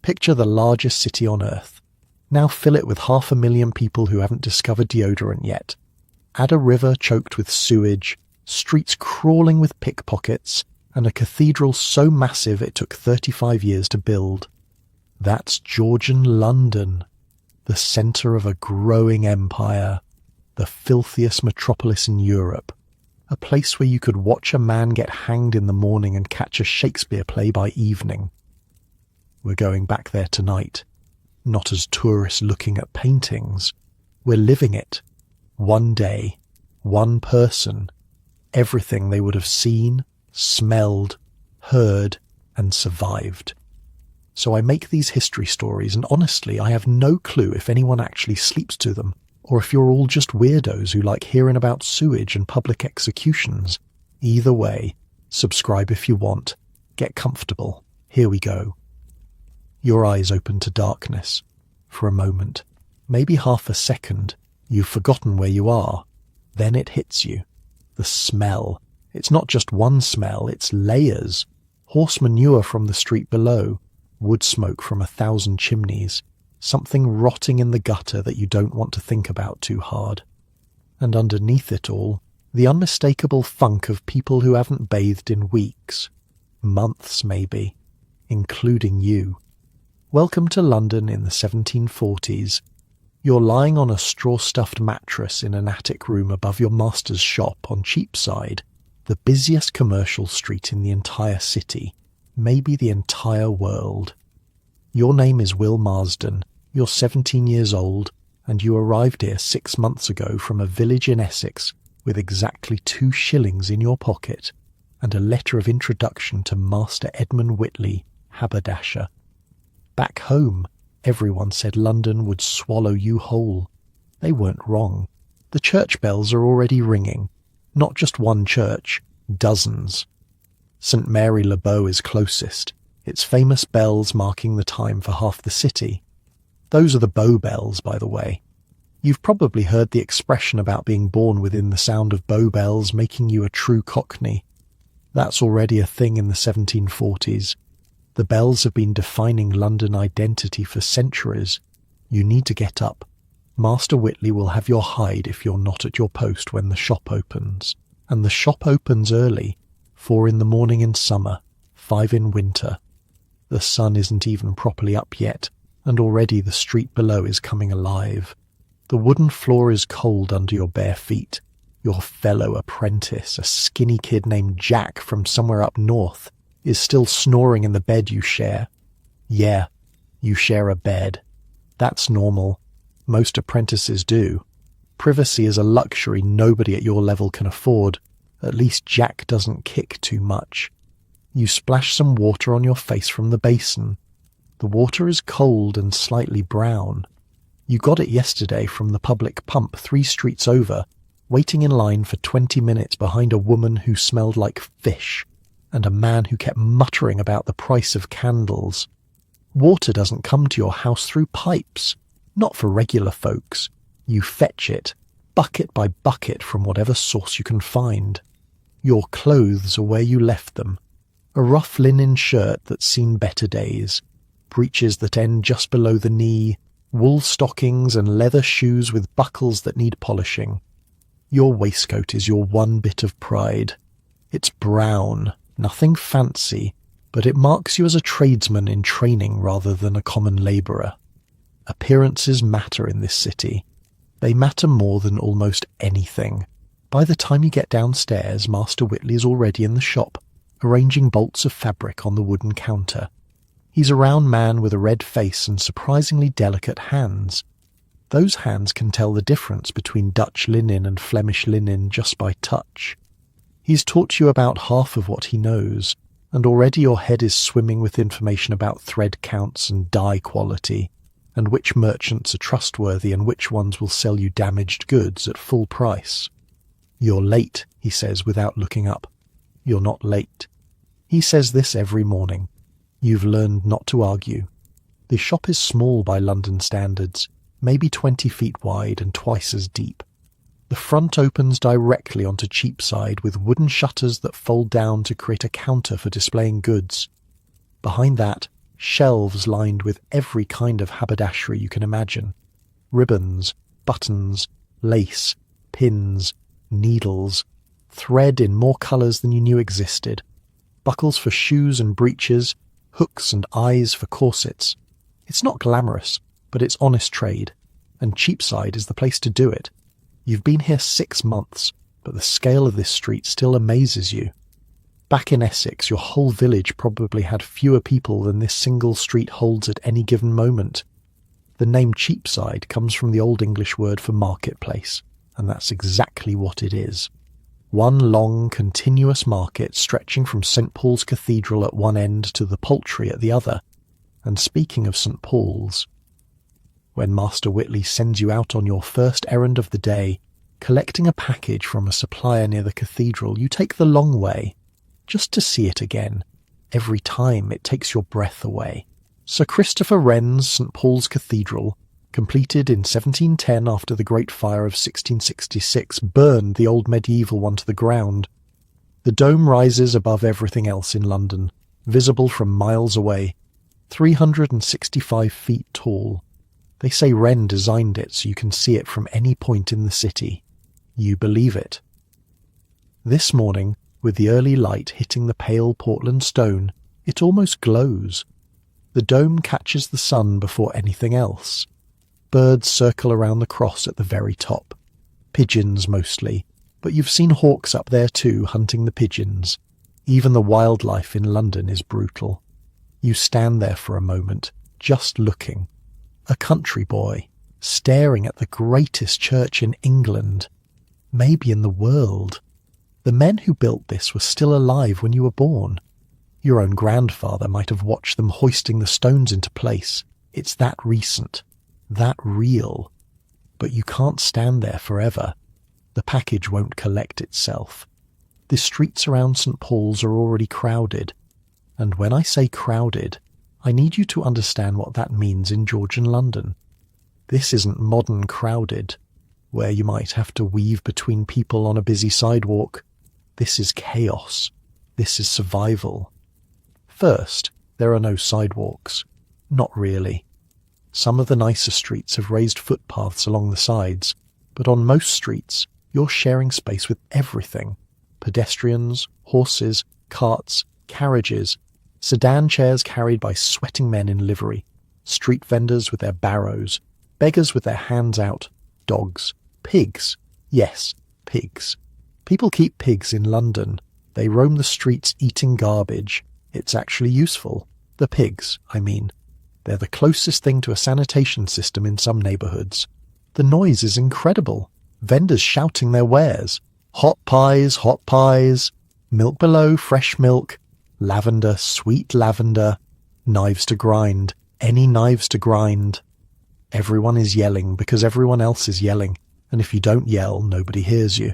Picture the largest city on Earth. Now fill it with 500,000 people who haven't discovered deodorant yet. Add a river choked with sewage, streets crawling with pickpockets, and a cathedral so massive it took 35 years to build. That's Georgian London, the centre of a growing empire, the filthiest metropolis in Europe, a place where you could watch a man get hanged in the morning and catch a Shakespeare play by evening. We're going back there tonight, not as tourists looking at paintings. We're living it. One day, one person, everything they would have seen, smelled, heard, and survived. So I make these history stories, and honestly, I have no clue if anyone actually sleeps to them, or if you're all just weirdos who like hearing about sewage and public executions. Either way, subscribe if you want. Get comfortable. Here we go. Your eyes open to darkness. For a moment, maybe half a second, you've forgotten where you are. Then it hits you. The smell. It's not just one smell, it's layers. Horse manure from the street below, wood smoke from 1,000 chimneys, something rotting in the gutter that you don't want to think about too hard. And underneath it all, the unmistakable funk of people who haven't bathed in weeks, months maybe, including you. Welcome to London in the 1740s. You're lying on a straw-stuffed mattress in an attic room above your master's shop on Cheapside, the busiest commercial street in the entire city, maybe the entire world. Your name is Will Marsden, you're 17 years old, and you arrived here 6 months ago from a village in Essex with exactly 2 shillings in your pocket and a letter of introduction to Master Edmund Whitley, haberdasher. Back home, everyone said London would swallow you whole. They weren't wrong. The church bells are already ringing. Not just one church, dozens. St. Mary le Bow is closest, its famous bells marking the time for half the city. Those are the Bow bells, by the way. You've probably heard the expression about being born within the sound of Bow bells making you a true Cockney. That's already a thing in the 1740s. The bells have been defining London identity for centuries. You need to get up. Master Whitley will have your hide if you're not at your post when the shop opens. And the shop opens early, 4 in the morning in summer, 5 in winter. The sun isn't even properly up yet, and already the street below is coming alive. The wooden floor is cold under your bare feet. Your fellow apprentice, a skinny kid named Jack from somewhere up north, is still snoring in the bed you share. Yeah, you share a bed. That's normal. Most apprentices do. Privacy is a luxury nobody at your level can afford. At least Jack doesn't kick too much. You splash some water on your face from the basin. The water is cold and slightly brown. You got it yesterday from the public pump 3 streets over, waiting in line for 20 minutes behind a woman who smelled like fish, and a man who kept muttering about the price of candles. Water doesn't come to your house through pipes. Not for regular folks. You fetch it, bucket by bucket from whatever source you can find. Your clothes are where you left them. A rough linen shirt that's seen better days, breeches that end just below the knee, wool stockings and leather shoes with buckles that need polishing. Your waistcoat is your one bit of pride. It's brown, nothing fancy, but it marks you as a tradesman in training rather than a common labourer. Appearances matter in this city. They matter more than almost anything. By the time you get downstairs, Master Whitley is already in the shop, arranging bolts of fabric on the wooden counter. He's a round man with a red face and surprisingly delicate hands. Those hands can tell the difference between Dutch linen and Flemish linen just by touch. He's taught you about half of what he knows, and already your head is swimming with information about thread counts and dye quality, and which merchants are trustworthy and which ones will sell you damaged goods at full price. You're late, he says without looking up. You're not late. He says this every morning. You've learned not to argue. The shop is small by London standards, maybe 20 feet wide and twice as deep. The front opens directly onto Cheapside with wooden shutters that fold down to create a counter for displaying goods. Behind that, Shelves lined with every kind of haberdashery you can imagine. Ribbons, buttons, lace, pins, needles, thread in more colours than you knew existed, buckles for shoes and breeches, hooks and eyes for corsets. It's not glamorous, but it's honest trade, and Cheapside is the place to do it. You've been here 6 months, but the scale of this street still amazes you. Back in Essex, your whole village probably had fewer people than this single street holds at any given moment. The name Cheapside comes from the Old English word for marketplace, and that's exactly what it is. One long, continuous market stretching from St. Paul's Cathedral at one end to the Poultry at the other. And speaking of St. Paul's, when Master Whitley sends you out on your first errand of the day, collecting a package from a supplier near the cathedral, you take the long way, just to see it again. Every time it takes your breath away. Sir Christopher Wren's St. Paul's Cathedral, completed in 1710 after the Great Fire of 1666, burned the old medieval one to the ground. The dome rises above everything else in London, visible from miles away, 365 feet tall. They say Wren designed it so you can see it from any point in the city. You believe it. This morning, with the early light hitting the pale Portland stone, it almost glows. The dome catches the sun before anything else. Birds circle around the cross at the very top. Pigeons mostly, but you've seen hawks up there too, hunting the pigeons. Even the wildlife in London is brutal. You stand there for a moment, just looking. A country boy, staring at the greatest church in England, maybe in the world. The men who built this were still alive when you were born. Your own grandfather might have watched them hoisting the stones into place. It's that recent, that real. But you can't stand there forever. The package won't collect itself. The streets around St. Paul's are already crowded. And when I say crowded, I need you to understand what that means in Georgian London. This isn't modern crowded, where you might have to weave between people on a busy sidewalk. This is chaos. This is survival. First, there are no sidewalks. Not really. Some of the nicer streets have raised footpaths along the sides, but on most streets, you're sharing space with everything. Pedestrians, horses, carts, carriages, sedan chairs carried by sweating men in livery, street vendors with their barrows, beggars with their hands out, dogs, pigs. Yes, pigs. People keep pigs in London. They roam the streets eating garbage. It's actually useful. The pigs, I mean. They're the closest thing to a sanitation system in some neighbourhoods. The noise is incredible. Vendors shouting their wares. Hot pies, milk below, fresh milk, lavender, sweet lavender, knives to grind, any knives to grind. Everyone is yelling because everyone else is yelling, and if you don't yell, nobody hears you.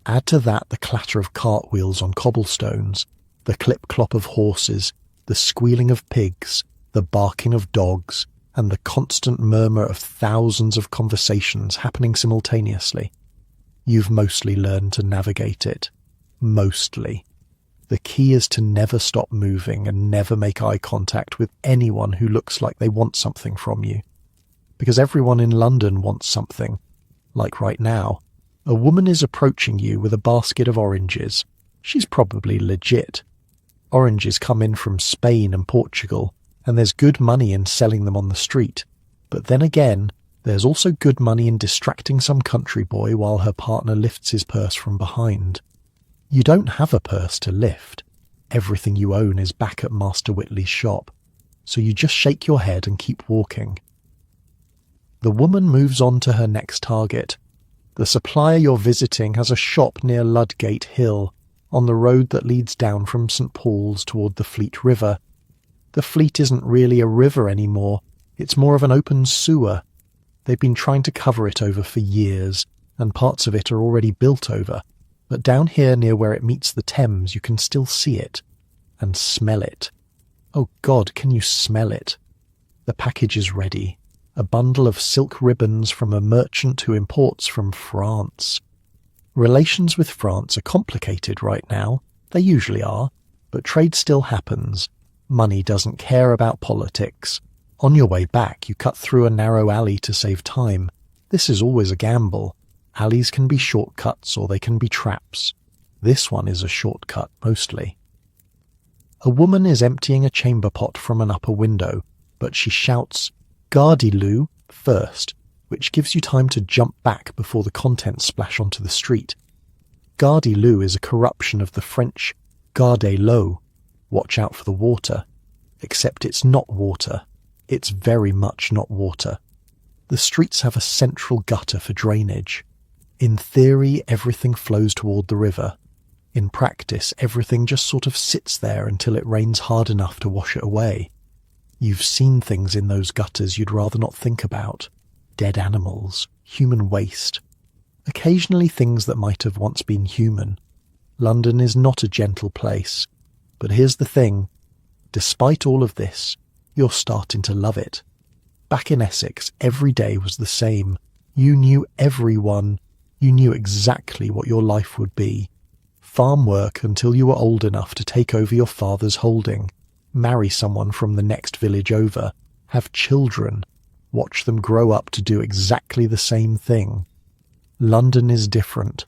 Add to that the clatter of cartwheels on cobblestones, the clip-clop of horses, the squealing of pigs, the barking of dogs, and the constant murmur of thousands of conversations happening simultaneously. You've mostly learned to navigate it. Mostly. The key is to never stop moving and never make eye contact with anyone who looks like they want something from you. Because everyone in London wants something. Like right now. A woman is approaching you with a basket of oranges. She's probably legit. Oranges come in from Spain and Portugal, and there's good money in selling them on the street. But then again, there's also good money in distracting some country boy while her partner lifts his purse from behind. You don't have a purse to lift. Everything you own is back at Master Whitley's shop, so you just shake your head and keep walking. The woman moves on to her next target. The supplier you're visiting has a shop near Ludgate Hill, on the road that leads down from St. Paul's toward the Fleet River. The Fleet isn't really a river anymore, it's more of an open sewer. They've been trying to cover it over for years, and parts of it are already built over, but down here near where it meets the Thames you can still see it, and smell it. Oh God, can you smell it? The package is ready. A bundle of silk ribbons from a merchant who imports from France. Relations with France are complicated right now. They usually are, but trade still happens. Money doesn't care about politics. On your way back, you cut through a narrow alley to save time. This is always a gamble. Alleys can be shortcuts or they can be traps. This one is a shortcut, mostly. A woman is emptying a chamber pot from an upper window, but she shouts, "Gardez-Lou," first, which gives you time to jump back before the contents splash onto the street. Gardez-Lou is a corruption of the French Gardez-l'eau, watch out for the water, except it's not water. It's very much not water. The streets have a central gutter for drainage. In theory, everything flows toward the river. In practice, everything just sort of sits there until it rains hard enough to wash it away. You've seen things in those gutters you'd rather not think about. Dead animals, human waste. Occasionally things that might have once been human. London is not a gentle place. But here's the thing. Despite all of this, you're starting to love it. Back in Essex, every day was the same. You knew everyone. You knew exactly what your life would be. Farm work until you were old enough to take over your father's holding. Marry someone from the next village over. Have children. Watch them grow up to do exactly the same thing. London is different.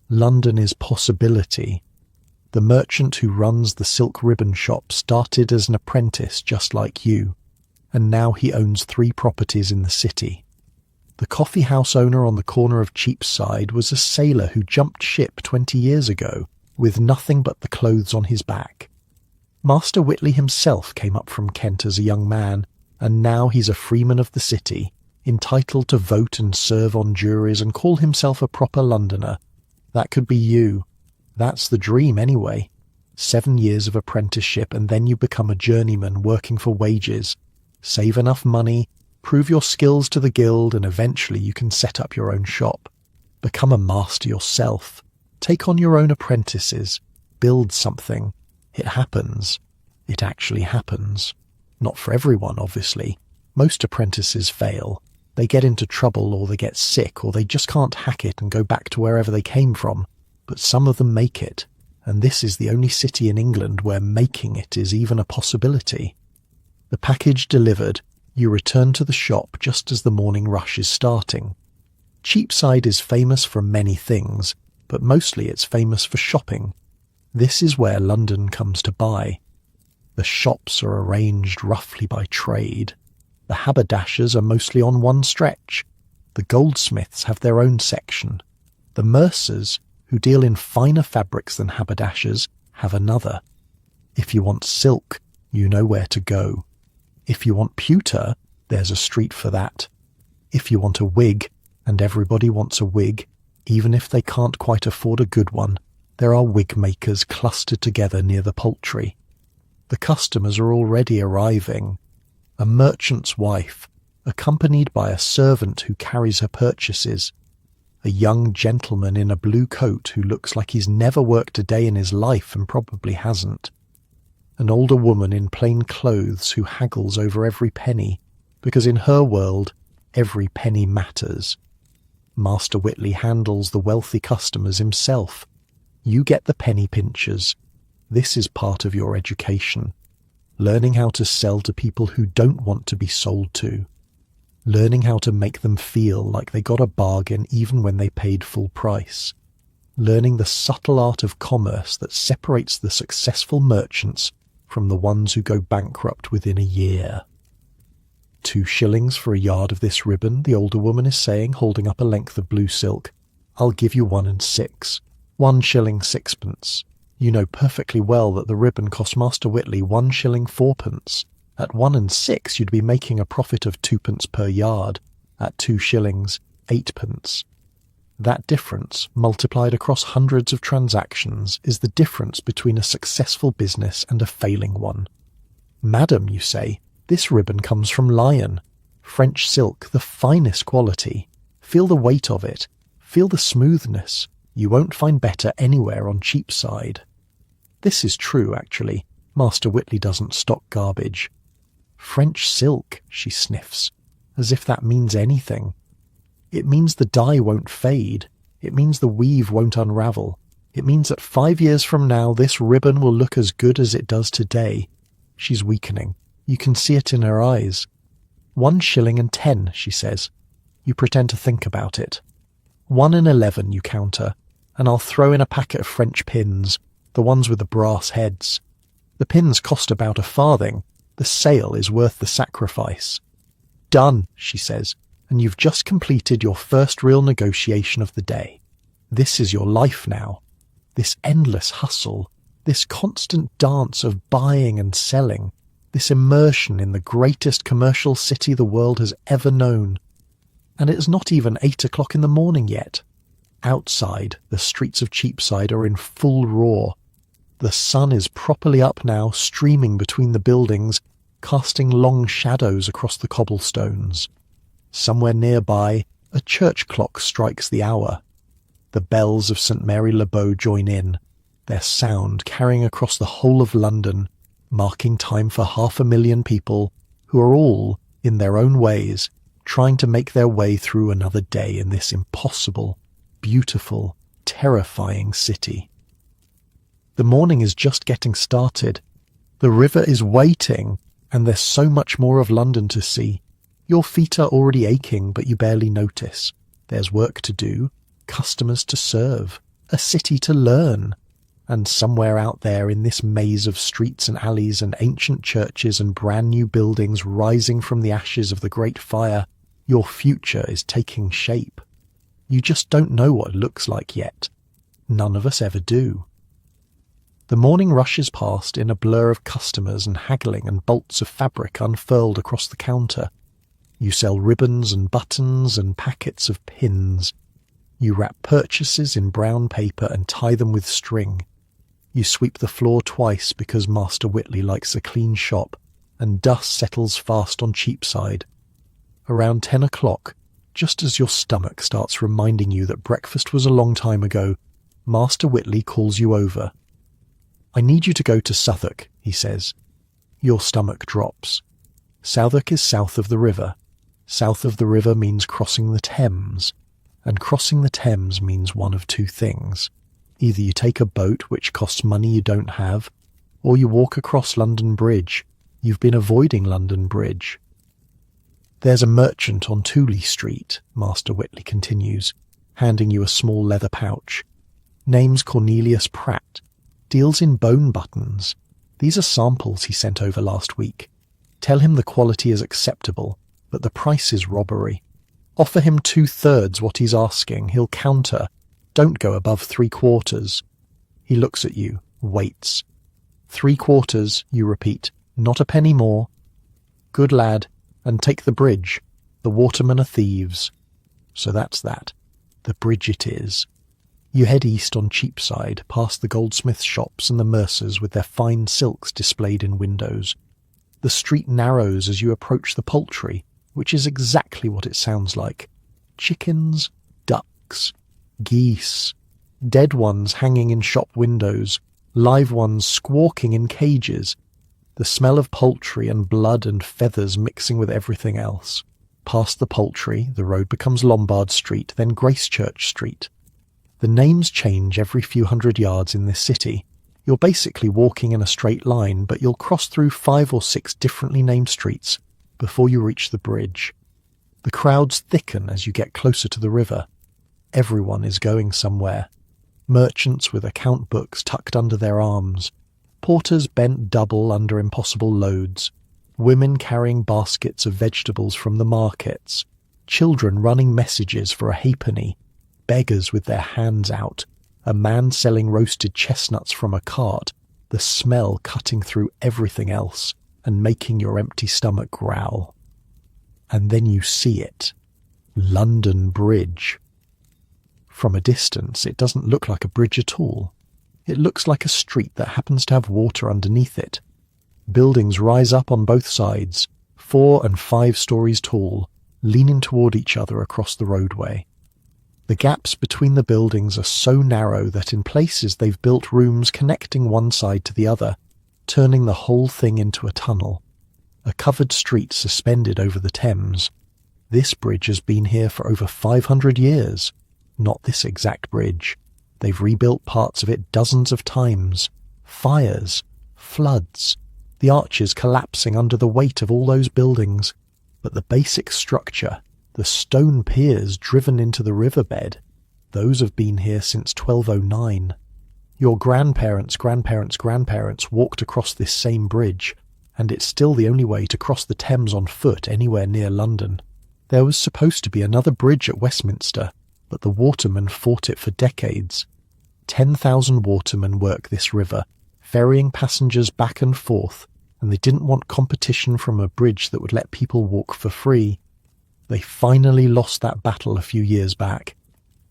London is possibility. The merchant who runs the silk ribbon shop started as an apprentice just like you, and now he owns 3 properties in the city. The coffee house owner on the corner of Cheapside was a sailor who jumped ship 20 years ago with nothing but the clothes on his back. Master Whitley himself came up from Kent as a young man, and now he's a freeman of the city, entitled to vote and serve on juries and call himself a proper Londoner. That could be you. That's the dream anyway. 7 years of apprenticeship and then you become a journeyman working for wages. Save enough money, prove your skills to the guild, and eventually you can set up your own shop. Become a master yourself. Take on your own apprentices. Build something. It happens. It actually happens. Not for everyone, obviously. Most apprentices fail. They get into trouble or they get sick or they just can't hack it and go back to wherever they came from. But some of them make it, and this is the only city in England where making it is even a possibility. The package delivered, you return to the shop just as the morning rush is starting. Cheapside is famous for many things, but mostly it's famous for shopping. This is where London comes to buy. The shops are arranged roughly by trade. The haberdashers are mostly on one stretch. The goldsmiths have their own section. The mercers, who deal in finer fabrics than haberdashers, have another. If you want silk, you know where to go. If you want pewter, there's a street for that. If you want a wig, and everybody wants a wig, even if they can't quite afford a good one, there are wig makers clustered together near the poultry. The customers are already arriving. A merchant's wife, accompanied by a servant who carries her purchases. A young gentleman in a blue coat who looks like he's never worked a day in his life and probably hasn't. An older woman in plain clothes who haggles over every penny, because in her world, every penny matters. Master Whitley handles the wealthy customers himself. You get the penny pinchers. This is part of your education. Learning how to sell to people who don't want to be sold to. Learning how to make them feel like they got a bargain even when they paid full price. Learning the subtle art of commerce that separates the successful merchants from the ones who go bankrupt within a year. 2 shillings for a yard of this ribbon, the older woman is saying, holding up a length of blue silk. I'll give you 1 and 6. 1 shilling 6pence. You know perfectly well that the ribbon cost Master Whitley 1 shilling 4pence. At 1 and 6 you'd be making a profit of 2pence per yard. At 2 shillings 8pence. That difference, multiplied across hundreds of transactions, is the difference between a successful business and a failing one. Madam, you say, this ribbon comes from Lyon. French silk, the finest quality. Feel the weight of it. Feel the smoothness. You won't find better anywhere on Cheapside. This is true, actually. Master Whitley doesn't stock garbage. French silk, she sniffs, as if that means anything. It means the dye won't fade. It means the weave won't unravel. It means that 5 years from now this ribbon will look as good as it does today. She's weakening. You can see it in her eyes. 1 shilling and 10, she says. You pretend to think about it. 1 and 11, you counter, and I'll throw in a packet of French pins, the ones with the brass heads. The pins cost about a farthing. The sale is worth the sacrifice. Done, she says, and you've just completed your first real negotiation of the day. This is your life now. This endless hustle, this constant dance of buying and selling, this immersion in the greatest commercial city the world has ever known. And it's not even 8 o'clock in the morning yet. Outside, the streets of Cheapside are in full roar. The sun is properly up now, streaming between the buildings, casting long shadows across the cobblestones. Somewhere nearby, a church clock strikes the hour. The bells of St. Mary Le Bow join in, their sound carrying across the whole of London, marking time for 500,000 people who are all, in their own ways, trying to make their way through another day in this impossible, beautiful, terrifying city. The morning is just getting started. The river is waiting, and there's so much more of London to see. Your feet are already aching, but you barely notice. There's work to do, customers to serve, a city to learn. And somewhere out there in this maze of streets and alleys and ancient churches and brand new buildings rising from the ashes of the Great Fire, your future is taking shape. You just don't know what it looks like yet. None of us ever do. The morning rushes past in a blur of customers and haggling and bolts of fabric unfurled across the counter. You sell ribbons and buttons and packets of pins. You wrap purchases in brown paper and tie them with string. You sweep the floor twice because Master Whitley likes a clean shop, and dust settles fast on Cheapside. Around 10 o'clock, just as your stomach starts reminding you that breakfast was a long time ago, Master Whitley calls you over. I need you to go to Southwark, he says. Your stomach drops. Southwark is south of the river. South of the river means crossing the Thames, and crossing the Thames means one of two things. Either you take a boat, which costs money you don't have, or you walk across London Bridge. You've been avoiding London Bridge. There's a merchant on Tooley Street, Master Whitley continues, handing you a small leather pouch. Name's Cornelius Pratt. Deals in bone buttons. These are samples he sent over last week. Tell him the quality is acceptable, but the price is robbery. Offer him 2/3 what he's asking. He'll counter. Don't go above 3/4. He looks at you, waits. 3/4, you repeat. Not a penny more. Good lad, and take the bridge. The watermen are thieves. So that's that. The bridge it is. You head east on Cheapside, past the goldsmiths' shops and the mercers with their fine silks displayed in windows. The street narrows as you approach the poultry, which is exactly what it sounds like. Chickens, ducks, geese, dead ones hanging in shop windows, live ones squawking in cages. The smell of poultry and blood and feathers mixing with everything else. Past the poultry, the road becomes Lombard Street, then Gracechurch Street. The names change every few hundred yards in this city. You're basically walking in a straight line, but you'll cross through 5 or 6 differently named streets before you reach the bridge. The crowds thicken as you get closer to the river. Everyone is going somewhere. Merchants with account books tucked under their arms. Porters bent double under impossible loads. Women carrying baskets of vegetables from the markets. Children running messages for a halfpenny. Beggars with their hands out, a man selling roasted chestnuts from a cart, the smell cutting through everything else and making your empty stomach growl. And then you see it. London Bridge. From a distance, it doesn't look like a bridge at all. It looks like a street that happens to have water underneath it. Buildings rise up on both sides, 4 and 5 stories tall, leaning toward each other across the roadway. The gaps between the buildings are so narrow that in places they've built rooms connecting one side to the other, turning the whole thing into a tunnel. A covered street suspended over the Thames. This bridge has been here for over 500 years. Not this exact bridge. They've rebuilt parts of it dozens of times. Fires, floods, the arches collapsing under the weight of all those buildings. But the basic structure, the stone piers driven into the riverbed, those have been here since 1209. Your grandparents' grandparents walked across this same bridge, and it's still the only way to cross the Thames on foot anywhere near London. There was supposed to be another bridge at Westminster, but the watermen fought it for decades. 10,000 watermen work this river, ferrying passengers back and forth, and they didn't want competition from a bridge that would let people walk for free. They finally lost that battle a few years back.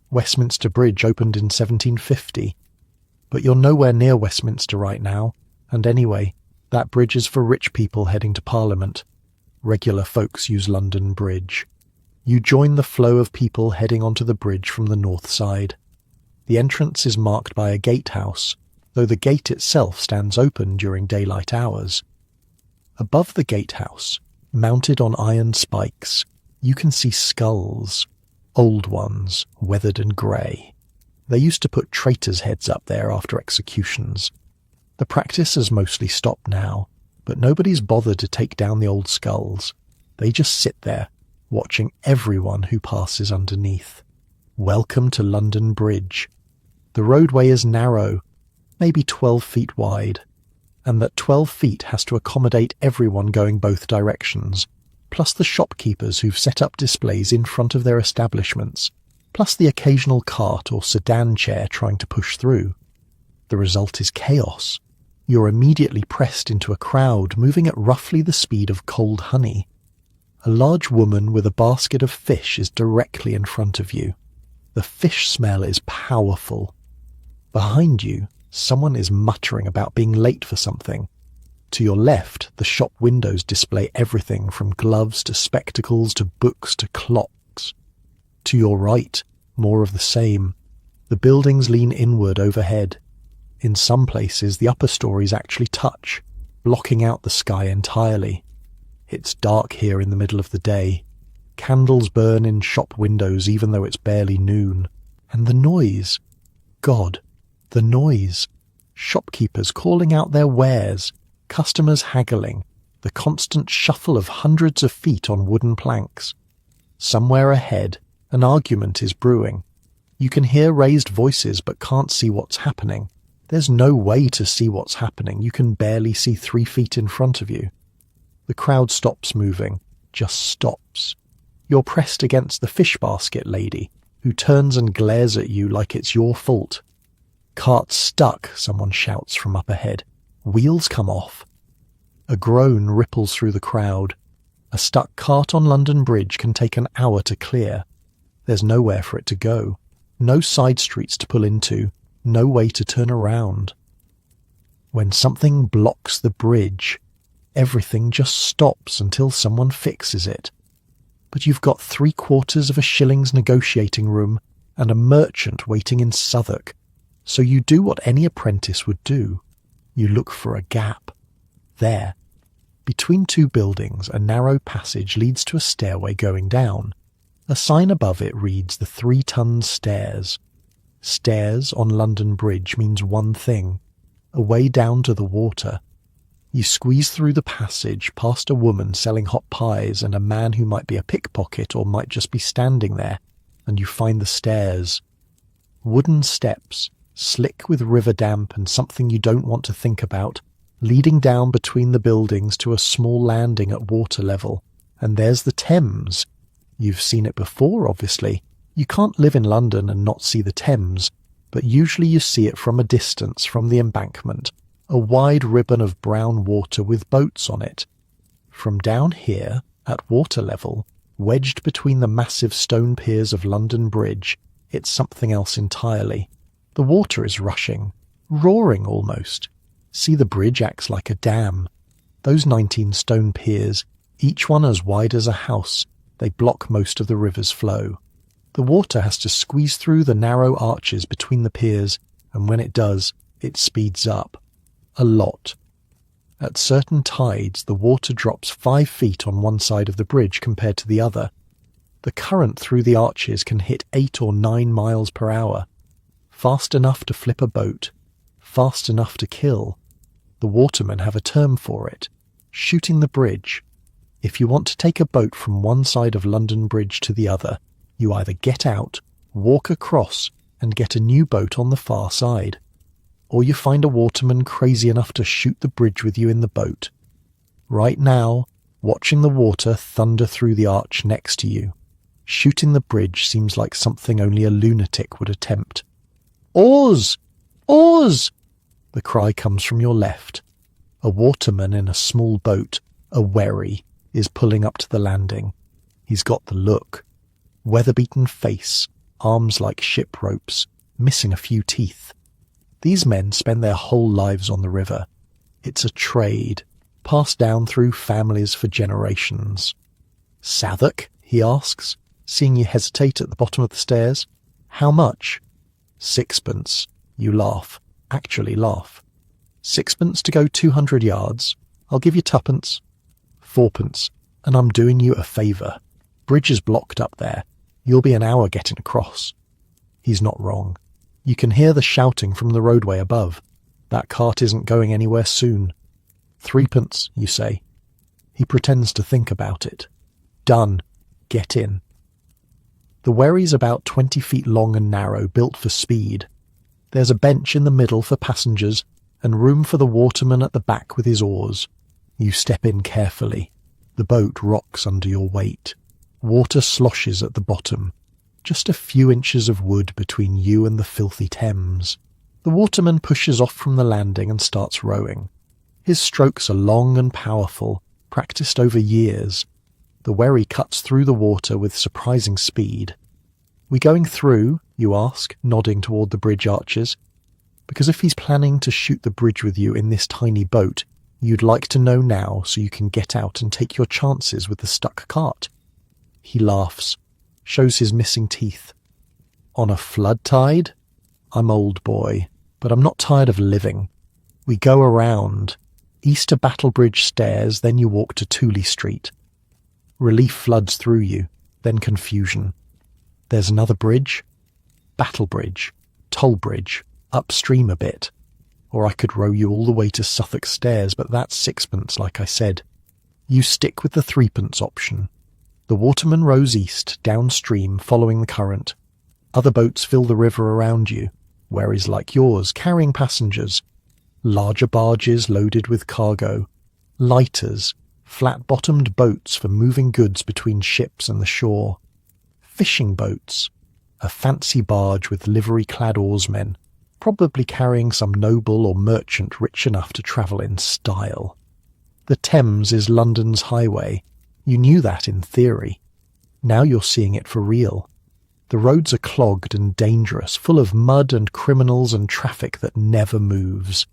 Westminster Bridge opened in 1750. But you're nowhere near Westminster right now, and anyway, that bridge is for rich people heading to Parliament. Regular folks use London Bridge. You join the flow of people heading onto the bridge from the north side. The entrance is marked by a gatehouse, though the gate itself stands open during daylight hours. Above the gatehouse, mounted on iron spikes, you can see skulls, old ones, weathered and grey. They used to put traitors' heads up there after executions. The practice has mostly stopped now, but nobody's bothered to take down the old skulls. They just sit there, watching everyone who passes underneath. Welcome to London Bridge. The roadway is narrow, maybe 12 feet wide, and that 12 feet has to accommodate everyone going both directions, plus the shopkeepers who've set up displays in front of their establishments, plus the occasional cart or sedan chair trying to push through. The result is chaos. You're immediately pressed into a crowd moving at roughly the speed of cold honey. A large woman with a basket of fish is directly in front of you. The fish smell is powerful. Behind you, someone is muttering about being late for something. To your left, the shop windows display everything from gloves to spectacles to books to clocks. To your right, more of the same. The buildings lean inward overhead. In some places, the upper stories actually touch, blocking out the sky entirely. It's dark here in the middle of the day. Candles burn in shop windows even though it's barely noon. And the noise. God, the noise. Shopkeepers calling out their wares, customers haggling, the constant shuffle of hundreds of feet on wooden planks. Somewhere ahead, an argument is brewing. You can hear raised voices but can't see what's happening. There's no way to see what's happening. You can barely see 3 feet in front of you. The crowd stops moving, just stops. You're pressed against the fish basket lady, who turns and glares at you like it's your fault. Cart stuck, someone shouts from up ahead. Wheels come off. A groan ripples through the crowd. A stuck cart on London Bridge can take an hour to clear. There's nowhere for it to go. No side streets to pull into. No way to turn around. When something blocks the bridge, everything just stops until someone fixes it. But you've got 3/4 of a shilling's negotiating room and a merchant waiting in Southwark, so you do what any apprentice would do. You look for a gap. There. Between two buildings, a narrow passage leads to a stairway going down. A sign above it reads the 3-ton stairs. Stairs on London Bridge means one thing, a way down to the water. You squeeze through the passage past a woman selling hot pies and a man who might be a pickpocket or might just be standing there, and you find the stairs. Wooden steps, slick with river damp and something you don't want to think about, leading down between the buildings to a small landing at water level. And there's the Thames. You've seen it before, obviously. You can't live in London and not see the Thames, but usually you see it from a distance from the embankment, a wide ribbon of brown water with boats on it. From down here, at water level, wedged between the massive stone piers of London Bridge, it's something else entirely. The water is rushing, roaring almost. See, the bridge acts like a dam. Those 19 stone piers, each one as wide as a house, they block most of the river's flow. The water has to squeeze through the narrow arches between the piers, and when it does, it speeds up. A lot. At certain tides, the water drops 5 feet on one side of the bridge compared to the other. The current through the arches can hit 8 or 9 miles per hour. Fast enough to flip a boat. Fast enough to kill. The watermen have a term for it. Shooting the bridge. If you want to take a boat from one side of London Bridge to the other, you either get out, walk across, and get a new boat on the far side. Or you find a waterman crazy enough to shoot the bridge with you in the boat. Right now, watching the water thunder through the arch next to you, shooting the bridge seems like something only a lunatic would attempt. "Oars! Oars!" The cry comes from your left. A waterman in a small boat, a wherry, is pulling up to the landing. He's got the look. Weather-beaten face, arms like ship ropes, missing a few teeth. These men spend their whole lives on the river. It's a trade, passed down through families for generations. "Southwark?" he asks, seeing you hesitate at the bottom of the stairs. "How much?" "Sixpence." You laugh. Actually laugh. "Sixpence to go 200 yards. I'll give you twopence." "Fourpence, and I'm doing you a favour. Bridge is blocked up there. You'll be an hour getting across." He's not wrong. You can hear the shouting from the roadway above. That cart isn't going anywhere soon. "Threepence," you say. He pretends to think about it. "Done. Get in." The wherry's about 20 feet long and narrow, built for speed. There's a bench in the middle for passengers and room for the waterman at the back with his oars. You step in carefully. The boat rocks under your weight. Water sloshes at the bottom. Just a few inches of wood between you and the filthy Thames. The waterman pushes off from the landing and starts rowing. His strokes are long and powerful, practiced over years. The wherry cuts through the water with surprising speed. "We going through?" you ask, nodding toward the bridge arches. Because if he's planning to shoot the bridge with you in this tiny boat, you'd like to know now so you can get out and take your chances with the stuck cart. He laughs, shows his missing teeth. "On a flood tide? I'm old, boy, but I'm not tired of living. We go around. East to Battlebridge Stairs, then you walk to Tooley Street. Relief floods through you, then confusion. There's another bridge. Battlebridge, Tollbridge, upstream a bit. Or I could row you all the way to Southwark Stairs, but that's sixpence, like I said. You stick with the threepence option. The waterman rows east, downstream, following the current. Other boats fill the river around you, wherries like yours, carrying passengers. Larger barges loaded with cargo. Lighters, flat-bottomed boats for moving goods between ships and the shore. Fishing boats. A fancy barge with livery-clad oarsmen, probably carrying some noble or merchant rich enough to travel in style. The Thames is London's highway. You knew that in theory. Now you're seeing it for real. The roads are clogged and dangerous, full of mud and criminals and traffic that never moves.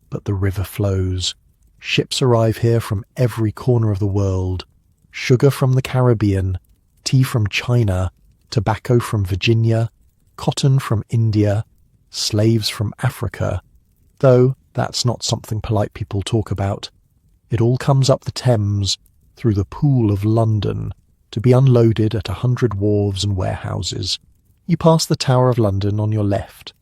But the river flows. Ships arrive here from every corner of the world. Sugar from the Caribbean, tea from China, tobacco from Virginia, cotton from India, slaves from Africa, though that's not something polite people talk about. It all comes up the Thames, through the Pool of London, to be unloaded at 100 wharves and warehouses. You pass the Tower of London on your left,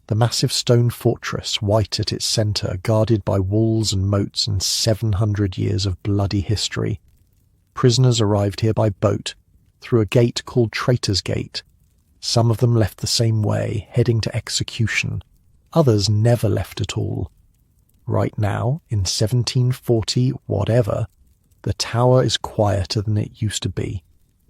the massive stone fortress, white at its centre, guarded by walls and moats and 700 years of bloody history. Prisoners arrived here by boat, through a gate called Traitor's Gate. Some of them left the same way, heading to execution. Others never left at all. Right now, in 1740 whatever, the tower is quieter than it used to be.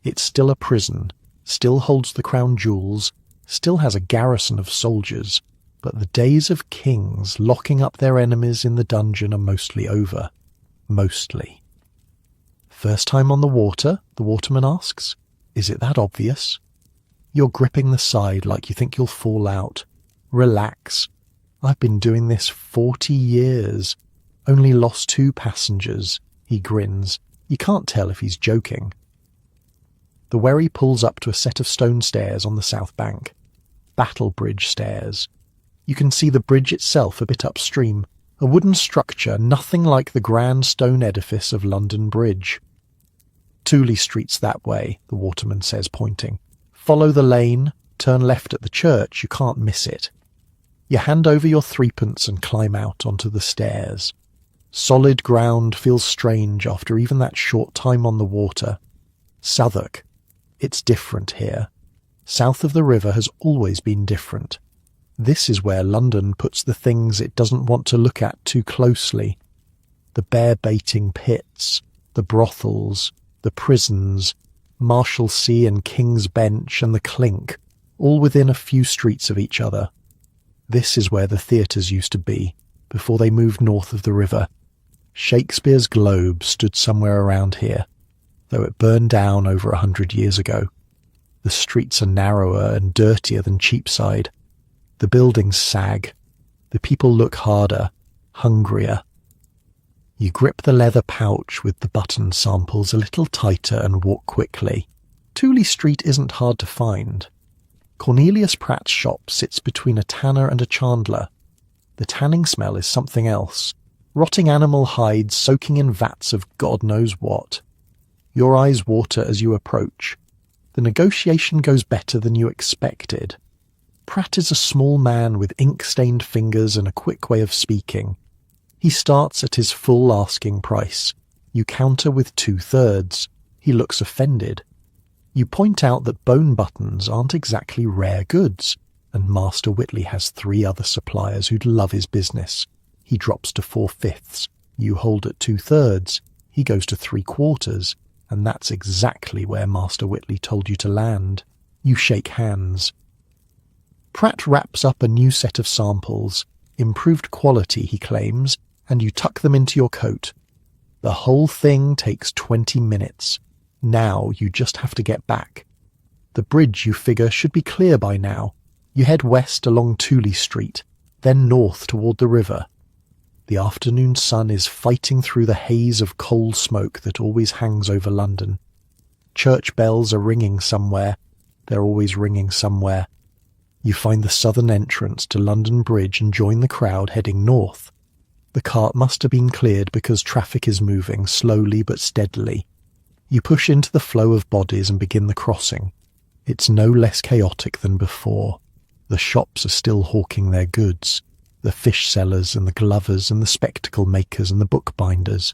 It's still a prison, still holds the crown jewels, still has a garrison of soldiers, but the days of kings locking up their enemies in the dungeon are mostly over. Mostly. "First time on the water?" the waterman asks. "Is it that obvious?" You're gripping the side like you think you'll fall out. Relax. I've been doing this 40 years. Only lost 2 passengers. He grins. You can't tell if he's joking. The wherry pulls up to a set of stone stairs on the south bank. Battlebridge Stairs. You can see the bridge itself a bit upstream, a wooden structure nothing like the grand stone edifice of London Bridge. "Tooley Street's that way," the waterman says, pointing. "Follow the lane, turn left at the church, you can't miss it." You hand over your threepence and climb out onto the stairs. Solid ground feels strange after even that short time on the water. Southwark. It's different here. South of the river has always been different. This is where London puts the things it doesn't want to look at too closely. The bear-baiting pits, the brothels, the prisons, Marshalsea and King's Bench and the Clink, all within a few streets of each other. This is where the theatres used to be, before they moved north of the river. Shakespeare's Globe stood somewhere around here, though it burned down over 100 years ago. The streets are narrower and dirtier than Cheapside. The buildings sag. The people look harder, hungrier. You grip the leather pouch with the button samples a little tighter and walk quickly. Tooley Street isn't hard to find. Cornelius Pratt's shop sits between a tanner and a chandler. The tanning smell is something else. Rotting animal hides soaking in vats of God knows what. Your eyes water as you approach. The negotiation goes better than you expected. Pratt is a small man with ink-stained fingers and a quick way of speaking. He starts at his full asking price. You counter with 2/3. He looks offended. You point out that bone buttons aren't exactly rare goods, and Master Whitley has 3 other suppliers who'd love his business. He drops to 4/5. You hold at 2/3. He goes to 3/4, and that's exactly where Master Whitley told you to land. You shake hands. Pratt wraps up a new set of samples, improved quality, he claims, and you tuck them into your coat. The whole thing takes 20 minutes. Now you just have to get back. The bridge, you figure, should be clear by now. You head west along Tooley Street, then north toward the river. The afternoon sun is fighting through the haze of coal smoke that always hangs over London. Church bells are ringing somewhere. They're always ringing somewhere. You find the southern entrance to London Bridge and join the crowd heading north. The cart must have been cleared because traffic is moving slowly but steadily. You push into the flow of bodies and begin the crossing. It's no less chaotic than before. The shops are still hawking their goods. The fish sellers and the glovers and the spectacle makers and the bookbinders.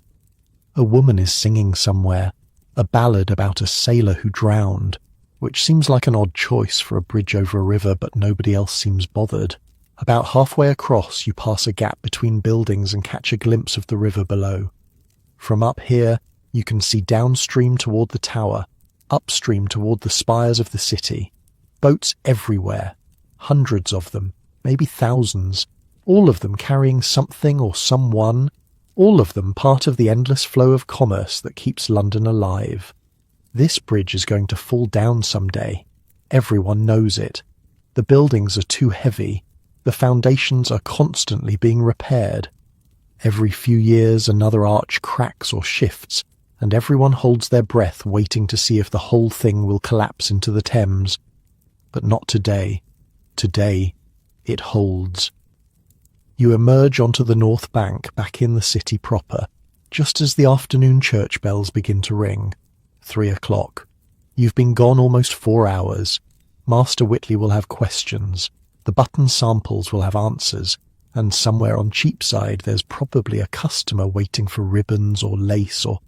A woman is singing somewhere, a ballad about a sailor who drowned, which seems like an odd choice for a bridge over a river, but nobody else seems bothered. About halfway across, you pass a gap between buildings and catch a glimpse of the river below. From up here, you can see downstream toward the tower, upstream toward the spires of the city. Boats everywhere, hundreds of them, maybe thousands, all of them carrying something or someone, all of them part of the endless flow of commerce that keeps London alive. This bridge is going to fall down someday. Everyone knows it. The buildings are too heavy. The foundations are constantly being repaired. Every few years another arch cracks or shifts, and everyone holds their breath waiting to see if the whole thing will collapse into the Thames. But not today. Today, it holds. You emerge onto the north bank back in the city proper, just as the afternoon church bells begin to ring. 3 o'clock. You've been gone almost 4 hours. Master Whitley will have questions. The button samples will have answers, and somewhere on Cheapside there's probably a customer waiting for ribbons or lace or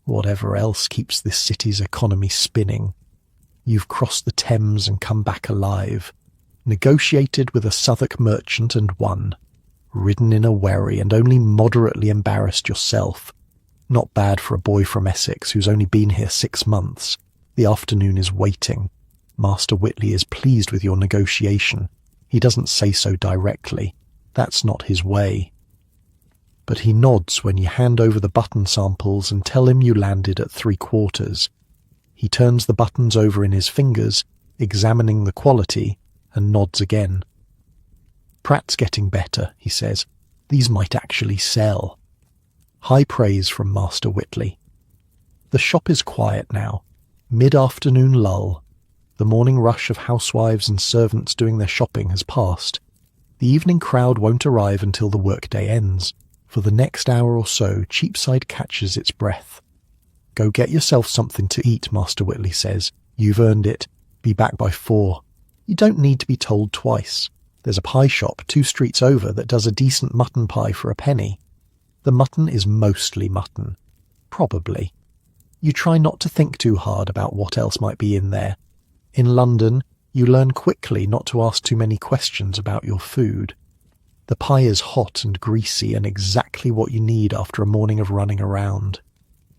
whatever else keeps this city's economy spinning. You've crossed the Thames and come back alive, negotiated with a Southwark merchant and won, ridden in a wherry and only moderately embarrassed yourself. Not bad for a boy from Essex who's only been here 6 months. The afternoon is waiting. Master Whitley is pleased with your negotiation. He doesn't say so directly. That's not his way. But he nods when you hand over the button samples and tell him you landed at 3/4. He turns the buttons over in his fingers, examining the quality, and nods again. Pratt's getting better, he says. These might actually sell. High praise from Master Whitley. The shop is quiet now. Mid-afternoon lull. The morning rush of housewives and servants doing their shopping has passed. The evening crowd won't arrive until the workday ends. For the next hour or so, Cheapside catches its breath. Go get yourself something to eat, Master Whitley says. You've earned it. Be back by 4. You don't need to be told twice. There's a pie shop 2 streets over that does a decent mutton pie for a penny. The mutton is mostly mutton. Probably. You try not to think too hard about what else might be in there. In London, you learn quickly not to ask too many questions about your food. The pie is hot and greasy and exactly what you need after a morning of running around.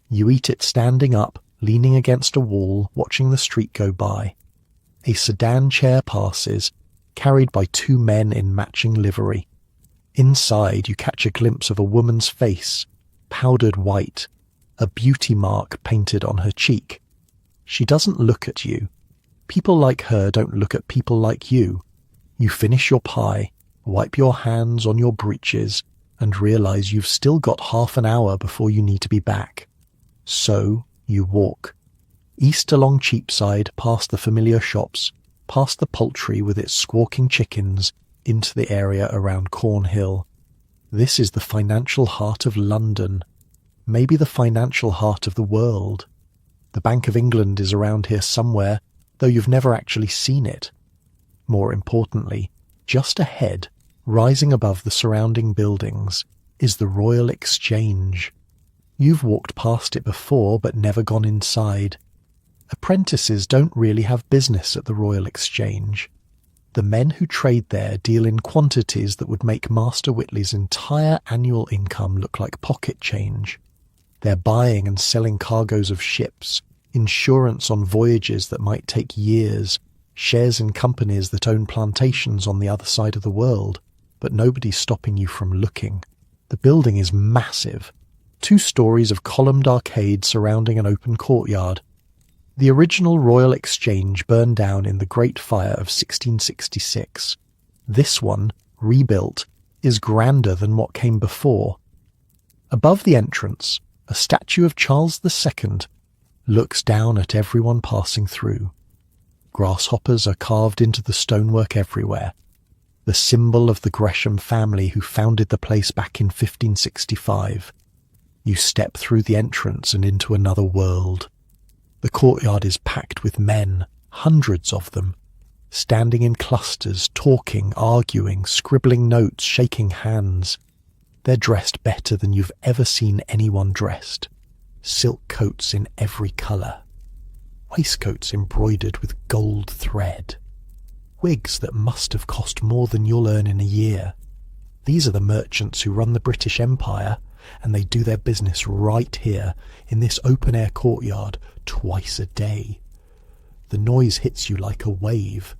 You eat it standing up, leaning against a wall, watching the street go by. A sedan chair passes, carried by 2 men in matching livery. Inside, you catch a glimpse of a woman's face, powdered white, a beauty mark painted on her cheek. She doesn't look at you. People like her don't look at people like you. You finish your pie, wipe your hands on your breeches, and realize you've still got half an hour before you need to be back. So you walk. East along Cheapside, past the familiar shops, past the poultry with its squawking chickens, into the area around Cornhill. This is the financial heart of London. Maybe the financial heart of the world. The Bank of England is around here somewhere, though you've never actually seen it. More importantly, just ahead, rising above the surrounding buildings, is the Royal Exchange. You've walked past it before but never gone inside. Apprentices don't really have business at the Royal Exchange. The men who trade there deal in quantities that would make Master Whitley's entire annual income look like pocket change. They're buying and selling cargoes of ships, insurance on voyages that might take years, shares in companies that own plantations on the other side of the world, but nobody's stopping you from looking. The building is massive. 2 stories of columned arcades surrounding an open courtyard. The original Royal Exchange burned down in the Great Fire of 1666. This one, rebuilt, is grander than what came before. Above the entrance, a statue of Charles II looks down at everyone passing through. Grasshoppers are carved into the stonework everywhere, the symbol of the Gresham family who founded the place back in 1565. You step through the entrance and into another world. The courtyard is packed with men, hundreds of them, standing in clusters, talking, arguing, scribbling notes, shaking hands. They're dressed better than you've ever seen anyone dressed. Silk coats in every colour. Waistcoats embroidered with gold thread. Wigs that must have cost more than you'll earn in a year. These are the merchants who run the British Empire, and they do their business right here in this open-air courtyard twice a day. The noise hits you like a wave.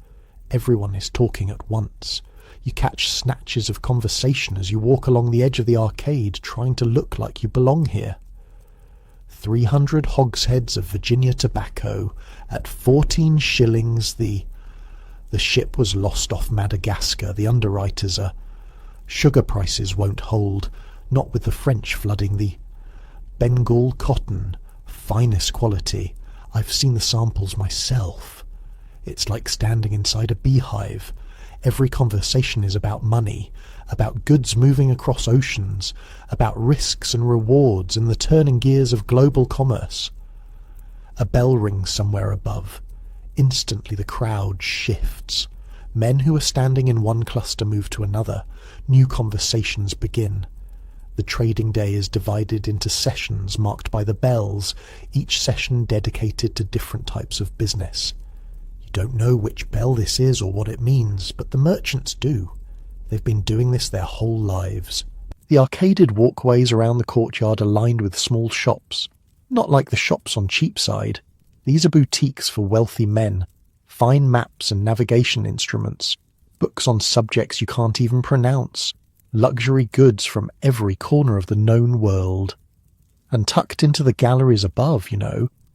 Everyone is talking at once. You catch snatches of conversation as you walk along the edge of the arcade trying to look like you belong here. 300 hogsheads of Virginia tobacco at 14 shillings the ship was lost off Madagascar. The underwriters are... Sugar prices won't hold, not with the French flooding the Bengal cotton, finest quality. I've seen the samples myself. It's like standing inside a beehive. Every conversation is about money, about goods moving across oceans, about risks and rewards and the turning gears of global commerce. A bell rings somewhere above. Instantly the crowd shifts. Men who are standing in one cluster move to another. New conversations begin. The trading day is divided into sessions marked by the bells, each session dedicated to different types of business. You don't know which bell this is or what it means, but the merchants do. They've been doing this their whole lives. The arcaded walkways around the courtyard are lined with small shops. Not like the shops on Cheapside. These are boutiques for wealthy men. Fine maps and navigation instruments. Books on subjects you can't even pronounce. Luxury goods from every corner of the known world. And tucked into the galleries above,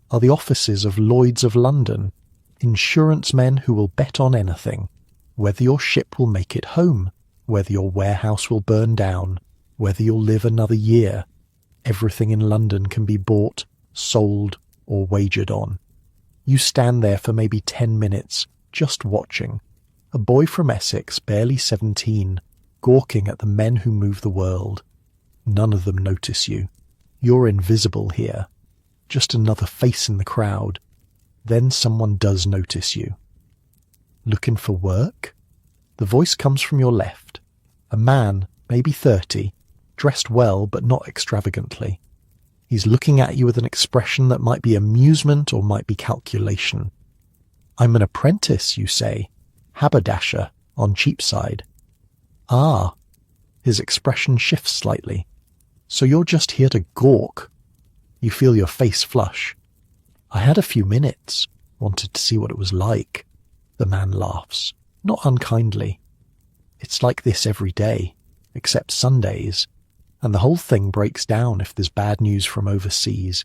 are the offices of Lloyd's of London, insurance men who will bet on anything, whether your ship will make it home, whether your warehouse will burn down, whether you'll live another year. Everything in London can be bought, sold, or wagered on. You stand there for maybe 10 minutes, just watching. A boy from Essex, barely 17, gawking at the men who move the world. None of them notice you. You're invisible here. Just another face in the crowd. Then someone does notice you. Looking for work? The voice comes from your left. A man, maybe 30, dressed well but not extravagantly. He's looking at you with an expression that might be amusement or might be calculation. "I'm an apprentice," you say. "Haberdasher, on Cheapside." "Ah." His expression shifts slightly. "So you're just here to gawk." You feel your face flush. "I had a few minutes. Wanted to see what it was like." The man laughs, not unkindly. "It's like this every day, except Sundays, and the whole thing breaks down if there's bad news from overseas.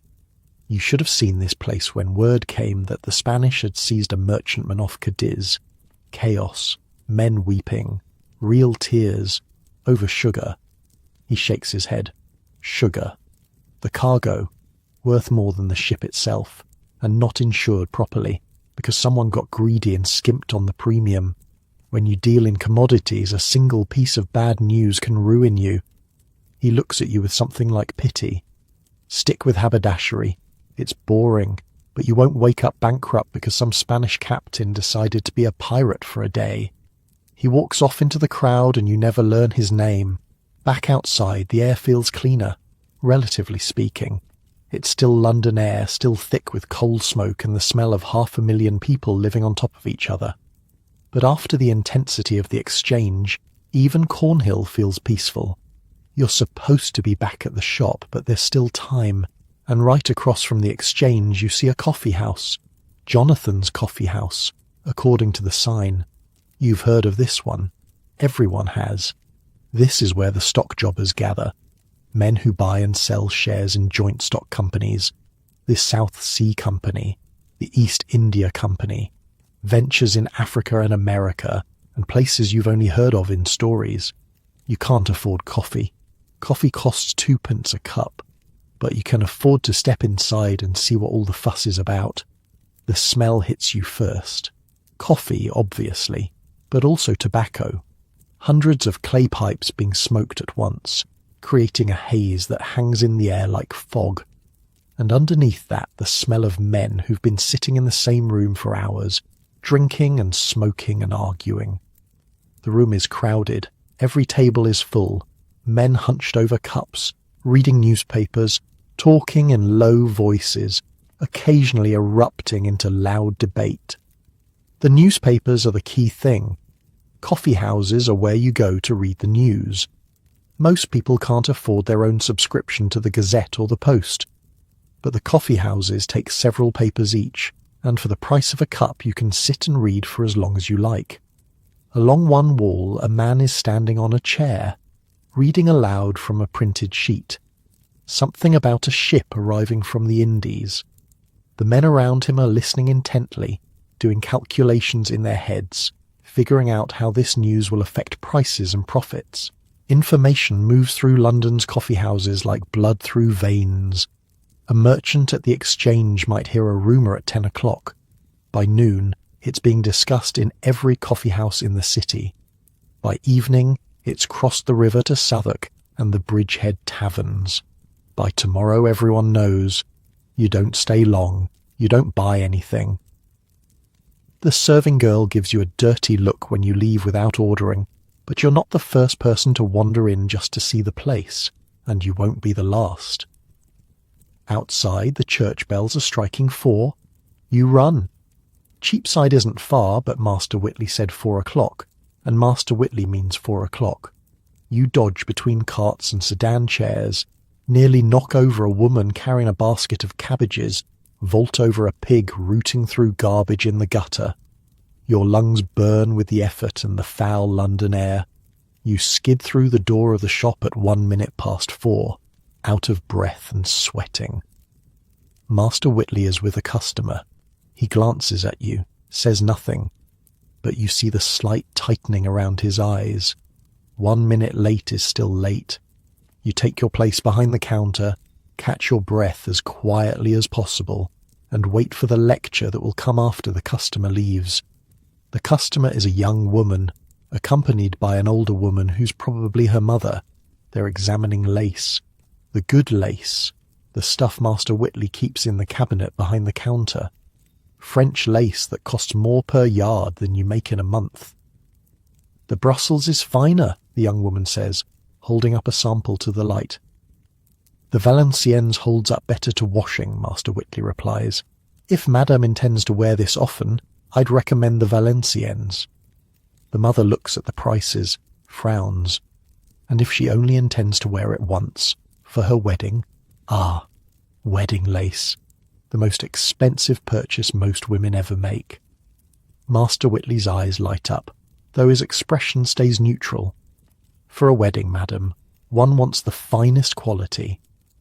You should have seen this place when word came that the Spanish had seized a merchantman off Cadiz. Chaos, men weeping, real tears, over sugar." He shakes his head. "Sugar. The cargo, worth more than the ship itself, and not insured properly, because someone got greedy and skimped on the premium. When you deal in commodities, a single piece of bad news can ruin you." He looks at you with something like pity. "Stick with haberdashery. It's boring, but you won't wake up bankrupt because some Spanish captain decided to be a pirate for a day." He walks off into the crowd and you never learn his name. Back outside, the air feels cleaner, relatively speaking. It's still London air, still thick with coal smoke and the smell of 500,000 people living on top of each other. But after the intensity of the exchange, even Cornhill feels peaceful. You're supposed to be back at the shop, but there's still time, and right across from the exchange you see a coffee house. Jonathan's coffee house, according to the sign. You've heard of this one. Everyone has. This is where the stock jobbers gather. Men who buy and sell shares in joint stock companies. The South Sea Company, the East India Company, ventures in Africa and America, and places you've only heard of in stories. You can't afford coffee. Coffee costs 2p a cup, but you can afford to step inside and see what all the fuss is about. The smell hits you first. Coffee, obviously, but also tobacco. Hundreds of clay pipes being smoked at once, creating a haze that hangs in the air like fog. And underneath that, the smell of men who've been sitting in the same room for hours, drinking and smoking and arguing. The room is crowded. Every table is full. Men hunched over cups, reading newspapers, talking in low voices, occasionally erupting into loud debate. The newspapers are the key thing. Coffee houses are where you go to read the news. Most people can't afford their own subscription to the Gazette or the Post, but the coffee houses take several papers each, and for the price of a cup you can sit and read for as long as you like. Along one wall a man is standing on a chair, reading aloud from a printed sheet. Something about a ship arriving from the Indies. The men around him are listening intently, doing calculations in their heads, figuring out how this news will affect prices and profits. Information moves through London's coffee houses like blood through veins. A merchant at the exchange might hear a rumour at 10 o'clock. By noon, it's being discussed in every coffee house in the city. By evening, it's crossed the river to Southwark and the Bridgehead taverns. By tomorrow everyone knows. You don't stay long. You don't buy anything. The serving girl gives you a dirty look when you leave without ordering, but you're not the first person to wander in just to see the place, and you won't be the last. Outside, the church bells are striking 4. You run. Cheapside isn't far, but Master Whitley said 4 o'clock, and Master Whitley means 4 o'clock. You dodge between carts and sedan chairs, nearly knock over a woman carrying a basket of cabbages, vault over a pig rooting through garbage in the gutter. Your lungs burn with the effort and the foul London air. You skid through the door of the shop at 4:01, out of breath and sweating. Master Whitley is with a customer. He glances at you, says nothing, but you see the slight tightening around his eyes. 1 minute late is still late. You take your place behind the counter, catch your breath as quietly as possible, and wait for the lecture that will come after the customer leaves. The customer is a young woman, accompanied by an older woman who's probably her mother. They're examining lace. The good lace, the stuff Master Whitley keeps in the cabinet behind the counter. French lace that costs more per yard than you make in a month. The Brussels is finer, the young woman says, holding up a sample to the light. The Valenciennes holds up better to washing, Master Whitley replies. If Madame intends to wear this often, I'd recommend the Valenciennes. The mother looks at the prices, frowns. And if she only intends to wear it once, for her wedding, wedding lace, the most expensive purchase most women ever make. Master Whitley's eyes light up, though his expression stays neutral. For a wedding, madam, one wants the finest quality,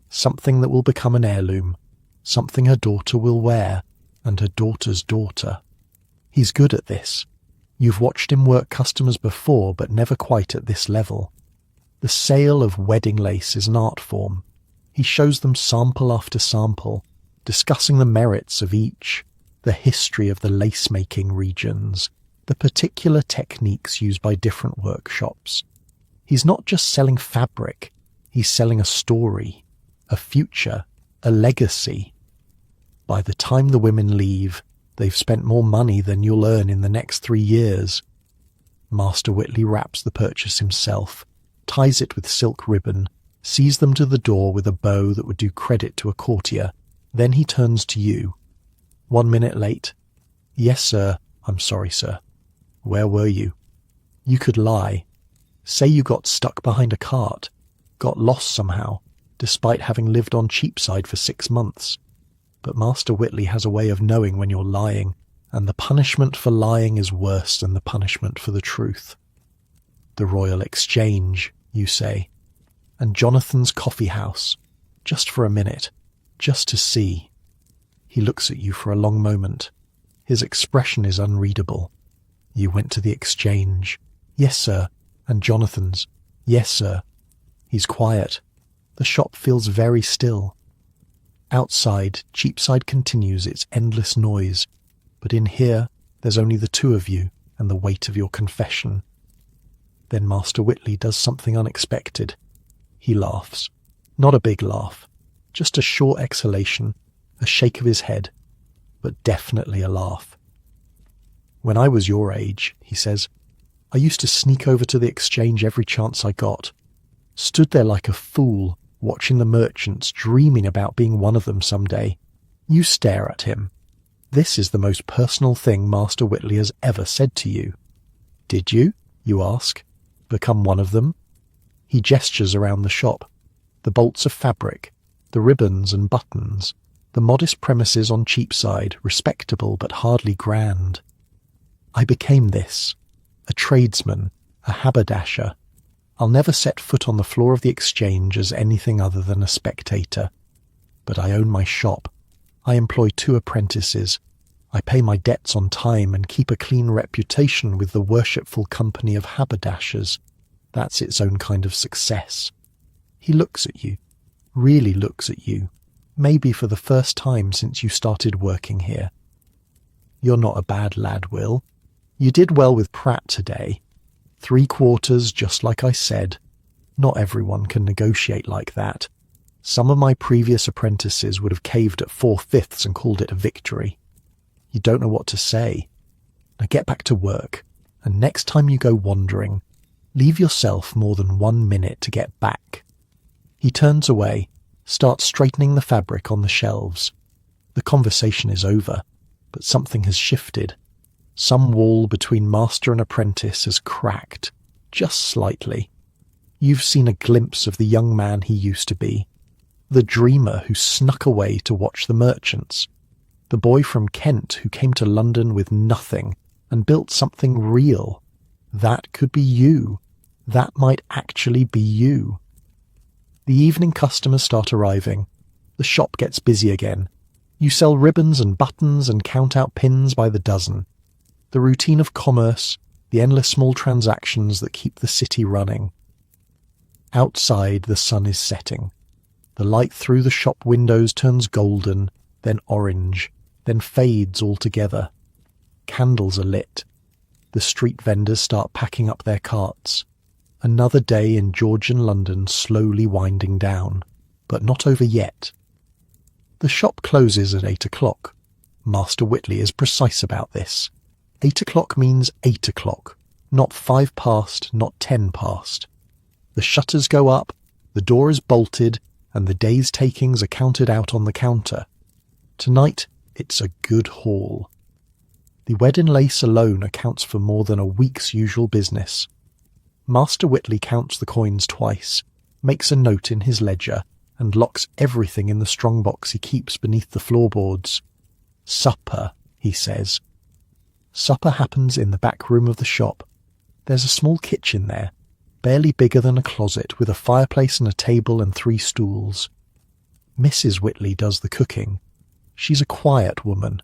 something that will become an heirloom, something her daughter will wear, and her daughter's daughter. He's good at this. You've watched him work customers before, but never quite at this level. The sale of wedding lace is an art form. He shows them sample after sample, discussing the merits of each, the history of the lace-making regions, the particular techniques used by different workshops. He's not just selling fabric, he's selling a story, a future, a legacy. By the time the women leave, they've spent more money than you'll earn in the next 3 years. Master Whitley wraps the purchase himself, ties it with silk ribbon, sees them to the door with a bow that would do credit to a courtier. Then he turns to you. 1 minute late. Yes, sir. I'm sorry, sir. Where were you? You could lie. Say you got stuck behind a cart, got lost somehow, despite having lived on Cheapside for 6 months. But Master Whitley has a way of knowing when you're lying, and the punishment for lying is worse than the punishment for the truth. The Royal Exchange, you say, and Jonathan's coffee house, just for a minute, just to see. He looks at you for a long moment. His expression is unreadable. You went to the Exchange. Yes, sir. And Jonathan's. Yes, sir. He's quiet. The shop feels very still. Outside, Cheapside continues its endless noise, but in here, there's only the two of you and the weight of your confession. Then Master Whitley does something unexpected. He laughs. Not a big laugh, just a short exhalation, a shake of his head, but definitely a laugh. When I was your age, he says, I used to sneak over to the Exchange every chance I got. Stood there like a fool, watching the merchants, dreaming about being one of them someday. You stare at him. This is the most personal thing Master Whitley has ever said to you. Did you, you ask, become one of them? He gestures around the shop. The bolts of fabric, the ribbons and buttons, the modest premises on Cheapside, respectable but hardly grand. I became this, a tradesman, a haberdasher. I'll never set foot on the floor of the Exchange as anything other than a spectator. But I own my shop. I employ 2 apprentices. I pay my debts on time and keep a clean reputation with the worshipful company of haberdashers. That's its own kind of success. He looks at you, really looks at you, maybe for the first time since you started working here. You're not a bad lad, Will. You did well with Pratt today. 3 quarters, just like I said. Not everyone can negotiate like that. Some of my previous apprentices would have caved at 4/5 and called it a victory. You don't know what to say. Now get back to work, and next time you go wandering, leave yourself more than 1 minute to get back. He turns away, starts straightening the fabric on the shelves. The conversation is over, but something has shifted. Some wall between master and apprentice has cracked, just slightly. You've seen a glimpse of the young man he used to be, the dreamer who snuck away to watch the merchants, the boy from Kent who came to London with nothing and built something real. That could be you. That might actually be you. The evening customers start arriving. The shop gets busy again. You sell ribbons and buttons and count out pins by the dozen. The routine of commerce, the endless small transactions that keep the city running. Outside, the sun is setting. The light through the shop windows turns golden, then orange, then fades altogether. Candles are lit. The street vendors start packing up their carts. Another day in Georgian London slowly winding down, but not over yet. The shop closes at 8 o'clock. Master Whitley is precise about this. 8 o'clock means 8 o'clock, Not 5 past, not 10 past. The shutters go up, the door is bolted, and the day's takings are counted out on the counter. Tonight, it's a good haul. The wedding lace alone accounts for more than a week's usual business. Master Whitley counts the coins twice, makes a note in his ledger, and locks everything in the strongbox he keeps beneath the floorboards. Supper, he says. Supper happens in the back room of the shop. There's a small kitchen there, barely bigger than a closet, with a fireplace and a table and 3 stools. Mrs. Whitley does the cooking. She's a quiet woman,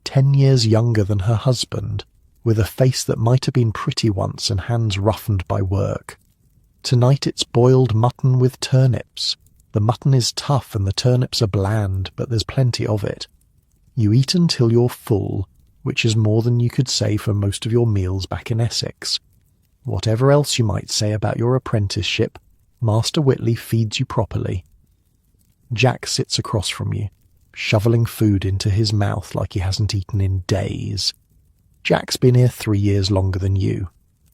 10 years younger than her husband, with a face that might have been pretty once and hands roughened by work. Tonight it's boiled mutton with turnips. The mutton is tough and the turnips are bland, but there's plenty of it. You eat until you're full, which is more than you could say for most of your meals back in Essex. Whatever else you might say about your apprenticeship, Master Whitley feeds you properly. Jack sits across from you, shoveling food into his mouth like he hasn't eaten in days. Jack's been here 3 years longer than you.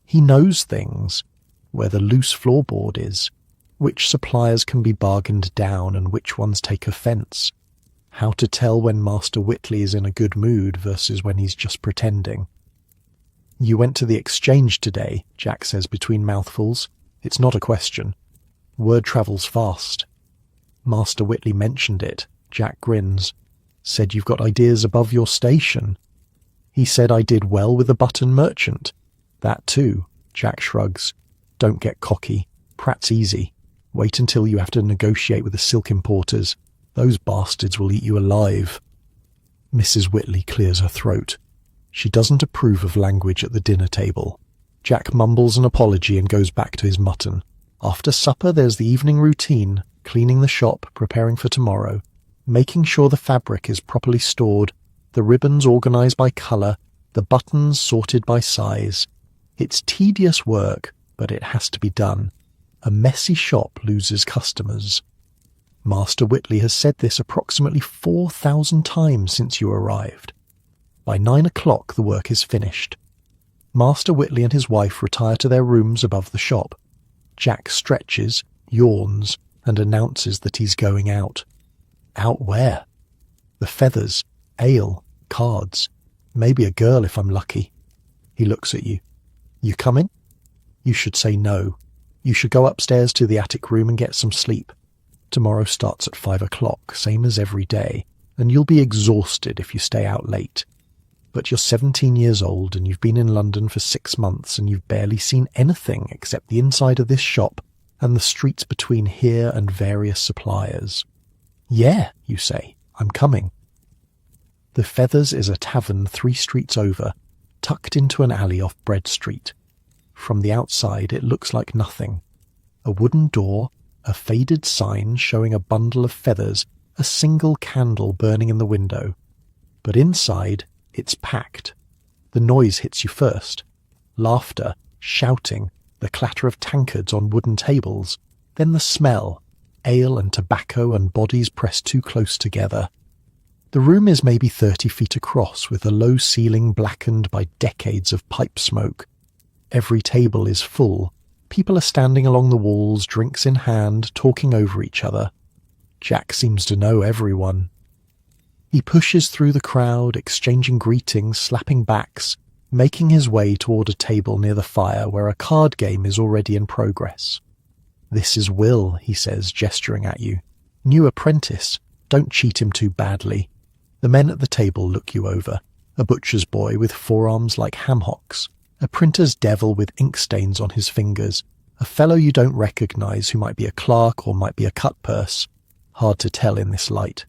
He knows things, where the loose floorboard is, which suppliers can be bargained down and which ones take offence, how to tell when Master Whitley is in a good mood versus when he's just pretending. You went to the exchange today, Jack says between mouthfuls. It's not a question. Word travels fast. Master Whitley mentioned it. Jack grins. Said you've got ideas above your station. He said I did well with the button merchant. That too, Jack shrugs. Don't get cocky. Pratt's easy. Wait until you have to negotiate with the silk importers. Those bastards will eat you alive. Mrs. Whitley clears her throat. She doesn't approve of language at the dinner table. Jack mumbles an apology and goes back to his mutton. After supper there's the evening routine, cleaning the shop, preparing for tomorrow, making sure the fabric is properly stored, the ribbons organised by colour, the buttons sorted by size. It's tedious work, but it has to be done. A messy shop loses customers. Master Whitley has said this approximately 4,000 times since you arrived. By 9 o'clock the work is finished. Master Whitley and his wife retire to their rooms above the shop. Jack stretches, yawns, and announces that he's going out. Out where? The Feathers, ale, cards, maybe a girl if I'm lucky. He looks at you. You coming? You should say no. You should go upstairs to the attic room and get some sleep. Tomorrow starts at 5 o'clock, same as every day, and you'll be exhausted if you stay out late. But you're 17 years old and you've been in London for 6 months and you've barely seen anything except the inside of this shop and the streets between here and various suppliers. Yeah, you say, I'm coming. The Feathers is a tavern 3 streets over, tucked into an alley off Bread Street. From the outside it looks like nothing. A wooden door, a faded sign showing a bundle of feathers, a single candle burning in the window. But inside, it's packed. The noise hits you first. Laughter, shouting, the clatter of tankards on wooden tables. Then the smell, ale and tobacco and bodies pressed too close together. The room is maybe 30 feet across, with a low ceiling blackened by decades of pipe smoke. Every table is full. People are standing along the walls, drinks in hand, talking over each other. Jack seems to know everyone. He pushes through the crowd, exchanging greetings, slapping backs, making his way toward a table near the fire where a card game is already in progress. This is Will, he says, gesturing at you. New apprentice. Don't cheat him too badly. The men at the table look you over. A butcher's boy with forearms like ham hocks. A printer's devil with ink stains on his fingers. A fellow you don't recognise who might be a clerk or might be a cut-purse. Hard to tell in this light.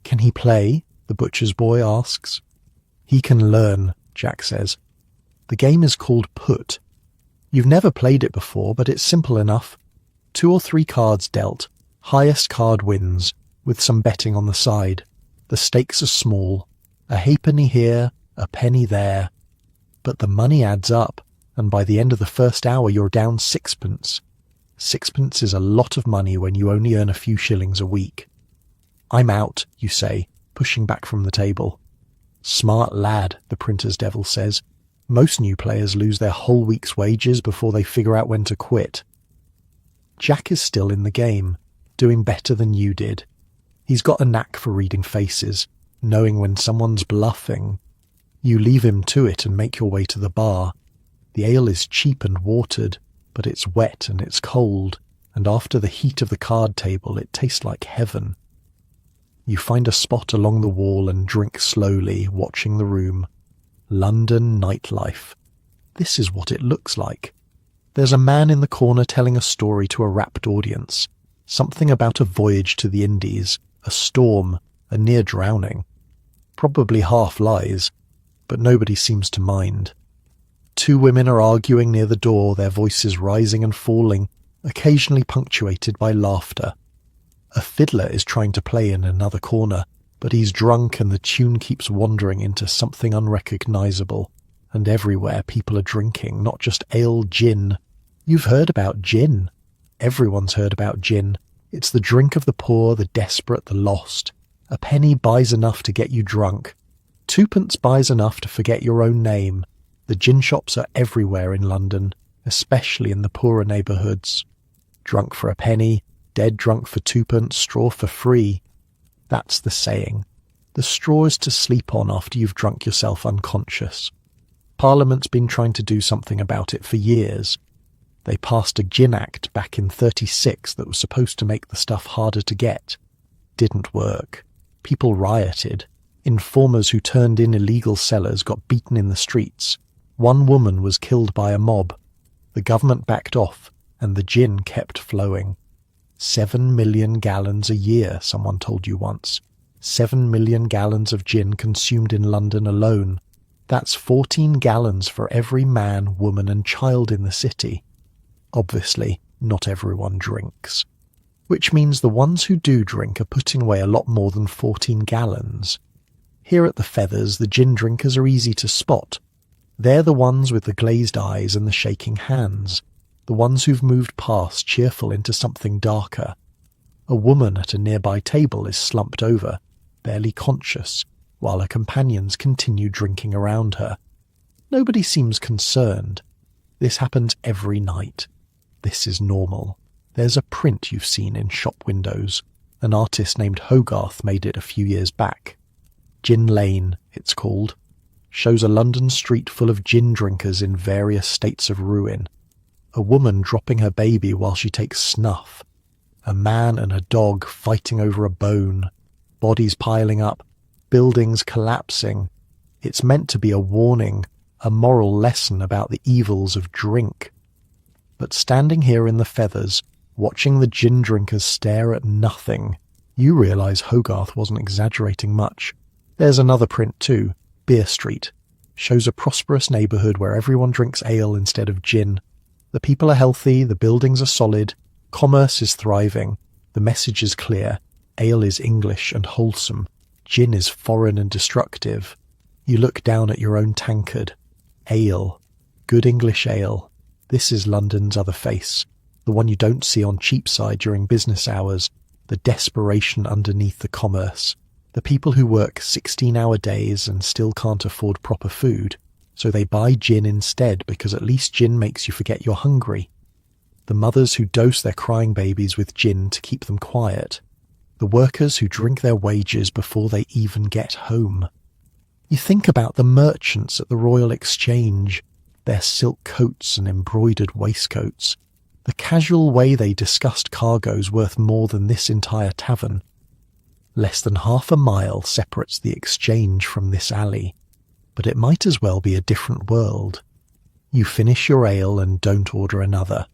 Can he play? The butcher's boy asks. He can learn, Jack says. The game is called Put. You've never played it before, but it's simple enough. 2 or 3 cards dealt. Highest card wins, with some betting on the side. The stakes are small. A halfpenny here, a penny there. But the money adds up, and by the end of the first hour you're down 6pence. 6pence is a lot of money when you only earn a few shillings a week. I'm out, you say, pushing back from the table. Smart lad, the printer's devil says. Most new players lose their whole week's wages before they figure out when to quit. Jack is still in the game, doing better than you did. He's got a knack for reading faces, knowing when someone's bluffing. You leave him to it and make your way to the bar. The ale is cheap and watered, but it's wet and it's cold, and after the heat of the card table it tastes like heaven. You find a spot along the wall and drink slowly, watching the room. London nightlife. This is what it looks like. There's a man in the corner telling a story to a rapt audience. Something about a voyage to the Indies, a storm, a near drowning. Probably half lies, but nobody seems to mind. Two women are arguing near the door, their voices rising and falling, occasionally punctuated by laughter. A fiddler is trying to play in another corner, but he's drunk and the tune keeps wandering into something unrecognizable. And everywhere people are drinking, not just ale, gin. You've heard about gin. Everyone's heard about gin. It's the drink of the poor, the desperate, the lost. A penny buys enough to get you drunk. Twopence buys enough to forget your own name. The gin shops are everywhere in London, especially in the poorer neighbourhoods. Drunk for a penny, dead drunk for twopence, straw for free. That's the saying. The straw is to sleep on after you've drunk yourself unconscious. Parliament's been trying to do something about it for years. They passed a gin act back in '36 that was supposed to make the stuff harder to get. Didn't work. People rioted. Informers who turned in illegal sellers got beaten in the streets. One woman was killed by a mob. The government backed off, and the gin kept flowing. 7 million gallons a year, someone told you once. 7 million gallons of gin consumed in London alone. That's 14 gallons for every man, woman and child in the city. Obviously, not everyone drinks. Which means the ones who do drink are putting away a lot more than 14 gallons. Here at the Feathers, the gin drinkers are easy to spot. They're the ones with the glazed eyes and the shaking hands. The ones who've moved past cheerful into something darker. A woman at a nearby table is slumped over, barely conscious, while her companions continue drinking around her. Nobody seems concerned. This happens every night. This is normal. There's a print you've seen in shop windows. An artist named Hogarth made it a few years back. Gin Lane, it's called. Shows a London street full of gin drinkers in various states of ruin. A woman dropping her baby while she takes snuff. A man and a dog fighting over a bone. Bodies piling up. Buildings collapsing. It's meant to be a warning, a moral lesson about the evils of drink. But standing here in the Feathers, watching the gin drinkers stare at nothing, you realise Hogarth wasn't exaggerating much. There's another print too, Beer Street. Shows a prosperous neighbourhood where everyone drinks ale instead of gin. The people are healthy, the buildings are solid, commerce is thriving, the message is clear, ale is English and wholesome, gin is foreign and destructive. You look down at your own tankard. Ale. Good English ale. This is London's other face, the one you don't see on Cheapside during business hours, the desperation underneath the commerce, the people who work 16-hour days and still can't afford proper food. So they buy gin instead because at least gin makes you forget you're hungry. The mothers who dose their crying babies with gin to keep them quiet. The workers who drink their wages before they even get home. You think about the merchants at the Royal Exchange, their silk coats and embroidered waistcoats, the casual way they discussed cargoes worth more than this entire tavern. Less than half a mile separates the Exchange from this alley. But it might as well be a different world. You finish your ale and don't order another.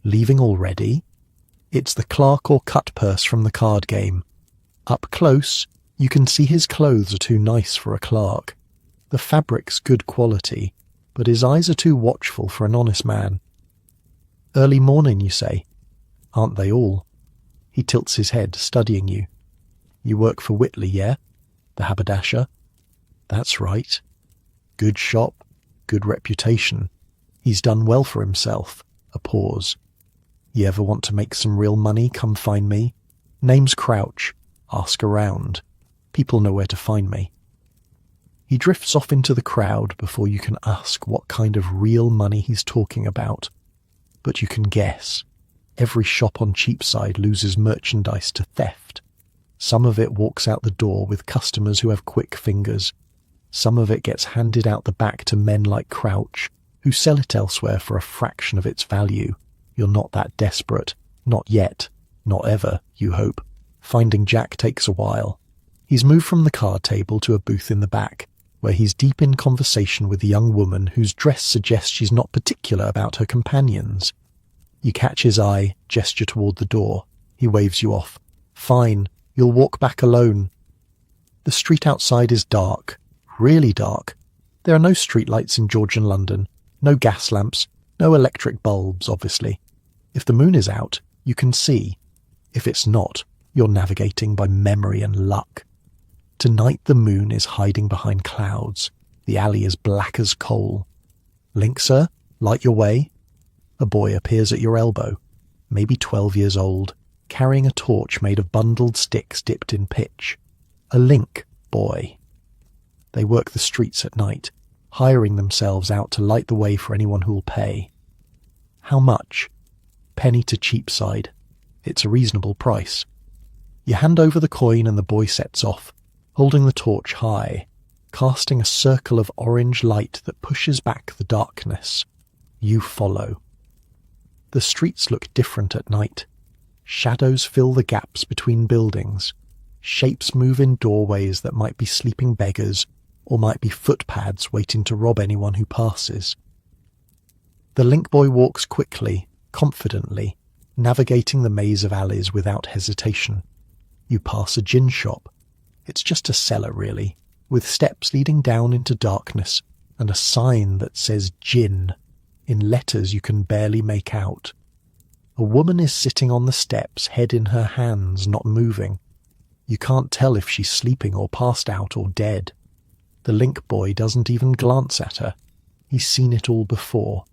Leaving already? It's the clerk or cut-purse from the card game. Up close, you can see his clothes are too nice for a clerk. The fabric's good quality, but his eyes are too watchful for an honest man. Early morning, you say. Aren't they all? He tilts his head, studying you. You work for Whitley, yeah? The haberdasher? That's right. Good shop, good reputation. He's done well for himself. A pause. You ever want to make some real money, come find me. Name's Crouch. Ask around. People know where to find me. He drifts off into the crowd before you can ask what kind of real money he's talking about. But you can guess. Every shop on Cheapside loses merchandise to theft. Some of it walks out the door with customers who have quick fingers. Some of it gets handed out the back to men like Crouch, who sell it elsewhere for a fraction of its value. You're not that desperate. Not yet. Not ever, you hope. Finding Jack takes a while. He's moved from the card table to a booth in the back, where he's deep in conversation with a young woman whose dress suggests she's not particular about her companions. You catch his eye, gesture toward the door. He waves you off. Fine, you'll walk back alone. The street outside is dark. Really dark. There are no streetlights in Georgian London. No gas lamps. No electric bulbs, obviously. If the moon is out, you can see. If it's not, you're navigating by memory and luck. Tonight the moon is hiding behind clouds. The alley is black as coal. Link, sir? Light your way? A boy appears at your elbow, maybe 12 years old, carrying a torch made of bundled sticks dipped in pitch. A Link boy. They work the streets at night, hiring themselves out to light the way for anyone who'll pay. How much? Penny to Cheapside. It's a reasonable price. You hand over the coin and the boy sets off, holding the torch high, casting a circle of orange light that pushes back the darkness. You follow. The streets look different at night. Shadows fill the gaps between buildings. Shapes move in doorways that might be sleeping beggars or might be footpads waiting to rob anyone who passes. The Link boy walks quickly, confidently, navigating the maze of alleys without hesitation. You pass a gin shop. It's just a cellar, really, with steps leading down into darkness and a sign that says gin in letters you can barely make out. A woman is sitting on the steps, head in her hands, not moving. You can't tell if she's sleeping or passed out or dead. The Link boy doesn't even glance at her. He's seen it all before.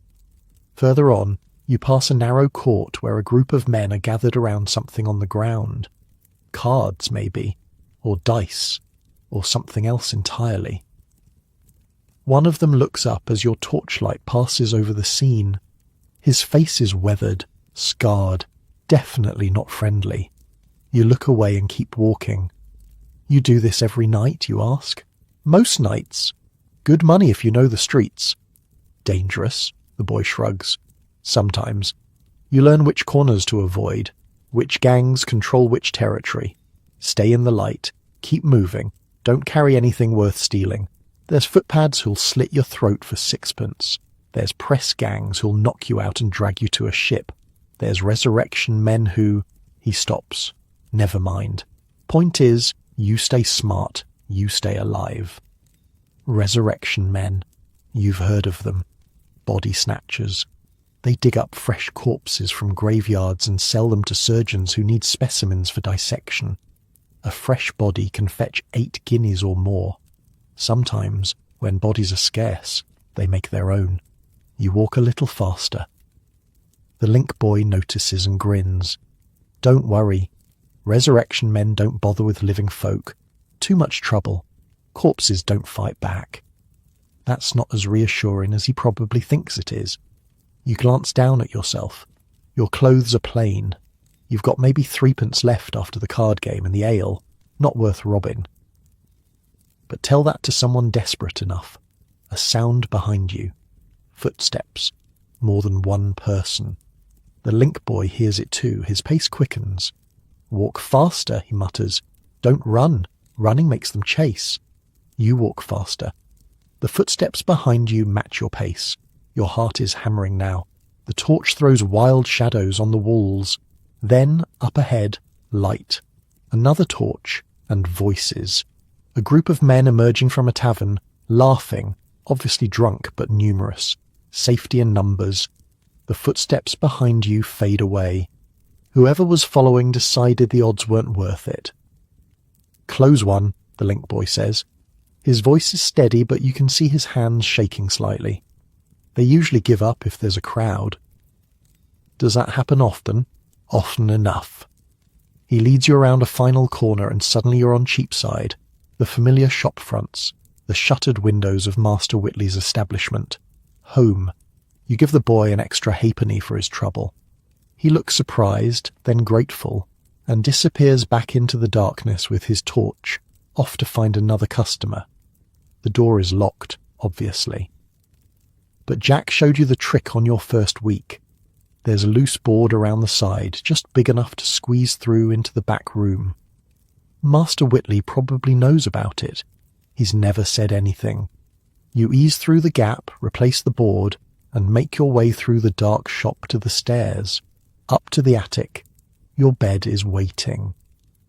Further on, you pass a narrow court where a group of men are gathered around something on the ground. Cards, maybe, or dice, or something else entirely. One of them looks up as your torchlight passes over the scene. His face is weathered, scarred, definitely not friendly. You look away and keep walking. You do this every night, you ask? Most nights. Good money if you know the streets. Dangerous, the boy shrugs. Sometimes. You learn which corners to avoid, which gangs control which territory. Stay in the light. Keep moving. Don't carry anything worth stealing. There's footpads who'll slit your throat for sixpence. There's press gangs who'll knock you out and drag you to a ship. There's resurrection men who... He stops. Never mind. Point is, you stay smart. You stay alive. Resurrection men. You've heard of them. Body snatchers. They dig up fresh corpses from graveyards and sell them to surgeons who need specimens for dissection. A fresh body can fetch 8 guineas or more. Sometimes, when bodies are scarce, they make their own. You walk a little faster. The Link boy notices and grins. Don't worry. Resurrection men don't bother with living folk. Too much trouble. Corpses don't fight back. That's not as reassuring as he probably thinks it is. You glance down at yourself. Your clothes are plain. You've got maybe 3p left after the card game and the ale. Not worth robbing. But tell that to someone desperate enough. A sound behind you. Footsteps. More than one person. The Link boy hears it too. His pace quickens. Walk faster, he mutters. Don't run. Running makes them chase. You walk faster. The footsteps behind you match your pace. Your heart is hammering now. The torch throws wild shadows on the walls. Then, up ahead, light. Another torch, and voices. A group of men emerging from a tavern, laughing, obviously drunk but numerous. Safety in numbers. The footsteps behind you fade away. Whoever was following decided the odds weren't worth it. Close one, the Link boy says. His voice is steady, but you can see his hands shaking slightly. They usually give up if there's a crowd. Does that happen often? Often enough. He leads you around a final corner and suddenly you're on Cheapside, the familiar shop fronts. The shuttered windows of Master Whitley's establishment. Home. You give the boy an extra halfpenny for his trouble. He looks surprised, then grateful, and disappears back into the darkness with his torch, off to find another customer. The door is locked, obviously. But Jack showed you the trick on your first week. There's a loose board around the side, just big enough to squeeze through into the back room. Master Whitley probably knows about it. He's never said anything. You ease through the gap, replace the board, and make your way through the dark shop to the stairs, up to the attic. Your bed is waiting.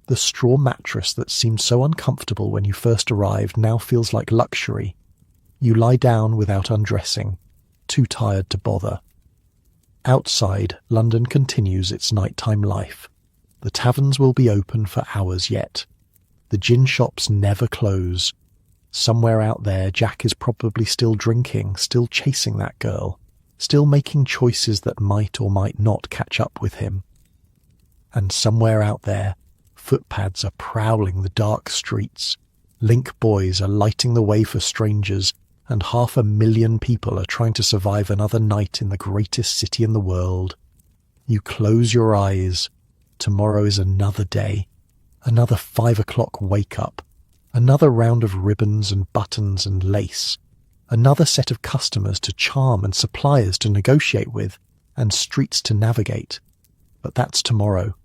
The straw mattress that seemed so uncomfortable when you first arrived now feels like luxury. You lie down without undressing, too tired to bother. Outside, London continues its nighttime life. The taverns will be open for hours yet. The gin shops never close. Somewhere out there, Jack is probably still drinking, still chasing that girl, still making choices that might or might not catch up with him. And somewhere out there, footpads are prowling the dark streets. Link boys are lighting the way for strangers, and 500,000 people are trying to survive another night in the greatest city in the world. You close your eyes. Tomorrow is another day. Another 5 o'clock wake-up. Another round of ribbons and buttons and lace. Another set of customers to charm and suppliers to negotiate with, and streets to navigate. But that's tomorrow.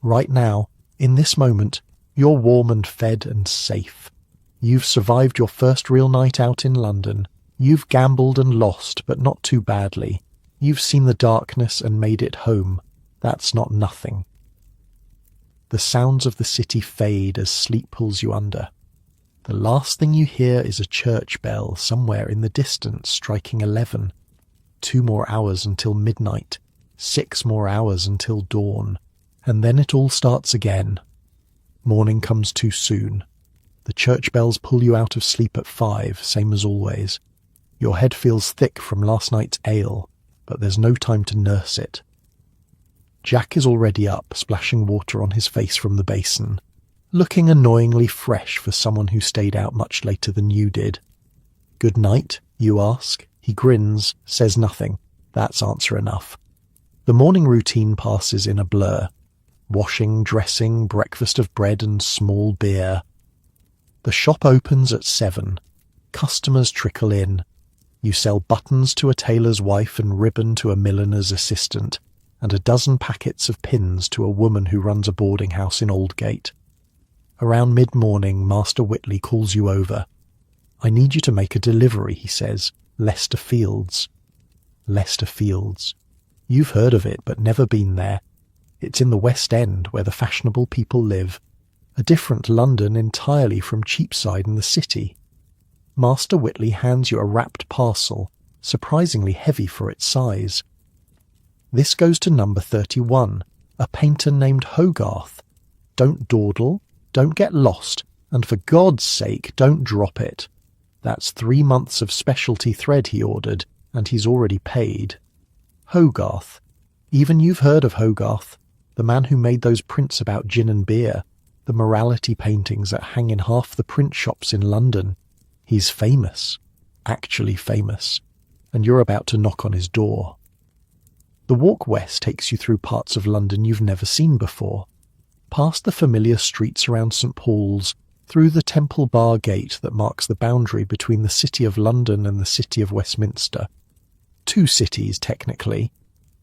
Right now, in this moment, you're warm and fed and safe. You've survived your first real night out in London. You've gambled and lost, but not too badly. You've seen the darkness and made it home. That's not nothing. The sounds of the city fade as sleep pulls you under. The last thing you hear is a church bell somewhere in the distance striking 11. 2 more hours until midnight. 6 more hours until dawn. And then it all starts again. Morning comes too soon. The church bells pull you out of sleep at 5, same as always. Your head feels thick from last night's ale, but there's no time to nurse it. Jack is already up, splashing water on his face from the basin, looking annoyingly fresh for someone who stayed out much later than you did. "Good night?" you ask. He grins, says nothing. That's answer enough. The morning routine passes in a blur. Washing, dressing, breakfast of bread and small beer. The shop opens at 7. Customers trickle in. You sell buttons to a tailor's wife and ribbon to a milliner's assistant, and a dozen packets of pins to a woman who runs a boarding house in Aldgate. Around mid-morning, Master Whitley calls you over. "I need you to make a delivery," he says. "Leicester Fields." Leicester Fields. You've heard of it, but never been there. It's in the West End, where the fashionable people live. A different London entirely from Cheapside and the city. Master Whitley hands you a wrapped parcel, surprisingly heavy for its size. This goes to number 31, a painter named Hogarth. Don't dawdle, don't get lost, and for God's sake, don't drop it. That's 3 months of specialty thread he ordered, and he's already paid. Hogarth. Even you've heard of Hogarth, the man who made those prints about gin and beer, the morality paintings that hang in half the print shops in London. He's famous, actually famous, and you're about to knock on his door. The walk west takes you through parts of London you've never seen before, past the familiar streets around St. Paul's, through the Temple Bar Gate that marks the boundary between the City of London and the City of Westminster. 2 cities, technically,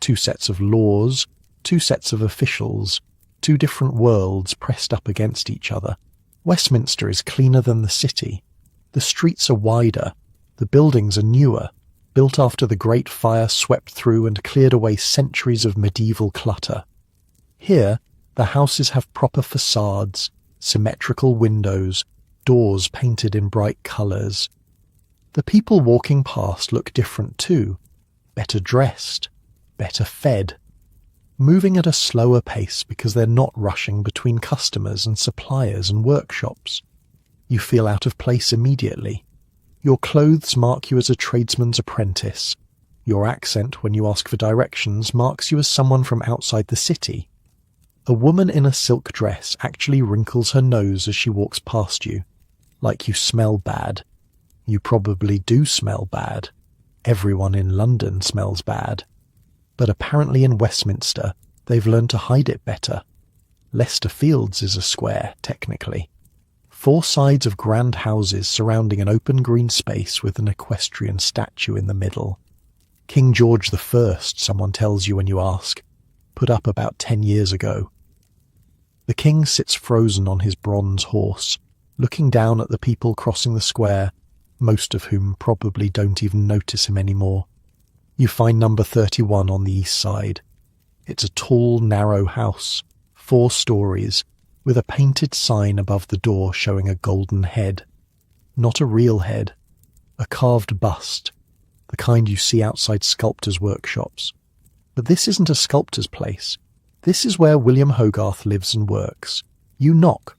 2 sets of laws, 2 sets of officials, 2 different worlds pressed up against each other. Westminster is cleaner than the city. The streets are wider. The buildings are newer, built after the Great Fire swept through and cleared away centuries of medieval clutter. Here, the houses have proper facades, symmetrical windows, doors painted in bright colours. The people walking past look different too, better dressed, better fed, moving at a slower pace because they're not rushing between customers and suppliers and workshops. You feel out of place immediately. Your clothes mark you as a tradesman's apprentice. Your accent when you ask for directions marks you as someone from outside the city. A woman in a silk dress actually wrinkles her nose as she walks past you, like you smell bad. You probably do smell bad. Everyone in London smells bad. But apparently in Westminster, they've learned to hide it better. Leicester Fields is a square, technically. 4 sides of grand houses surrounding an open green space with an equestrian statue in the middle. King George I, someone tells you when you ask, put up about 10 years ago. The king sits frozen on his bronze horse, looking down at the people crossing the square, most of whom probably don't even notice him anymore. You find number 31 on the east side. It's a tall, narrow house, 4 stories, with a painted sign above the door showing a golden head. Not a real head, a carved bust, the kind you see outside sculptors' workshops. But this isn't a sculptor's place. This is where William Hogarth lives and works. You knock.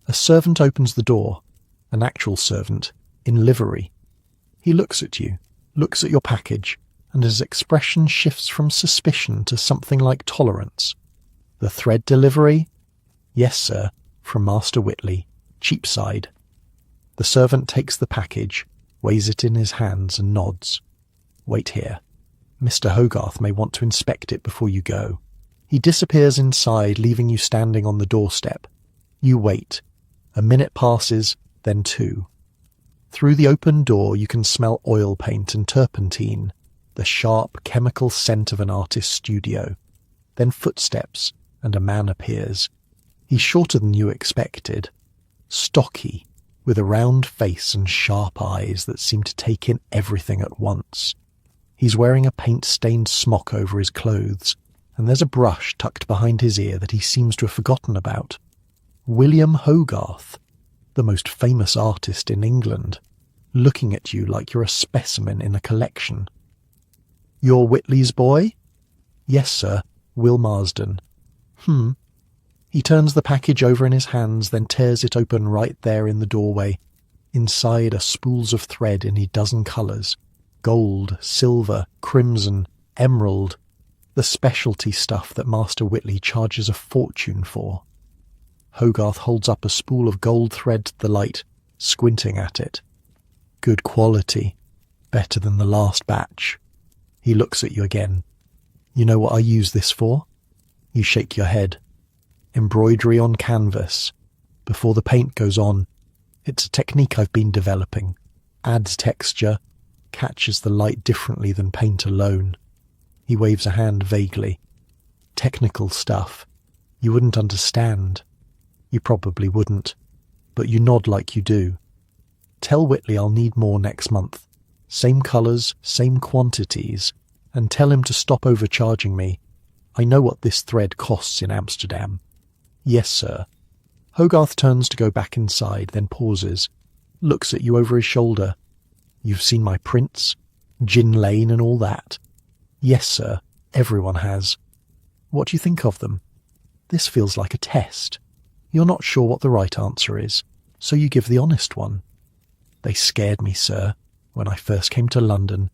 A servant opens the door, an actual servant, in livery. He looks at you, looks at your package, and his expression shifts from suspicion to something like tolerance. The thread delivery? Yes, sir, from Master Whitley, Cheapside. The servant takes the package, weighs it in his hands and nods. Wait here. Mr. Hogarth may want to inspect it before you go. He disappears inside, leaving you standing on the doorstep. You wait. A minute passes, then 2. Through the open door you can smell oil paint and turpentine, the sharp chemical scent of an artist's studio. Then footsteps, and a man appears. He's shorter than you expected. Stocky, with a round face and sharp eyes that seem to take in everything at once. He's wearing a paint-stained smock over his clothes, and there's a brush tucked behind his ear that he seems to have forgotten about. William Hogarth, the most famous artist in England, looking at you like you're a specimen in a collection. You're Whitley's boy? Yes, sir, Will Marsden. He turns the package over in his hands, then tears it open right there in the doorway. Inside are spools of thread in a dozen colours. Gold, silver, crimson, emerald. The specialty stuff that Master Whitley charges a fortune for. Hogarth holds up a spool of gold thread to the light, squinting at it. Good quality. Better than the last batch. He looks at you again. You know what I use this for? You shake your head. Embroidery on canvas. Before the paint goes on. It's a technique I've been developing. Adds texture. Catches the light differently than paint alone. He waves a hand vaguely. Technical stuff. You wouldn't understand. You probably wouldn't. But you nod like you do. Tell Whitley I'll need more next month. Same colours, same quantities. And tell him to stop overcharging me. I know what this thread costs in Amsterdam. Yes, sir. Hogarth turns to go back inside, then pauses. Looks at you over his shoulder. You've seen my prints? Gin Lane and all that? Yes, sir. Everyone has. What do you think of them? This feels like a test. You're not sure what the right answer is, so you give the honest one. They scared me, sir, when I first came to London.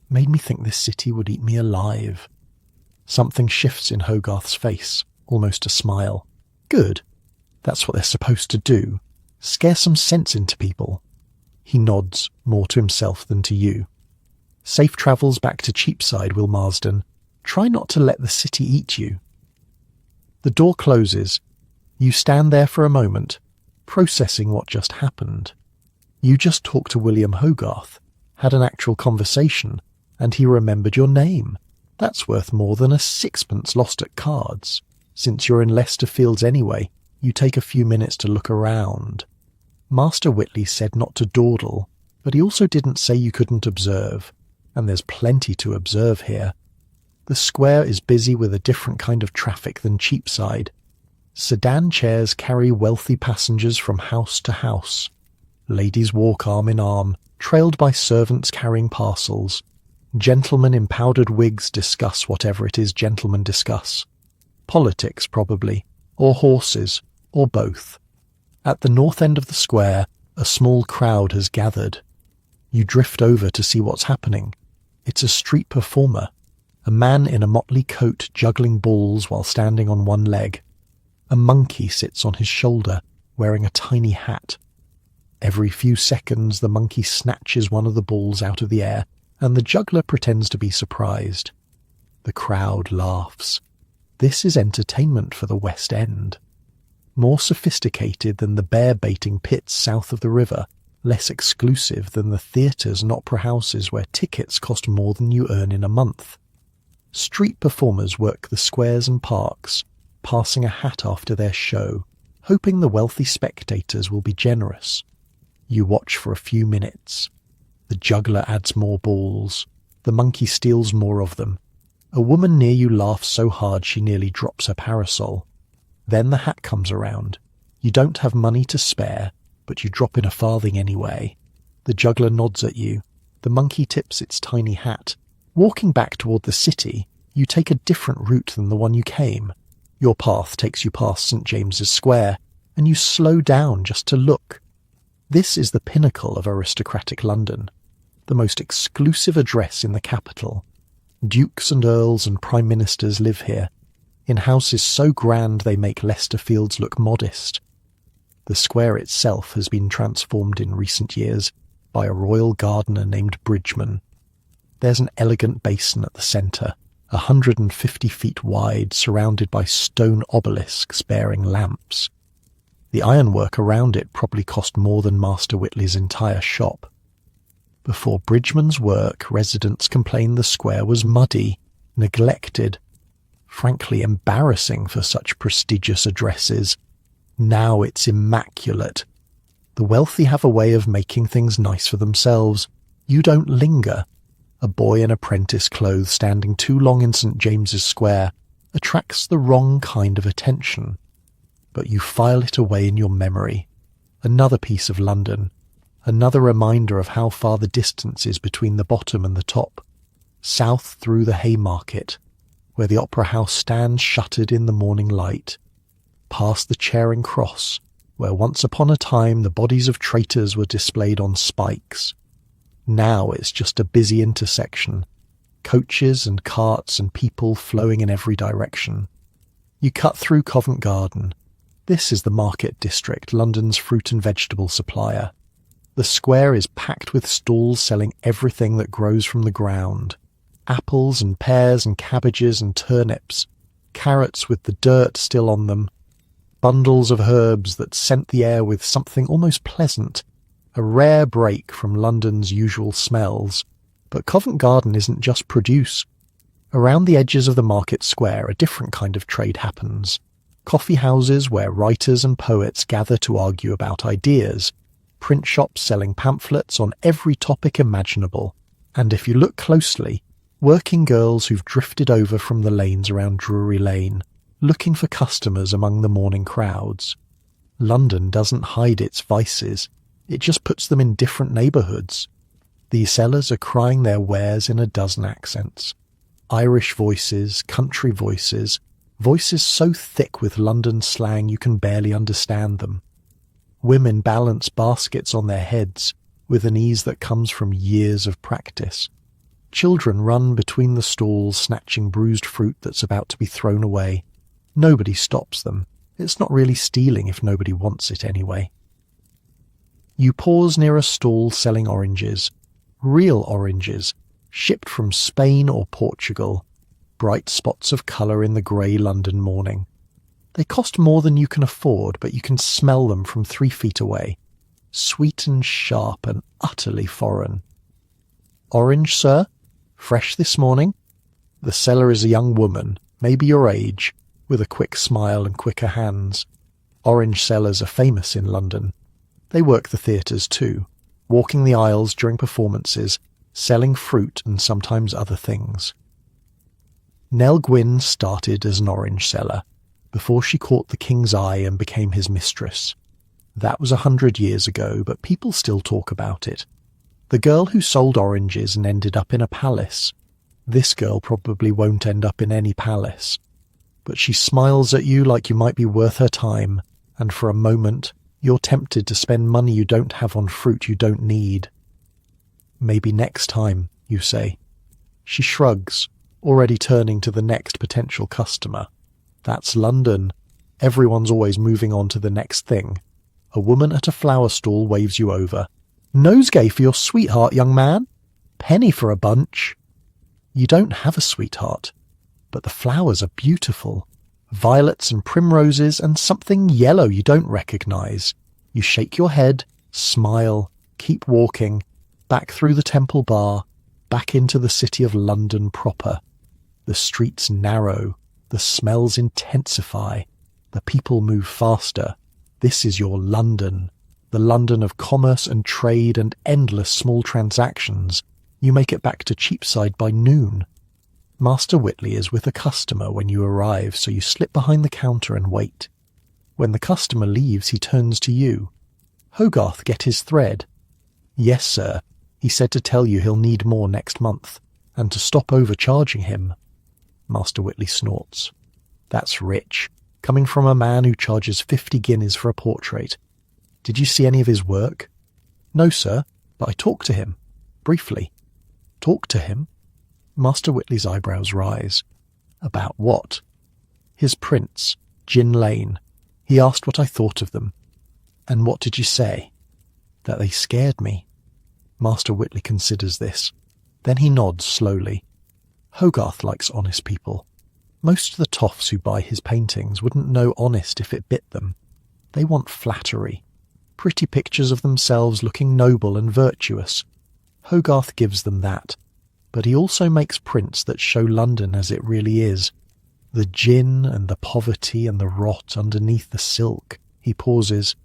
Made me think this city would eat me alive. Something shifts in Hogarth's face, almost a smile. Good. That's what they're supposed to do. Scare some sense into people. He nods, more to himself than to you. Safe travels back to Cheapside, Will Marsden. Try not to let the city eat you. The door closes. You stand there for a moment, processing what just happened. You just talked to William Hogarth, had an actual conversation, and he remembered your name. That's worth more than a 6pence lost at cards. Since you're in Leicester Fields anyway, you take a few minutes to look around. Master Whitley said not to dawdle, but he also didn't say you couldn't observe, and there's plenty to observe here. The square is busy with a different kind of traffic than Cheapside. Sedan chairs carry wealthy passengers from house to house. Ladies walk arm in arm, trailed by servants carrying parcels. Gentlemen in powdered wigs discuss whatever it is gentlemen discuss. Politics, probably, or horses, or both. At the north end of the square, a small crowd has gathered. You drift over to see what's happening. It's a street performer, a man in a motley coat juggling balls while standing on one leg. A monkey sits on his shoulder, wearing a tiny hat. Every few seconds the monkey snatches one of the balls out of the air, and the juggler pretends to be surprised. The crowd laughs. This is entertainment for the West End. More sophisticated than the bear-baiting pits south of the river, less exclusive than the theatres and opera houses where tickets cost more than you earn in a month. Street performers work the squares and parks, passing a hat after their show, hoping the wealthy spectators will be generous. You watch for a few minutes. The juggler adds more balls. The monkey steals more of them. A woman near you laughs so hard she nearly drops her parasol. Then the hat comes around. You don't have money to spare, but you drop in a farthing anyway. The juggler nods at you. The monkey tips its tiny hat. Walking back toward the city, you take a different route than the one you came. Your path takes you past St. James's Square, and you slow down just to look. This is the pinnacle of aristocratic London, the most exclusive address in the capital. Dukes and earls and prime ministers live here, in houses so grand they make Leicester Fields look modest. The square itself has been transformed in recent years by a royal gardener named Bridgman. There's an elegant basin at the centre, 150 feet wide, surrounded by stone obelisks bearing lamps. The ironwork around it probably cost more than Master Whitley's entire shop. Before Bridgman's work, residents complained the square was muddy, neglected, frankly embarrassing for such prestigious addresses. Now it's immaculate. The wealthy have a way of making things nice for themselves. You don't linger. A boy in apprentice clothes standing too long in St. James's Square attracts the wrong kind of attention. But you file it away in your memory. Another piece of London. Another reminder of how far the distance is between the bottom and the top. South through the Haymarket, where the Opera House stands shuttered in the morning light. Past the Charing Cross, where once upon a time the bodies of traitors were displayed on spikes. Now it's just a busy intersection, coaches and carts and people flowing in every direction. You cut through Covent Garden. This is the Market District, London's fruit and vegetable supplier. The square is packed with stalls selling everything that grows from the ground. Apples and pears and cabbages and turnips, carrots with the dirt still on them, bundles of herbs that scent the air with something almost pleasant, a rare break from London's usual smells. But Covent Garden isn't just produce. Around the edges of the market square a different kind of trade happens. Coffee houses where writers and poets gather to argue about ideas, print shops selling pamphlets on every topic imaginable, and if you look closely, working girls who've drifted over from the lanes around Drury Lane, looking for customers among the morning crowds. London doesn't hide its vices, it just puts them in different neighbourhoods. These sellers are crying their wares in a dozen accents. Irish voices, country voices, voices so thick with London slang you can barely understand them. Women balance baskets on their heads with an ease that comes from years of practice. Children run between the stalls snatching bruised fruit that's about to be thrown away. Nobody stops them. It's not really stealing if nobody wants it anyway. You pause near a stall selling oranges. Real oranges, shipped from Spain or Portugal. Bright spots of colour in the grey London morning. They cost more than you can afford, but you can smell them from 3 feet away. Sweet and sharp and utterly foreign. Orange, sir? Fresh this morning? The seller is a young woman, maybe your age, with a quick smile and quicker hands. Orange sellers are famous in London. They work the theatres too, walking the aisles during performances, selling fruit and sometimes other things. Nell Gwynn started as an orange seller, before she caught the king's eye and became his mistress. That was 100 years ago, but people still talk about it. The girl who sold oranges and ended up in a palace. This girl probably won't end up in any palace. But she smiles at you like you might be worth her time, and for a moment you're tempted to spend money you don't have on fruit you don't need. Maybe next time, you say. She shrugs, already turning to the next potential customer. That's London. Everyone's always moving on to the next thing. A woman at a flower stall waves you over. Nosegay for your sweetheart, young man. Penny for a bunch. You don't have a sweetheart, but the flowers are beautiful. Violets and primroses and something yellow you don't recognize. You shake your head, smile, keep walking, back through the Temple Bar, back into the city of London proper. The streets narrow, the smells intensify, the people move faster. This is your London, the London of commerce and trade and endless small transactions. You make it back to Cheapside by noon. Master Whitley is with a customer when you arrive, so you slip behind the counter and wait. When the customer leaves, he turns to you. Hogarth get his thread? Yes, sir. He said to tell you he'll need more next month, and to stop overcharging him. Master Whitley snorts. That's rich, coming from a man who charges 50 guineas for a portrait. Did you see any of his work? No, sir, but I talked to him. Briefly. Talked to him? Master Whitley's eyebrows rise. About what? His prints, Gin Lane. He asked what I thought of them. And what did you say? That they scared me. Master Whitley considers this. Then he nods slowly. Hogarth likes honest people. Most of the toffs who buy his paintings wouldn't know honest if it bit them. They want flattery. Pretty pictures of themselves looking noble and virtuous. Hogarth gives them that. But he also makes prints that show London as it really is. The gin and the poverty and the rot underneath the silk. He pauses.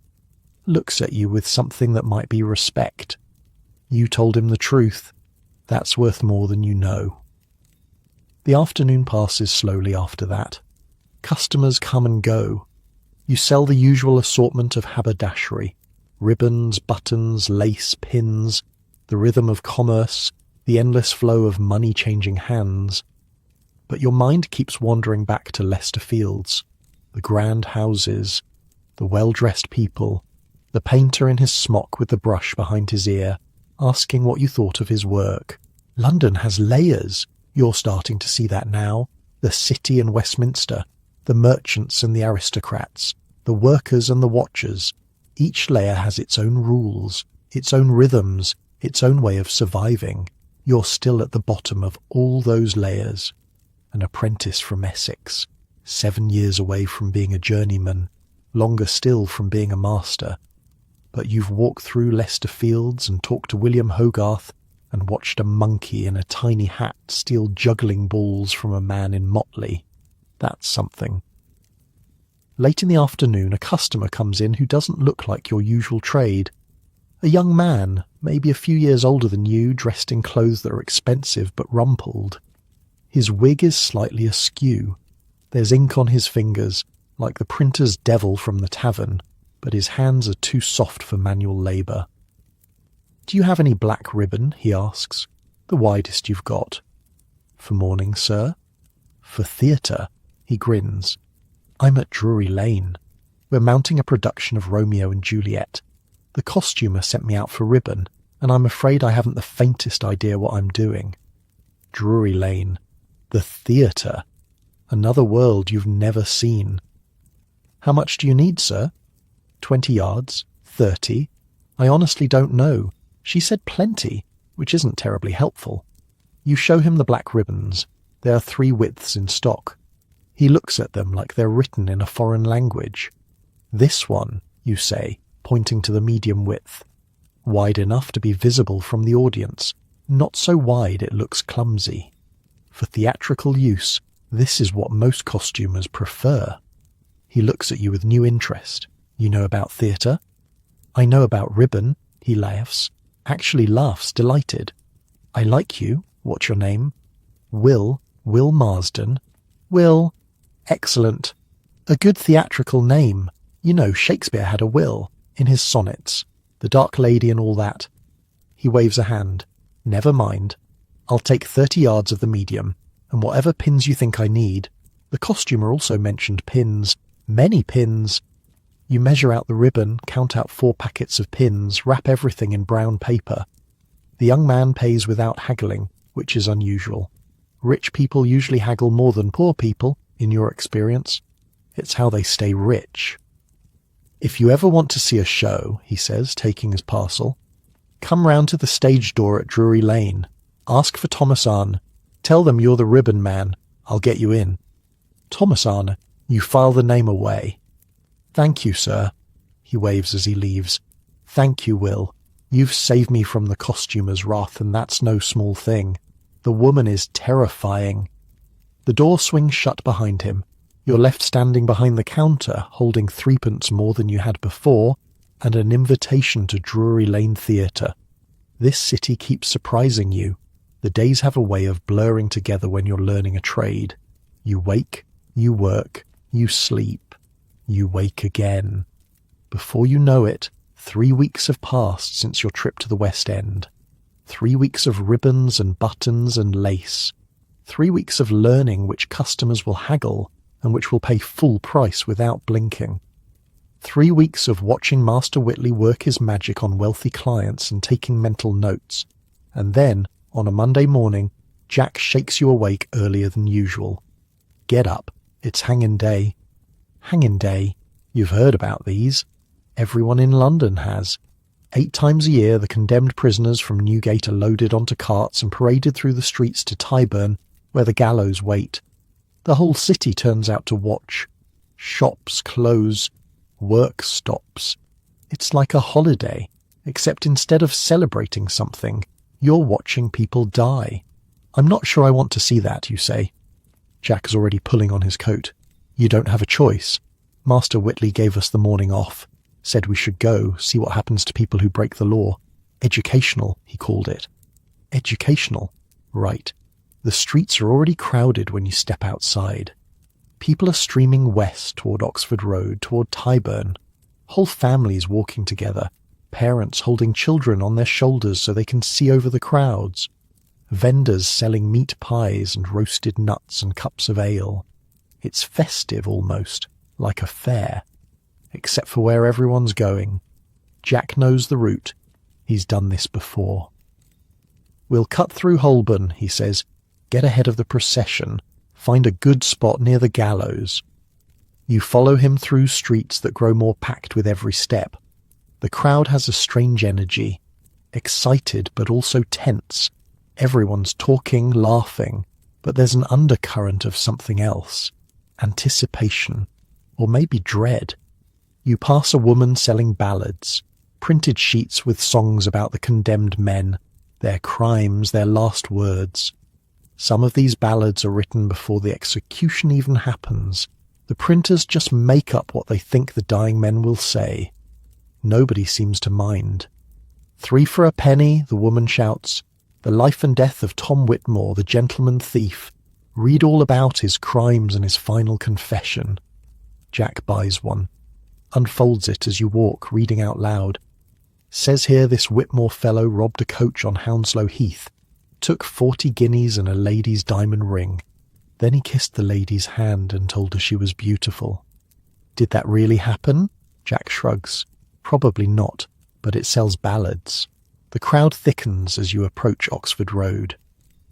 Looks at you with something that might be respect. You told him the truth. That's worth more than you know. The afternoon passes slowly after that. Customers come and go. You sell the usual assortment of haberdashery. Ribbons, buttons, lace, pins. The rhythm of commerce. The endless flow of money changing hands. But your mind keeps wandering back to Leicester Fields. The grand houses. The well-dressed people. The painter in his smock with the brush behind his ear, asking what you thought of his work. London has layers. You're starting to see that now. The City and Westminster, the merchants and the aristocrats, the workers and the watchers. Each layer has its own rules, its own rhythms, its own way of surviving. You're still at the bottom of all those layers. An apprentice from Essex, 7 years away from being a journeyman, longer still from being a master. But you've walked through Leicester Fields and talked to William Hogarth and watched a monkey in a tiny hat steal juggling balls from a man in motley. That's something. Late in the afternoon, a customer comes in who doesn't look like your usual trade. A young man, maybe a few years older than you, dressed in clothes that are expensive but rumpled. His wig is slightly askew. There's ink on his fingers, like the printer's devil from the tavern, but his hands are too soft for manual labour. Do you have any black ribbon? He asks. The widest you've got. For morning, sir? For theatre? He grins. I'm at Drury Lane. We're mounting a production of Romeo and Juliet. The costumer sent me out for ribbon, and I'm afraid I haven't the faintest idea what I'm doing. Drury Lane. The theatre. Another world you've never seen. How much do you need, sir? 20 yards? 30? I honestly don't know. She said plenty, which isn't terribly helpful. You show him the black ribbons. There are 3 widths in stock. He looks at them like they're written in a foreign language. This one, you say, pointing to the medium width. Wide enough to be visible from the audience, not so wide it looks clumsy. For theatrical use, this is what most costumers prefer. He looks at you with new interest. You know about theatre? I know about ribbon. He laughs. Actually laughs, delighted. I like you. What's your name? Will Marsden. Will. Excellent. A good theatrical name. You know, Shakespeare had a will, in his sonnets. The Dark Lady and all that. He waves a hand. Never mind. I'll take 30 yards of the medium, and whatever pins you think I need. The costumer also mentioned pins. Many pins. You measure out the ribbon, count out 4 packets of pins, wrap everything in brown paper. The young man pays without haggling, which is unusual. Rich people usually haggle more than poor people, in your experience. It's how they stay rich. "If you ever want to see a show," he says, taking his parcel, "come round to the stage door at Drury Lane. Ask for Thomas Arne. Tell them you're the ribbon man. I'll get you in." "Thomas Arne." You file the name away. "Thank you, sir." He waves as he leaves. "Thank you, Will. You've saved me from the costumer's wrath, and that's no small thing. The woman is terrifying." The door swings shut behind him. You're left standing behind the counter, holding threepence more than you had before, and an invitation to Drury Lane Theatre. This city keeps surprising you. The days have a way of blurring together when you're learning a trade. You wake, you work, you sleep, you wake again. Before you know it, 3 weeks have passed since your trip to the West End. 3 weeks of ribbons and buttons and lace. 3 weeks of learning which customers will haggle and which will pay full price without blinking. 3 weeks of watching Master Whitley work his magic on wealthy clients and taking mental notes. And then, on a Monday morning, Jack shakes you awake earlier than usual. Get up. It's hanging day. Hanging day. You've heard about these. Everyone in London has. 8 times a year, the condemned prisoners from Newgate are loaded onto carts and paraded through the streets to Tyburn, where the gallows wait. The whole city turns out to watch. Shops close. Work stops. It's like a holiday, except instead of celebrating something, you're watching people die. I'm not sure I want to see that, you say. Jack is already pulling on his coat. You don't have a choice. Master Whitley gave us the morning off, said we should go, see what happens to people who break the law. Educational, he called it. Educational? Right. The streets are already crowded when you step outside. People are streaming west toward Oxford Road, toward Tyburn. Whole families walking together, parents holding children on their shoulders so they can see over the crowds. Vendors selling meat pies and roasted nuts and cups of ale. It's festive almost, like a fair. Except for where everyone's going. Jack knows the route. He's done this before. We'll cut through Holborn, he says, get ahead of the procession, find a good spot near the gallows. You follow him through streets that grow more packed with every step. The crowd has a strange energy, excited but also tense. Everyone's talking, laughing, but there's an undercurrent of something else. Anticipation, or maybe dread. You pass a woman selling ballads, printed sheets with songs about the condemned men, their crimes, their last words. Some of these ballads are written before the execution even happens. The printers just make up what they think the dying men will say. Nobody seems to mind. 3 for a penny, the woman shouts. The life and death of Tom Whitmore, the gentleman thief. Read all about his crimes and his final confession. Jack buys one. Unfolds it as you walk, reading out loud. Says here this Whitmore fellow robbed a coach on Hounslow Heath. Took 40 guineas and a lady's diamond ring. Then he kissed the lady's hand and told her she was beautiful. Did that really happen? Jack shrugs. Probably not, but it sells ballads. The crowd thickens as you approach Oxford Road.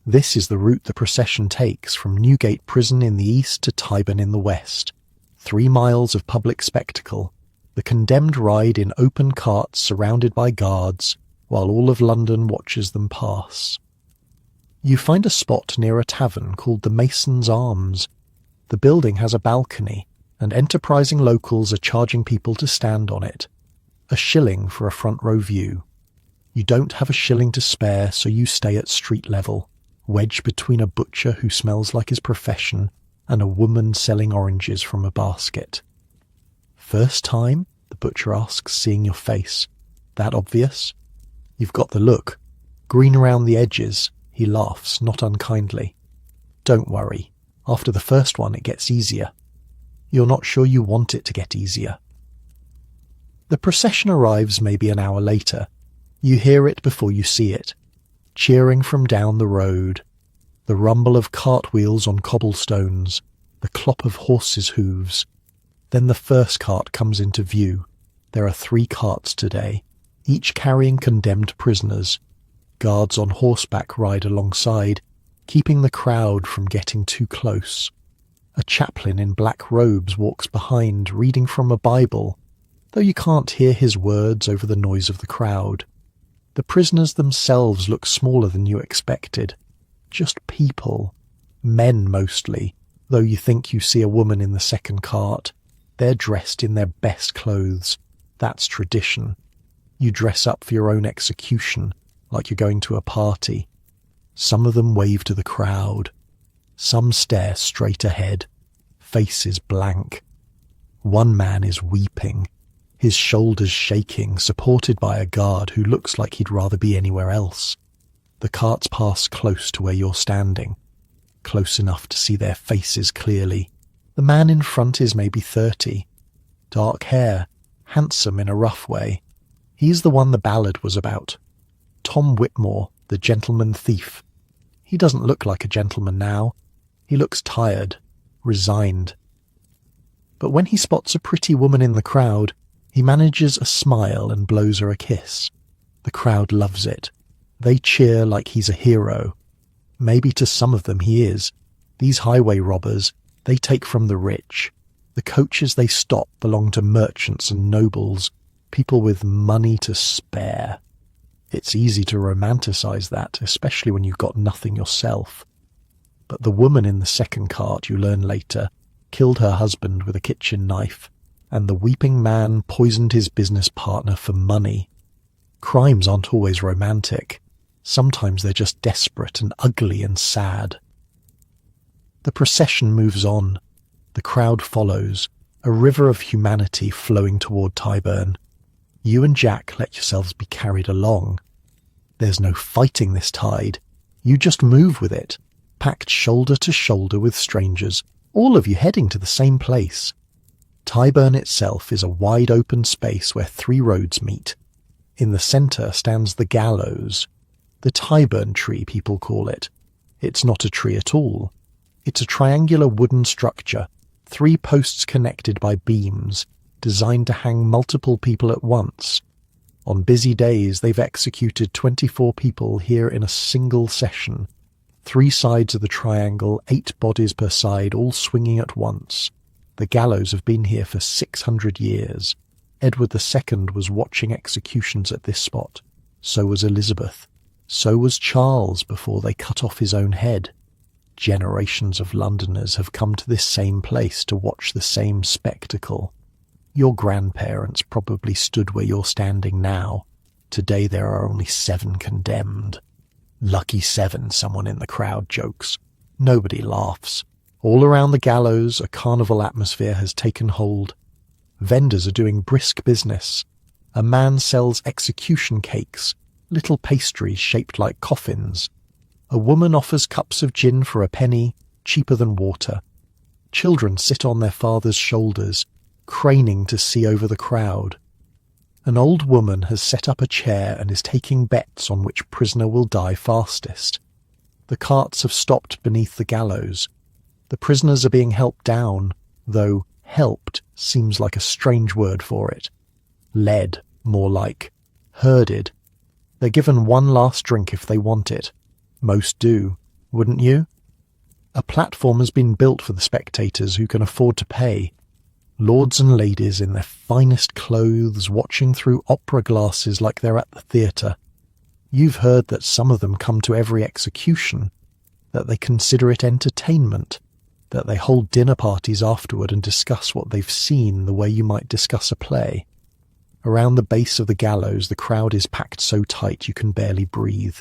This is the route the procession takes from Newgate Prison in the east to Tyburn in the west. 3 miles of public spectacle. The condemned ride in open carts surrounded by guards, while all of London watches them pass. You find a spot near a tavern called the Mason's Arms. The building has a balcony, and enterprising locals are charging people to stand on it. A shilling for a front row view. You don't have a shilling to spare, so you stay at street level, wedged between a butcher who smells like his profession and a woman selling oranges from a basket. First time? The butcher asks, seeing your face. That obvious? You've got the look. Green around the edges. He laughs, not unkindly. Don't worry. After the first one, it gets easier. You're not sure you want it to get easier. The procession arrives maybe an hour later. You hear it before you see it. Cheering from down the road. The rumble of cartwheels on cobblestones. The clop of horses' hooves. Then the first cart comes into view. There are 3 carts today, each carrying condemned prisoners. Guards on horseback ride alongside, keeping the crowd from getting too close. A chaplain in black robes walks behind, reading from a Bible. though you can't hear his words over the noise of the crowd. The prisoners themselves look smaller than you expected. Just people. Men mostly, though you think you see a woman in the second cart. They're dressed in their best clothes. That's tradition. You dress up for your own execution, like you're going to a party. Some of them wave to the crowd. Some stare straight ahead, faces blank. One man is weeping, his shoulders shaking, supported by a guard who looks like he'd rather be anywhere else. The carts pass close to where you're standing, close enough to see their faces clearly. The man in front is maybe 30. Dark hair, handsome in a rough way. He's the one the ballad was about. Tom Whitmore, the gentleman thief. He doesn't look like a gentleman now. He looks tired, resigned. But when he spots a pretty woman in the crowd, he manages a smile and blows her a kiss. The crowd loves it. They cheer like he's a hero. Maybe to some of them he is. These highway robbers, they take from the rich. The coaches they stop belong to merchants and nobles, people with money to spare. It's easy to romanticize that, especially when you've got nothing yourself. But the woman in the second cart, you learn later, killed her husband with a kitchen knife, and the weeping man poisoned his business partner for money. Crimes aren't always romantic. Sometimes they're just desperate and ugly and sad. The procession moves on. The crowd follows, a river of humanity flowing toward Tyburn. You and Jack let yourselves be carried along. There's no fighting this tide. You just move with it, packed shoulder to shoulder with strangers, all of you heading to the same place. Tyburn itself is a wide open space where 3 roads meet. In the centre stands the gallows. The Tyburn tree, people call it. It's not a tree at all. It's a triangular wooden structure, 3 posts connected by beams, designed to hang multiple people at once. On busy days, they've executed 24 people here in a single session. 3 sides of the triangle, 8 bodies per side, all swinging at once. The gallows have been here for 600 years. Edward II was watching executions at this spot. So was Elizabeth. So was Charles before they cut off his own head. Generations of Londoners have come to this same place to watch the same spectacle. Your grandparents probably stood where you're standing now. Today there are only 7 condemned. Lucky 7, someone in the crowd jokes. Nobody laughs. All around the gallows, a carnival atmosphere has taken hold. Vendors are doing brisk business. A man sells execution cakes, little pastries shaped like coffins. A woman offers cups of gin for a penny, cheaper than water. Children sit on their father's shoulders, craning to see over the crowd. An old woman has set up a chair and is taking bets on which prisoner will die fastest. The carts have stopped beneath the gallows. The prisoners are being helped down, though helped seems like a strange word for it. Led, more like. Herded. They're given one last drink if they want it. Most do, wouldn't you? A platform has been built for the spectators who can afford to pay. Lords and ladies in their finest clothes watching through opera glasses like they're at the theatre. You've heard that some of them come to every execution, that they consider it entertainment, that they hold dinner parties afterward and discuss what they've seen the way you might discuss a play. Around the base of the gallows, the crowd is packed so tight you can barely breathe.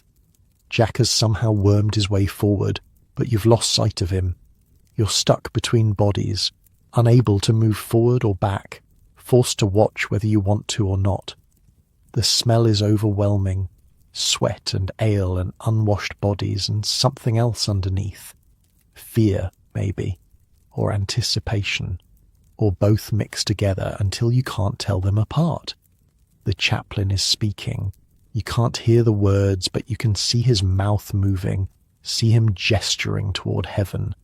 Jack has somehow wormed his way forward, but you've lost sight of him. You're stuck between bodies, unable to move forward or back, forced to watch whether you want to or not. The smell is overwhelming, sweat and ale and unwashed bodies and something else underneath. Fear, maybe, or anticipation, or both mixed together until you can't tell them apart. The chaplain is speaking. You can't hear the words, but you can see his mouth moving, see him gesturing toward heaven.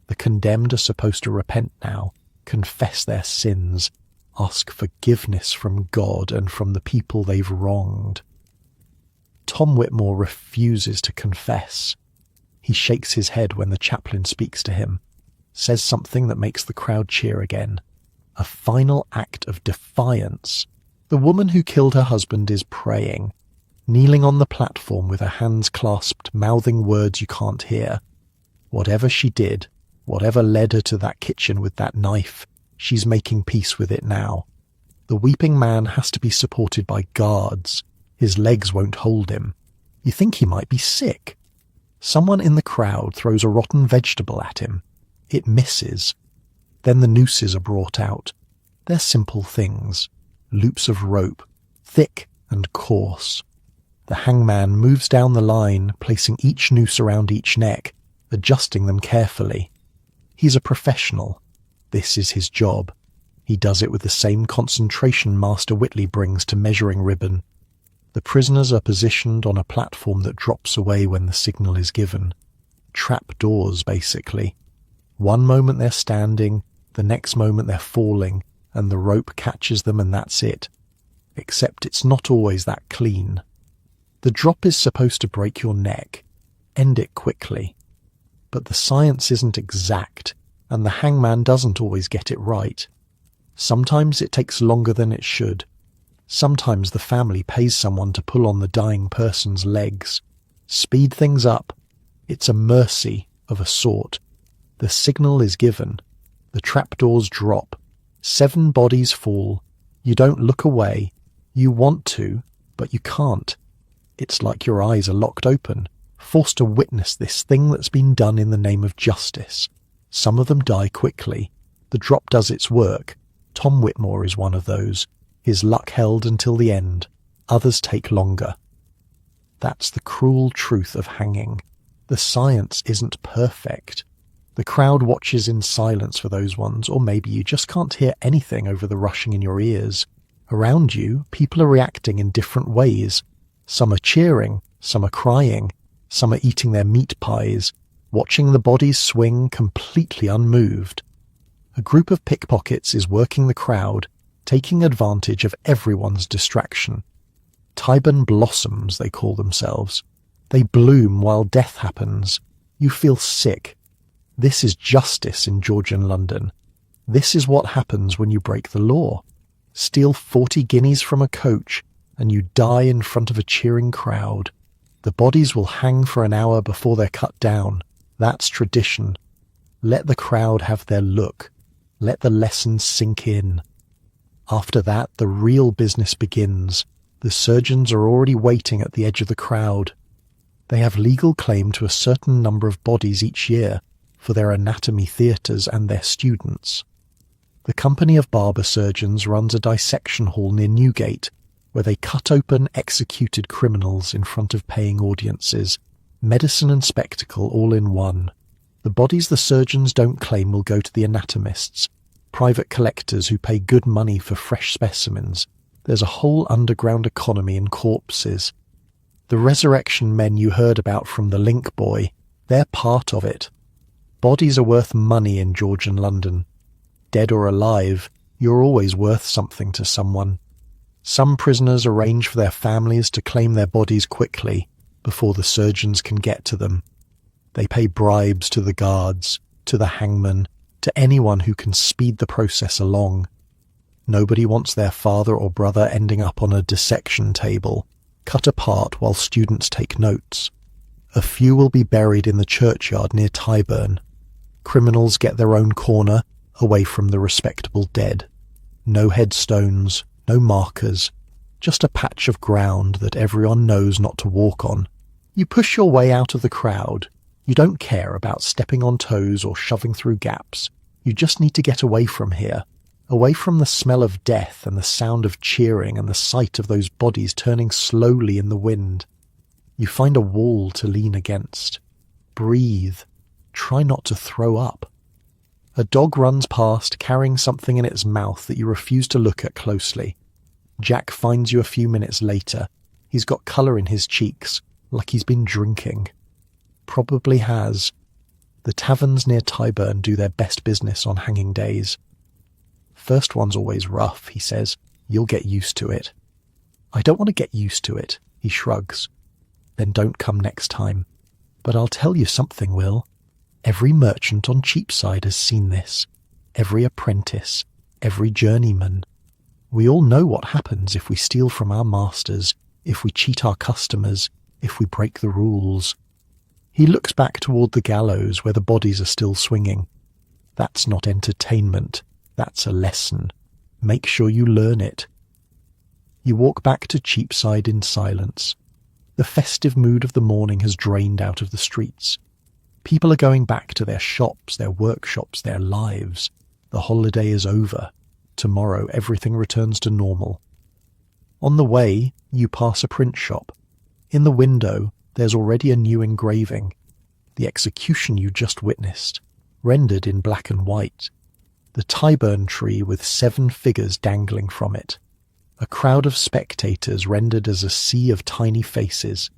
The condemned are supposed to repent now, confess their sins, ask forgiveness from God and from the people they've wronged. Tom Whitmore refuses to confess. He shakes his head when the chaplain speaks to him, says something that makes the crowd cheer again. A final act of defiance. The woman who killed her husband is praying, kneeling on the platform with her hands clasped, mouthing words you can't hear. Whatever she did, whatever led her to that kitchen with that knife, she's making peace with it now. The weeping man has to be supported by guards. His legs won't hold him. You think he might be sick. Someone in the crowd throws a rotten vegetable at him. It misses. Then the nooses are brought out. They're simple things. Loops of rope, thick and coarse. The hangman moves down the line, placing each noose around each neck, adjusting them carefully. He's a professional. This is his job. He does it with the same concentration Master Whitley brings to measuring ribbon. The prisoners are positioned on a platform that drops away when the signal is given. Trap doors, basically. One moment they're standing, the next moment they're falling, and the rope catches them and that's it. Except it's not always that clean. The drop is supposed to break your neck. End it quickly. But the science isn't exact, and the hangman doesn't always get it right. Sometimes it takes longer than it should. Sometimes the family pays someone to pull on the dying person's legs. Speed things up. It's a mercy of a sort. The signal is given. The trapdoors drop. 7 bodies fall. You don't look away. You want to, but you can't. It's like your eyes are locked open, forced to witness this thing that's been done in the name of justice. Some of them die quickly. The drop does its work. Tom Whitmore is one of those. His luck held until the end. Others take longer. That's the cruel truth of hanging. The science isn't perfect. The crowd watches in silence for those ones, or maybe you just can't hear anything over the rushing in your ears. Around you, people are reacting in different ways. Some are cheering, some are crying, some are eating their meat pies, watching the bodies swing completely unmoved. A group of pickpockets is working the crowd, taking advantage of everyone's distraction. Tyburn blossoms, they call themselves. They bloom while death happens. You feel sick. This is justice in Georgian London. This is what happens when you break the law. Steal 40 guineas from a coach, and you die in front of a cheering crowd. The bodies will hang for an hour before they're cut down. That's tradition. Let the crowd have their look. Let the lesson sink in. After that, the real business begins. The surgeons are already waiting at the edge of the crowd. They have legal claim to a certain number of bodies each year for their anatomy theatres and their students. The Company of Barber Surgeons runs a dissection hall near Newgate, where they cut open executed criminals in front of paying audiences. Medicine and spectacle all in one. The bodies the surgeons don't claim will go to the anatomists, private collectors who pay good money for fresh specimens. There's a whole underground economy in corpses. The resurrection men you heard about from the Link Boy, they're part of it. Bodies are worth money in Georgian London. Dead or alive, you're always worth something to someone. Some prisoners arrange for their families to claim their bodies quickly before the surgeons can get to them. They pay bribes to the guards, to the hangman, to anyone who can speed the process along. Nobody wants their father or brother ending up on a dissection table, cut apart while students take notes. A few will be buried in the churchyard near Tyburn. Criminals get their own corner, away from the respectable dead. No headstones, no markers, just a patch of ground that everyone knows not to walk on. You push your way out of the crowd. You don't care about stepping on toes or shoving through gaps. You just need to get away from here, away from the smell of death and the sound of cheering and the sight of those bodies turning slowly in the wind. You find a wall to lean against. Breathe. Try not to throw up. A dog runs past carrying something in its mouth that you refuse to look at closely. Jack finds you a few minutes later. He's got colour in his cheeks, like he's been drinking. Probably has. The taverns near Tyburn do their best business on hanging days. First one's always rough, he says. You'll get used to it. I don't want to get used to it, he shrugs. Then don't come next time. But I'll tell you something, Will. Every merchant on Cheapside has seen this. Every apprentice. every journeyman. We all know what happens if we steal from our masters, if we cheat our customers, if we break the rules. He looks back toward the gallows where the bodies are still swinging. That's not entertainment, that's a lesson. Make sure you learn it. You walk back to Cheapside in silence. The festive mood of the morning has drained out of the streets. People are going back to their shops, their workshops, their lives. The holiday is over. Tomorrow everything returns to normal. On the way, you pass a print shop. In the window, there's already a new engraving. The execution you just witnessed, rendered in black and white. The Tyburn tree with 7 figures dangling from it. A crowd of spectators rendered as a sea of tiny faces.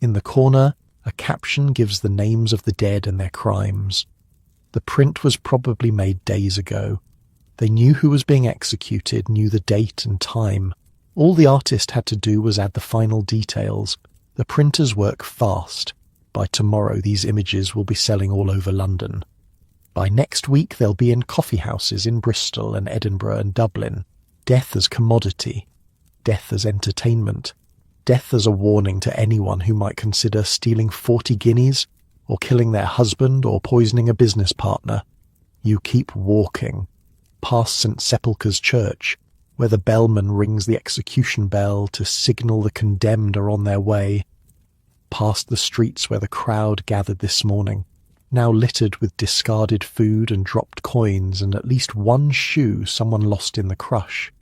In the corner, a caption gives the names of the dead and their crimes. The print was probably made days ago. They knew who was being executed, knew the date and time. All the artist had to do was add the final details. The printers work fast. By tomorrow, these images will be selling all over London. By next week, they'll be in coffee houses in Bristol and Edinburgh and Dublin. Death as commodity. Death as entertainment. Death as a warning to anyone who might consider stealing 40 guineas, or killing their husband, or poisoning a business partner. You keep walking. Past St. Sepulchre's Church, where the bellman rings the execution bell to signal the condemned are on their way. Past the streets where the crowd gathered this morning, now littered with discarded food and dropped coins and at least one shoe someone lost in the crush.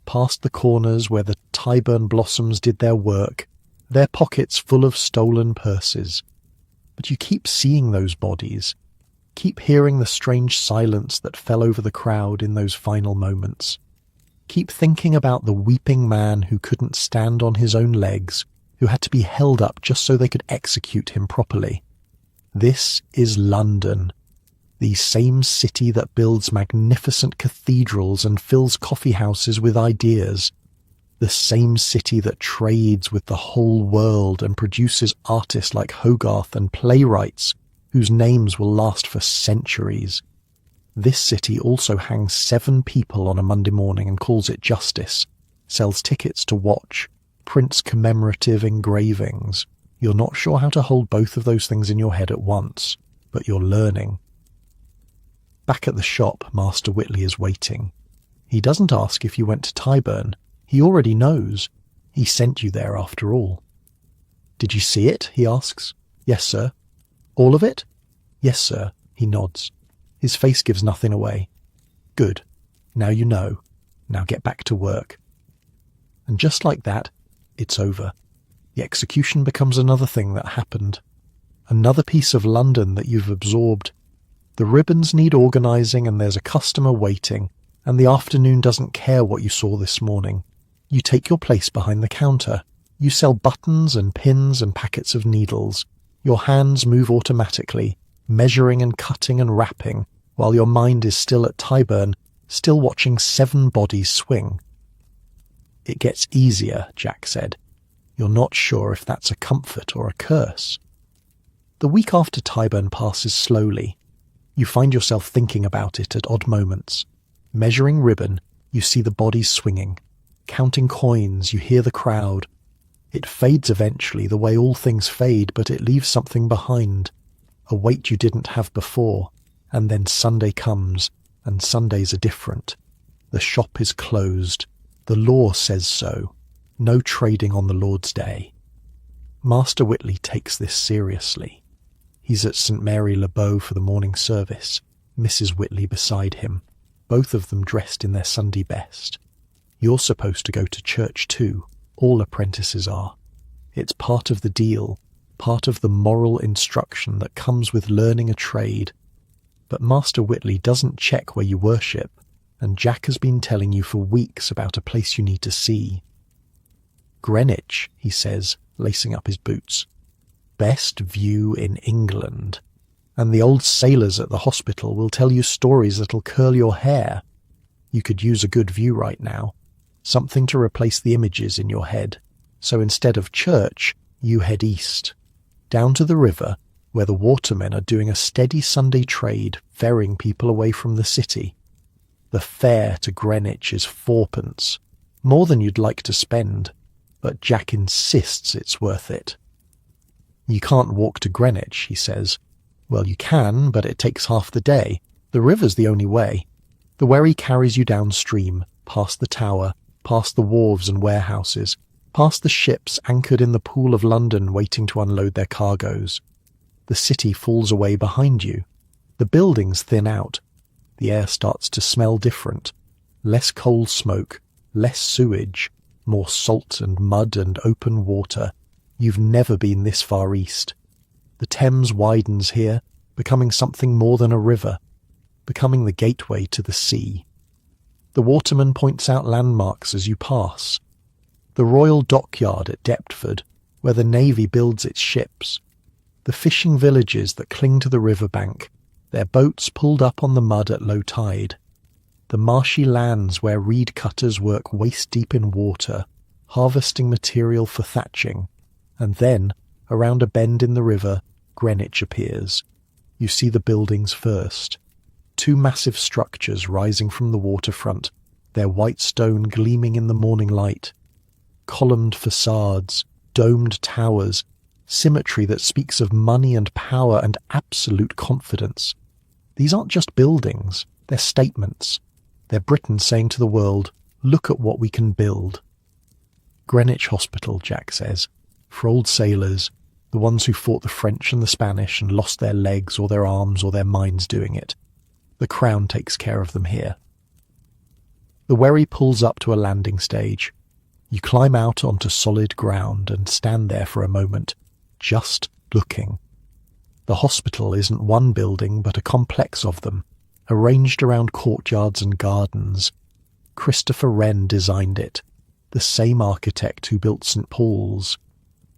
Past the corners where the Tyburn blossoms did their work, their pockets full of stolen purses. But you keep seeing those bodies, keep hearing the strange silence that fell over the crowd in those final moments. Keep thinking about the weeping man who couldn't stand on his own legs, who had to be held up just so they could execute him properly. This is London, the same city that builds magnificent cathedrals and fills coffee houses with ideas, the same city that trades with the whole world and produces artists like Hogarth and playwrights whose names will last for centuries. This city also hangs 7 people on a Monday morning and calls it justice, sells tickets to watch, prints commemorative engravings. You're not sure how to hold both of those things in your head at once, but you're learning. Back at the shop, Master Whitley is waiting. He doesn't ask if you went to Tyburn. He already knows. He sent you there after all. Did you see it? He asks. Yes, sir. All of it? Yes, sir. He nods. His face gives nothing away. Good. Now you know. Now get back to work. And just like that, it's over. The execution becomes another thing that happened. Another piece of London that you've absorbed. The ribbons need organising and there's a customer waiting, and the afternoon doesn't care what you saw this morning. You take your place behind the counter. You sell buttons and pins and packets of needles. Your hands move automatically, measuring and cutting and wrapping, while your mind is still at Tyburn, still watching 7 bodies swing. It gets easier, Jack said. You're not sure if that's a comfort or a curse. The week after Tyburn passes slowly. You find yourself thinking about it at odd moments. Measuring ribbon, you see the bodies swinging. Counting coins, you hear the crowd. It fades eventually, the way all things fade, but it leaves something behind. A weight you didn't have before. And then Sunday comes, and Sundays are different. The shop is closed. The law says so. No trading on the Lord's Day. Master Whitley takes this seriously. He's at St. Mary Le Bow for the morning service, Mrs. Whitley beside him, both of them dressed in their Sunday best. You're supposed to go to church too. All apprentices are. It's part of the deal, part of the moral instruction that comes with learning a trade. But Master Whitley doesn't check where you worship, and Jack has been telling you for weeks about a place you need to see. Greenwich, he says, lacing up his boots. Best view in England. And the old sailors at the hospital will tell you stories that'll curl your hair. You could use a good view right now. Something to replace the images in your head. So instead of church, you head east. Down to the river, where the watermen are doing a steady Sunday trade, ferrying people away from the city. The fare to Greenwich is 4p, more than you'd like to spend, but Jack insists it's worth it. You can't walk to Greenwich, he says. Well, you can, but it takes half the day. The river's the only way. The wherry carries you downstream, past the tower, past the wharves and warehouses, past the ships anchored in the Pool of London waiting to unload their cargoes. The city falls away behind you. The buildings thin out. The air starts to smell different. Less coal smoke, less sewage, more salt and mud and open water. You've never been this far east. The Thames widens here, becoming something more than a river, becoming the gateway to the sea. The waterman points out landmarks as you pass. The Royal Dockyard at Deptford, where the Navy builds its ships. The fishing villages that cling to the riverbank, their boats pulled up on the mud at low tide. The marshy lands where reed cutters work waist-deep in water, harvesting material for thatching. And then, around a bend in the river, Greenwich appears. You see the buildings first. 2 massive structures rising from the waterfront, their white stone gleaming in the morning light. Columned facades, domed towers, symmetry that speaks of money and power and absolute confidence. These aren't just buildings, they're statements. They're Britain saying to the world, look at what we can build. Greenwich Hospital, Jack says, for old sailors, the ones who fought the French and the Spanish and lost their legs or their arms or their minds doing it. The Crown takes care of them here. The wherry pulls up to a landing stage. You climb out onto solid ground and stand there for a moment, just looking. The hospital isn't one building but a complex of them, arranged around courtyards and gardens. Christopher Wren designed it, the same architect who built St. Paul's.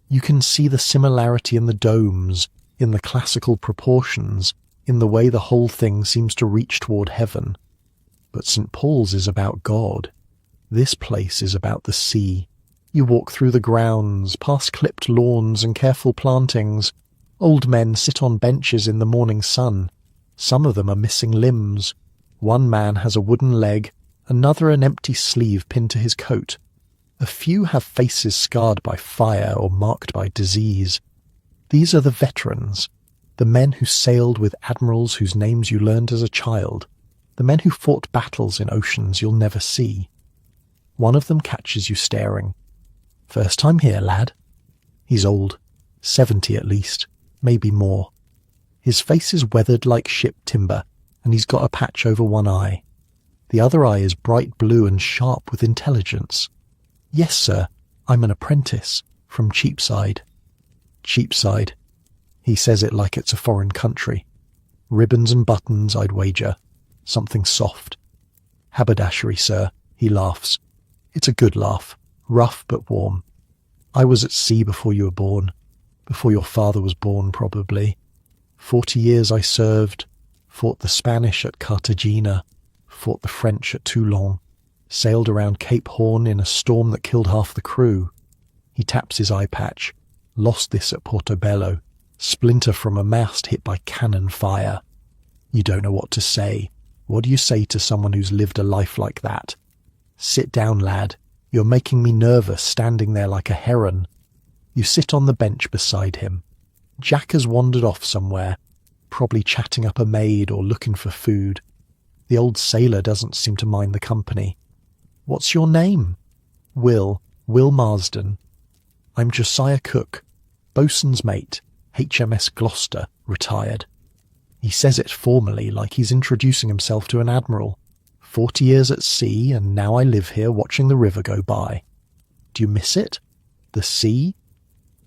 You can see the similarity in the domes, in the classical proportions, in the way the whole thing seems to reach toward heaven. But St. Paul's is about God. This place is about the sea. You walk through the grounds, past clipped lawns and careful plantings. Old men sit on benches in the morning sun. Some of them are missing limbs. One man has a wooden leg, another an empty sleeve pinned to his coat. A few have faces scarred by fire or marked by disease. These are the veterans, the men who sailed with admirals whose names you learned as a child, the men who fought battles in oceans you'll never see. One of them catches you staring. First time here, lad? He's old, 70 at least, maybe more. His face is weathered like ship timber, and he's got a patch over one eye. The other eye is bright blue and sharp with intelligence. Yes, sir, I'm an apprentice, from Cheapside. Cheapside. He says it like it's a foreign country. Ribbons and buttons, I'd wager. Something soft. Haberdashery, sir, he laughs. It's a good laugh, rough but warm. I was at sea before you were born, before your father was born, probably. 40 years I served, fought the Spanish at Cartagena, fought the French at Toulon, sailed around Cape Horn in a storm that killed half the crew. He taps his eye patch. Lost this at Portobello. Splinter from a mast hit by cannon fire. You don't know what to say. What do you say to someone who's lived a life like that? Sit down, lad. You're making me nervous standing there like a heron. You sit on the bench beside him. Jack has wandered off somewhere, probably chatting up a maid or looking for food. The old sailor doesn't seem to mind the company. What's your name? Will Marsden. I'm Josiah Cook, boatswain's mate, HMS Gloucester, retired. He says it formally, like he's introducing himself to an admiral. 40 years at sea, and now I live here watching the river go by. Do you miss it? The sea?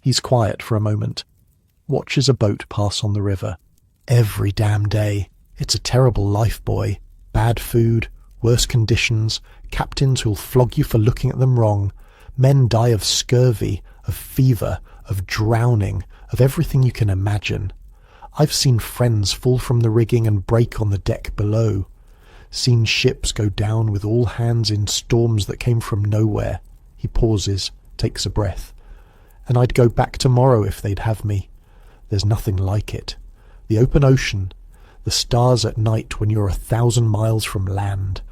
He's quiet for a moment. Watches a boat pass on the river. Every damn day. It's a terrible life, boy. Bad food, worse conditions, captains who'll flog you for looking at them wrong. Men die of scurvy, of fever, of drowning, of everything you can imagine. I've seen friends fall from the rigging and break on the deck below. Seen ships go down with all hands in storms that came from nowhere. He pauses, takes a breath. And I'd go back tomorrow if they'd have me. There's nothing like it. The open ocean, the stars at night when you're 1,000 miles from land,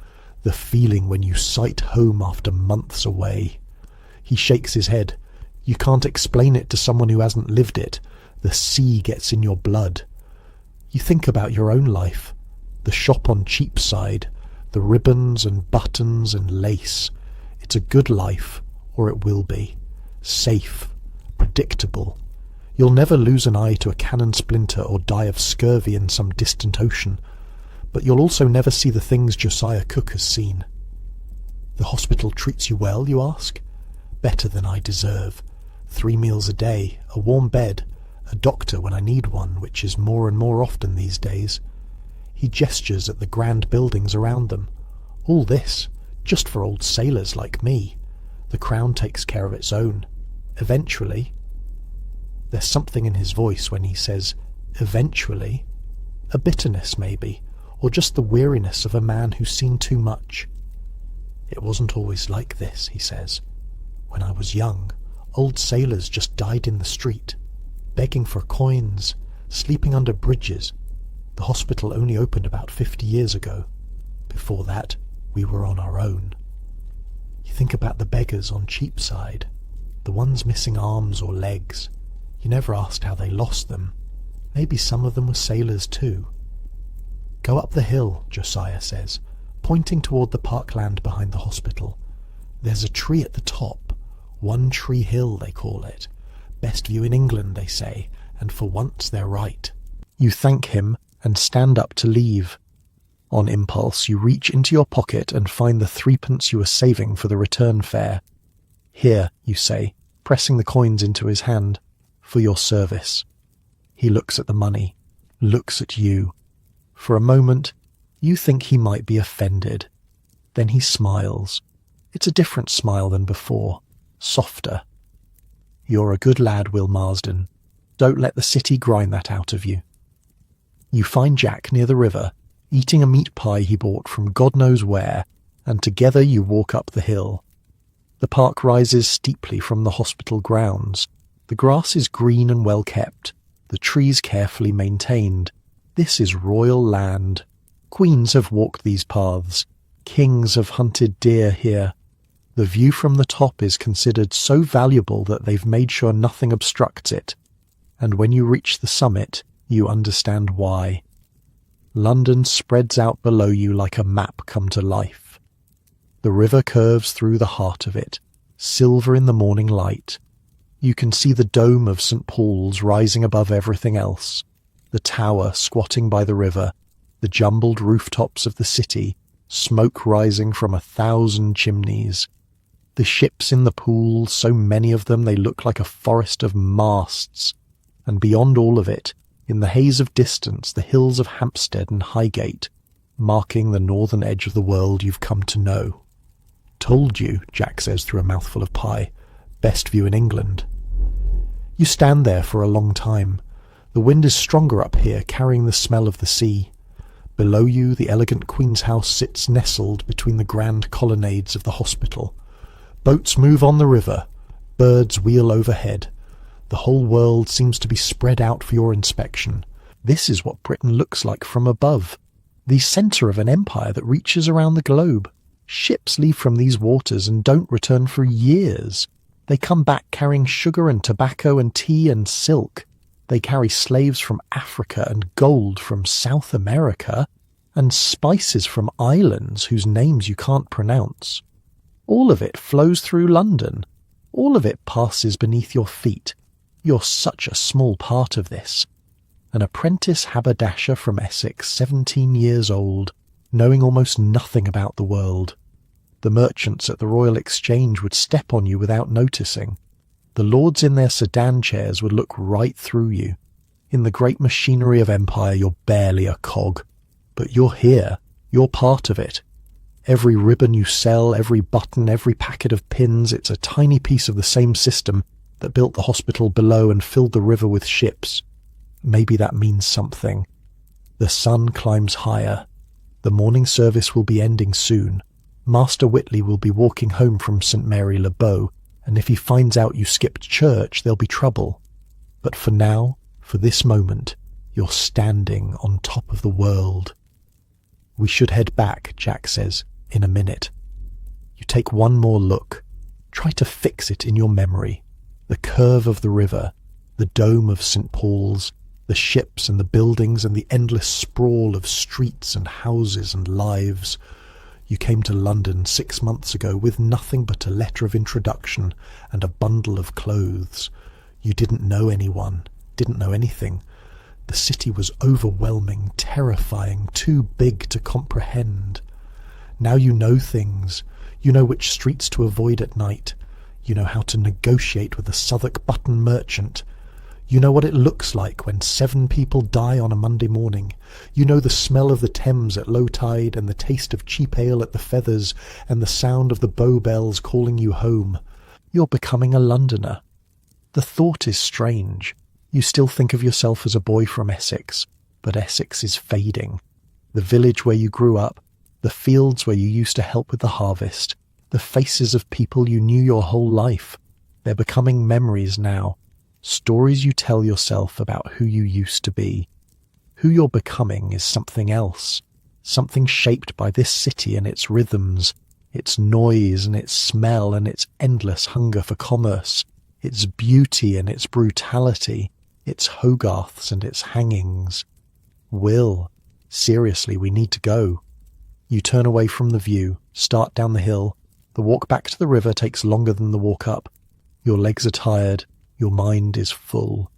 The feeling when you sight home after months away. He shakes his head. You can't explain it to someone who hasn't lived it. The sea gets in your blood. You think about your own life. The shop on Cheapside, the ribbons and buttons and lace. It's a good life, or it will be. Safe, predictable. You'll never lose an eye to a cannon splinter or die of scurvy in some distant ocean, but you'll also never see the things Josiah Cook has seen. The hospital treats you well, you ask? Better than I deserve. 3 meals a day, a warm bed, a doctor when I need one, which is more and more often these days. He gestures at the grand buildings around them. All this, just for old sailors like me. The Crown takes care of its own. Eventually. There's something in his voice when he says, eventually. A bitterness, maybe, or just the weariness of a man who's seen too much. It wasn't always like this, he says. When I was young, old sailors just died in the street, begging for coins, sleeping under bridges. The hospital only opened about 50 years ago. Before that, we were on our own. You think about the beggars on Cheapside, the ones missing arms or legs. You never asked how they lost them. Maybe some of them were sailors too. Go up the hill, Josiah says, pointing toward the parkland behind the hospital. There's a tree at the top. One Tree Hill, they call it. Best view in England, they say, and for once they're right. You thank him and stand up to leave. On impulse, you reach into your pocket and find the 3pence you were saving for the return fare. Here, you say, pressing the coins into his hand, for your service. He looks at the money, looks at you. For a moment, you think he might be offended. Then he smiles. It's a different smile than before, softer. You're a good lad, Will Marsden. Don't let the city grind that out of you. You find Jack near the river, eating a meat pie he bought from God knows where, and together you walk up the hill. The park rises steeply from the hospital grounds. The grass is green and well kept, the trees carefully maintained. This is royal land. Queens have walked these paths. Kings have hunted deer here. The view from the top is considered so valuable that they've made sure nothing obstructs it. And when you reach the summit, you understand why. London spreads out below you like a map come to life. The river curves through the heart of it, silver in the morning light. You can see the dome of St. Paul's rising above everything else, the tower squatting by the river, the jumbled rooftops of the city, smoke rising from 1,000 chimneys. The ships in the pool, so many of them they look like a forest of masts, and beyond all of it, in the haze of distance, the hills of Hampstead and Highgate, marking the northern edge of the world you've come to know. Told you, Jack says through a mouthful of pie. Best view in England. You stand there for a long time. The wind is stronger up here, carrying the smell of the sea. Below you, the elegant Queen's House sits nestled between the grand colonnades of the hospital. Boats move on the river. Birds wheel overhead. The whole world seems to be spread out for your inspection. This is what Britain looks like from above. The centre of an empire that reaches around the globe. Ships leave from these waters and don't return for years. They come back carrying sugar and tobacco and tea and silk. They carry slaves from Africa and gold from South America and spices from islands whose names you can't pronounce. All of it flows through London. All of it passes beneath your feet. You're such a small part of this. An apprentice haberdasher from Essex, 17 years old, knowing almost nothing about the world. The merchants at the Royal Exchange would step on you without noticing. The lords in their sedan chairs would look right through you. In the great machinery of empire, you're barely a cog. But you're here. You're part of it. Every ribbon you sell, every button, every packet of pins, it's a tiny piece of the same system that built the hospital below and filled the river with ships. Maybe that means something. The sun climbs higher. The morning service will be ending soon. Master Whitley will be walking home from St. Mary le Bow, and if he finds out you skipped church, there'll be trouble. But for now, for this moment, you're standing on top of the world. We should head back, Jack says, in a minute. You take one more look. Try to fix it in your memory. The curve of the river, the dome of St. Paul's, the ships and the buildings and the endless sprawl of streets and houses and lives. You came to London 6 months ago with nothing but a letter of introduction and a bundle of clothes. You didn't know anyone, didn't know anything. The city was overwhelming, terrifying, too big to comprehend. Now you know things. You know which streets to avoid at night. You know how to negotiate with a Southwark button merchant. You know what it looks like when 7 people die on a Monday morning. You know the smell of the Thames at low tide and the taste of cheap ale at the Feathers and the sound of the Bow Bells calling you home. You're becoming a Londoner. The thought is strange. You still think of yourself as a boy from Essex, but Essex is fading. The village where you grew up, the fields where you used to help with the harvest, the faces of people you knew your whole life, they're becoming memories now. Stories you tell yourself about who you used to be. Who you're becoming is something else, something shaped by this city and its rhythms, its noise and its smell and its endless hunger for commerce, its beauty and its brutality, its Hogarths and its hangings. Will, seriously, we need to go. You turn away from the view, start down the hill. The walk back to the river takes longer than the walk up. Your legs are tired. Your mind is full.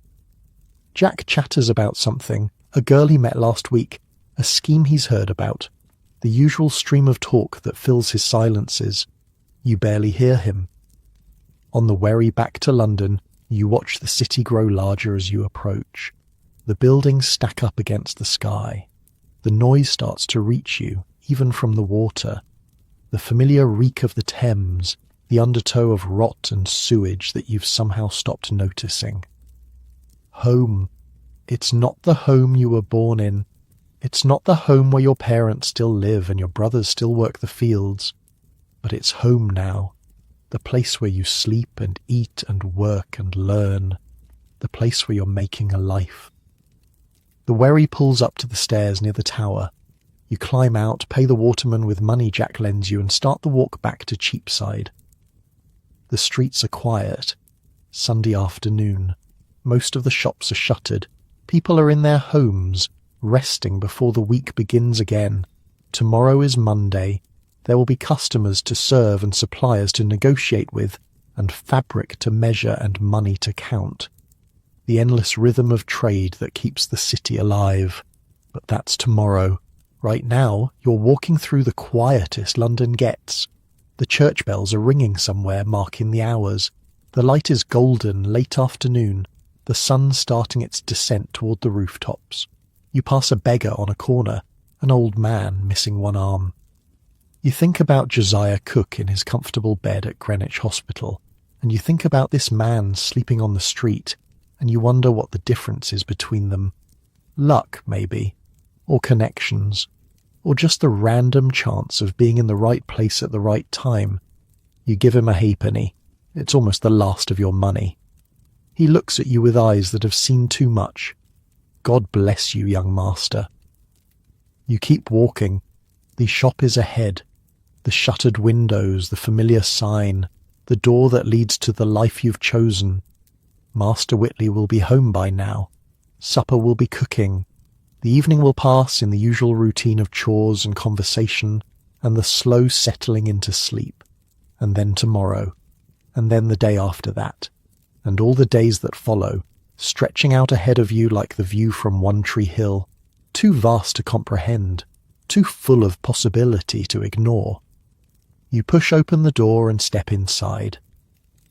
Jack chatters about something, a girl he met last week, a scheme he's heard about, the usual stream of talk that fills his silences. You barely hear him. On the wherry back to London, you watch the city grow larger as you approach. The buildings stack up against the sky. The noise starts to reach you, even from the water. The familiar reek of the Thames, the undertow of rot and sewage that you've somehow stopped noticing. Home. It's not the home you were born in. It's not the home where your parents still live and your brothers still work the fields. But it's home now. The place where you sleep and eat and work and learn. The place where you're making a life. The wherry pulls up to the stairs near the tower. You climb out, pay the waterman with money Jack lends you and start the walk back to Cheapside. The streets are quiet. Sunday afternoon. Most of the shops are shuttered. People are in their homes, resting before the week begins again. Tomorrow is Monday. There will be customers to serve and suppliers to negotiate with, and fabric to measure and money to count. The endless rhythm of trade that keeps the city alive. But that's tomorrow. Right now, you're walking through the quietest London gets. The church bells are ringing somewhere, marking the hours. The light is golden, late afternoon, the sun starting its descent toward the rooftops. You pass a beggar on a corner, an old man missing one arm. You think about Josiah Cook in his comfortable bed at Greenwich Hospital, and you think about this man sleeping on the street, and you wonder what the difference is between them. Luck, maybe, or connections, or just the random chance of being in the right place at the right time. You give him a halfpenny. It's almost the last of your money. He looks at you with eyes that have seen too much. God bless you, young master. You keep walking. The shop is ahead. The shuttered windows, the familiar sign, the door that leads to the life you've chosen. Master Whitley will be home by now. Supper will be cooking. The evening will pass in the usual routine of chores and conversation, and the slow settling into sleep. And then tomorrow, and then the day after that, and all the days that follow, stretching out ahead of you like the view from One Tree Hill, too vast to comprehend, too full of possibility to ignore. You push open the door and step inside.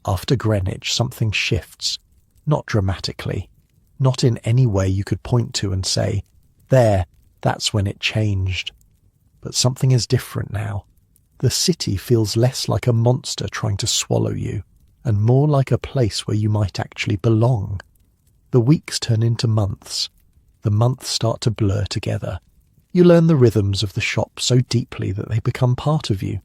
After Greenwich, something shifts, not dramatically, not in any way you could point to and say, there, that's when it changed. But something is different now. The city feels less like a monster trying to swallow you, and more like a place where you might actually belong. The weeks turn into months. The months start to blur together. You learn the rhythms of the shop so deeply that they become part of you.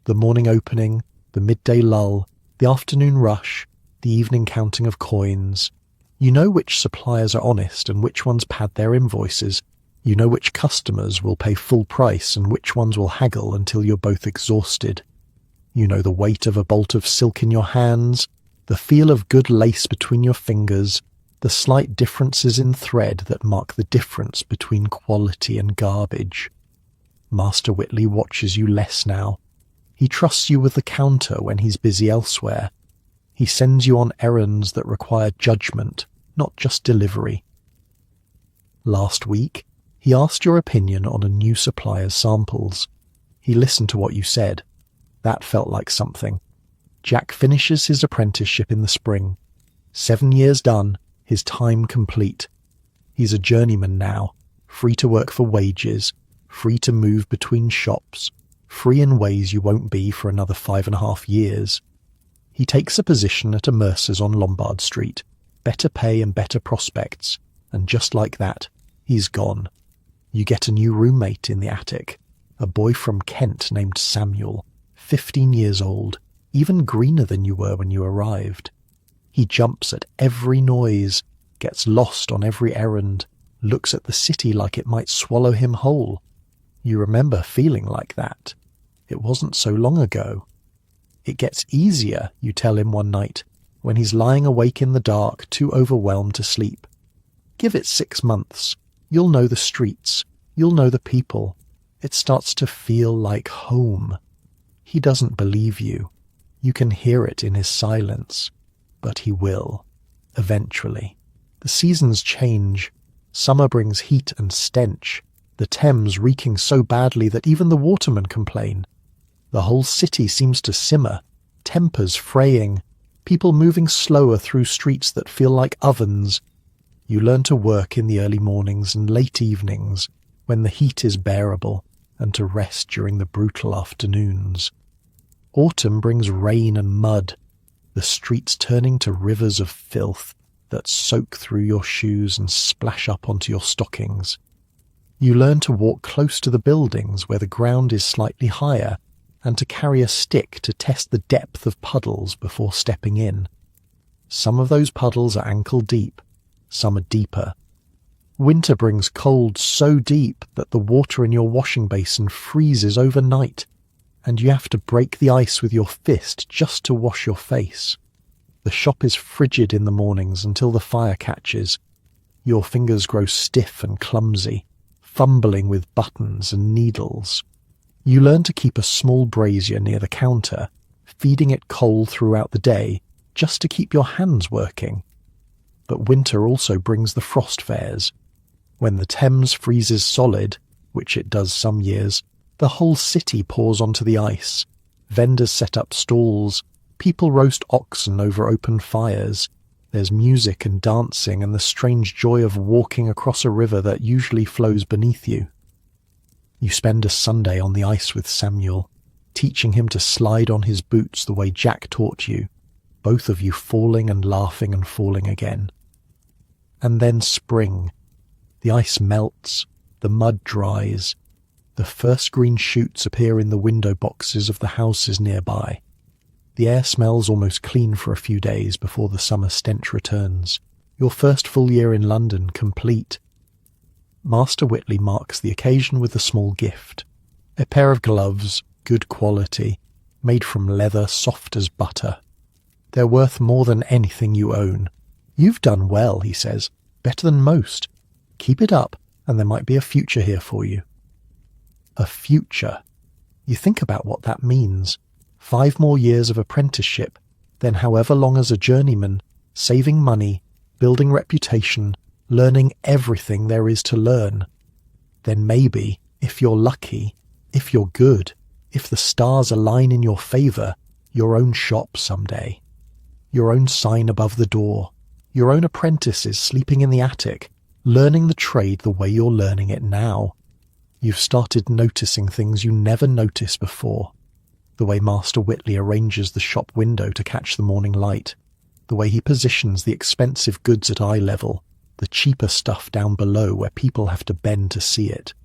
The morning opening, the midday lull, the afternoon rush, the evening counting of coins. You know which suppliers are honest and which ones pad their invoices. You know which customers will pay full price and which ones will haggle until you're both exhausted. You know the weight of a bolt of silk in your hands, the feel of good lace between your fingers, the slight differences in thread that mark the difference between quality and garbage. Master Whitley watches you less now. He trusts you with the counter when he's busy elsewhere. He sends you on errands that require judgment, not just delivery. Last week, he asked your opinion on a new supplier's samples. He listened to what you said. That felt like something. Jack finishes his apprenticeship in the spring. 7 years done, his time complete. He's a journeyman now, free to work for wages, free to move between shops, free in ways you won't be for another 5.5 years. He takes a position at a mercer's on Lombard Street, better pay and better prospects, and just like that, he's gone. You get a new roommate in the attic, a boy from Kent named Samuel, 15 years old, even greener than you were when you arrived. He jumps at every noise, gets lost on every errand, looks at the city like it might swallow him whole. You remember feeling like that. It wasn't so long ago. It gets easier, you tell him one night, when he's lying awake in the dark, too overwhelmed to sleep. Give it 6 months. You'll know the streets. You'll know the people. It starts to feel like home. He doesn't believe you. You can hear it in his silence. But he will. Eventually. The seasons change. Summer brings heat and stench. The Thames reeking so badly that even the watermen complain. The whole city seems to simmer, tempers fraying, people moving slower through streets that feel like ovens. You learn to work in the early mornings and late evenings, when the heat is bearable, and to rest during the brutal afternoons. Autumn brings rain and mud, the streets turning to rivers of filth that soak through your shoes and splash up onto your stockings. You learn to walk close to the buildings where the ground is slightly higher, and to carry a stick to test the depth of puddles before stepping in. Some of those puddles are ankle deep, some are deeper. Winter brings cold so deep that the water in your washing basin freezes overnight, and you have to break the ice with your fist just to wash your face. The shop is frigid in the mornings until the fire catches. Your fingers grow stiff and clumsy, fumbling with buttons and needles. You learn to keep a small brazier near the counter, feeding it coal throughout the day, just to keep your hands working. But winter also brings the frost fairs. When the Thames freezes solid, which it does some years, the whole city pours onto the ice. Vendors set up stalls, people roast oxen over open fires. There's music and dancing and the strange joy of walking across a river that usually flows beneath you. You spend a Sunday on the ice with Samuel, teaching him to slide on his boots the way Jack taught you, both of you falling and laughing and falling again. And then spring. The ice melts, the mud dries, the first green shoots appear in the window boxes of the houses nearby. The air smells almost clean for a few days before the summer stench returns. Your first full year in London complete. Master Whitley marks the occasion with a small gift. A pair of gloves, good quality, made from leather soft as butter. They're worth more than anything you own. You've done well, he says, better than most. Keep it up, and there might be a future here for you. A future. You think about what that means. 5 more years of apprenticeship, then however long as a journeyman, saving money, building reputation, learning everything there is to learn. Then maybe, if you're lucky, if you're good, if the stars align in your favour, your own shop someday. Your own sign above the door. Your own apprentices sleeping in the attic, learning the trade the way you're learning it now. You've started noticing things you never noticed before. The way Master Whitley arranges the shop window to catch the morning light. The way he positions the expensive goods at eye level, the cheaper stuff down below where people have to bend to see it.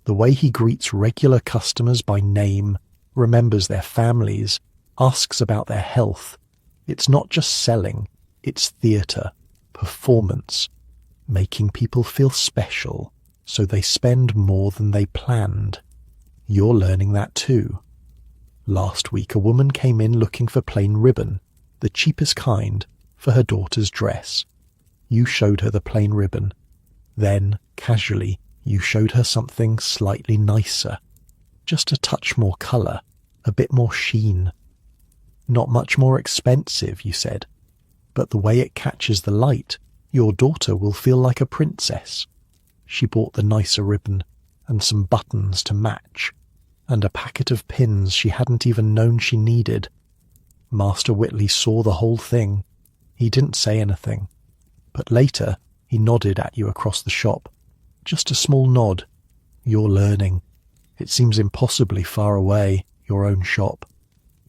The way he greets regular customers by name, remembers their families, asks about their health. It's not just selling, it's theatre, performance, making people feel special, so they spend more than they planned. You're learning that too. Last week a woman came in looking for plain ribbon, the cheapest kind, for her daughter's dress. You showed her the plain ribbon. Then, casually, you showed her something slightly nicer. Just a touch more colour, a bit more sheen. Not much more expensive, you said, but the way it catches the light, your daughter will feel like a princess. She bought the nicer ribbon, and some buttons to match, and a packet of pins she hadn't even known she needed. Master Whitley saw the whole thing. He didn't say anything, but later he nodded at you across the shop. Just a small nod. You're learning. It seems impossibly far away, your own shop.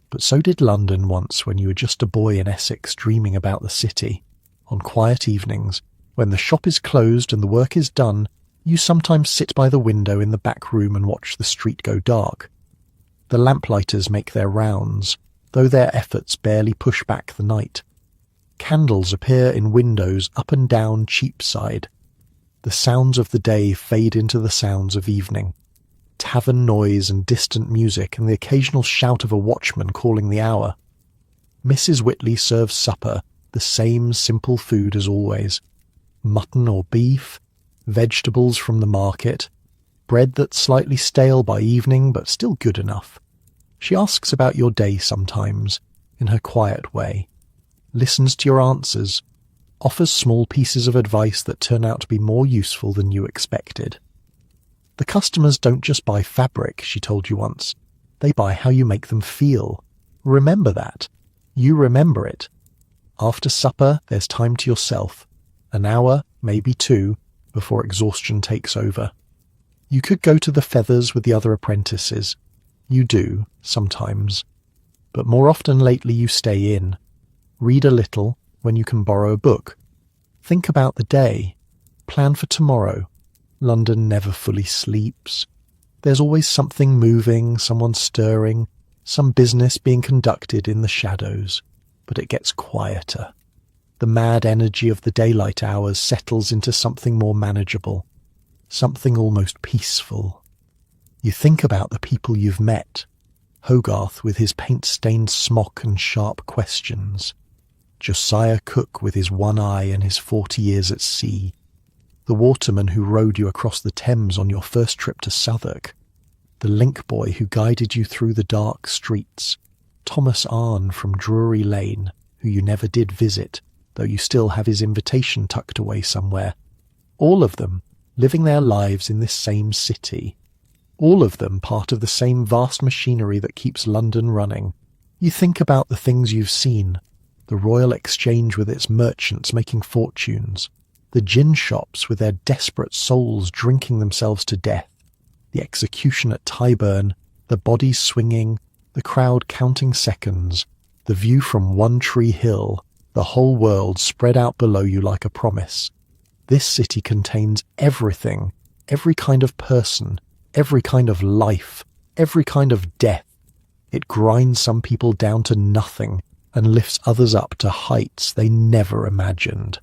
But so did London once when you were just a boy in Essex dreaming about the city. On quiet evenings, when the shop is closed and the work is done, you sometimes sit by the window in the back room and watch the street go dark. The lamplighters make their rounds, though their efforts barely push back the night. Candles appear in windows up and down Cheapside. The sounds of the day fade into the sounds of evening. Tavern noise and distant music and the occasional shout of a watchman calling the hour. Mrs. Whitley serves supper, the same simple food as always. Mutton or beef, vegetables from the market, bread that's slightly stale by evening but still good enough. She asks about your day sometimes, in her quiet way, listens to your answers, offers small pieces of advice that turn out to be more useful than you expected. The customers don't just buy fabric, she told you once. They buy how you make them feel. Remember that. You remember it. After supper, there's time to yourself. An hour, maybe two, before exhaustion takes over. You could go to the Feathers with the other apprentices. You do, sometimes. But more often lately you stay in. Read a little when you can borrow a book. Think about the day. Plan for tomorrow. London never fully sleeps. There's always something moving, someone stirring, some business being conducted in the shadows. But it gets quieter. The mad energy of the daylight hours settles into something more manageable, something almost peaceful. You think about the people you've met. Hogarth with his paint-stained smock and sharp questions. Josiah Cook with his one eye and his 40 years at sea. The waterman who rowed you across the Thames on your first trip to Southwark. The link boy who guided you through the dark streets. Thomas Arne from Drury Lane, who you never did visit, though you still have his invitation tucked away somewhere. All of them living their lives in this same city. All of them part of the same vast machinery that keeps London running. You think about the things you've seen. The Royal Exchange with its merchants making fortunes. The gin shops with their desperate souls drinking themselves to death. The execution at Tyburn. The bodies swinging. The crowd counting seconds. The view from One Tree Hill. The whole world spread out below you like a promise. This city contains everything, every kind of person, every kind of life, every kind of death. It grinds some people down to nothing and lifts others up to heights they never imagined.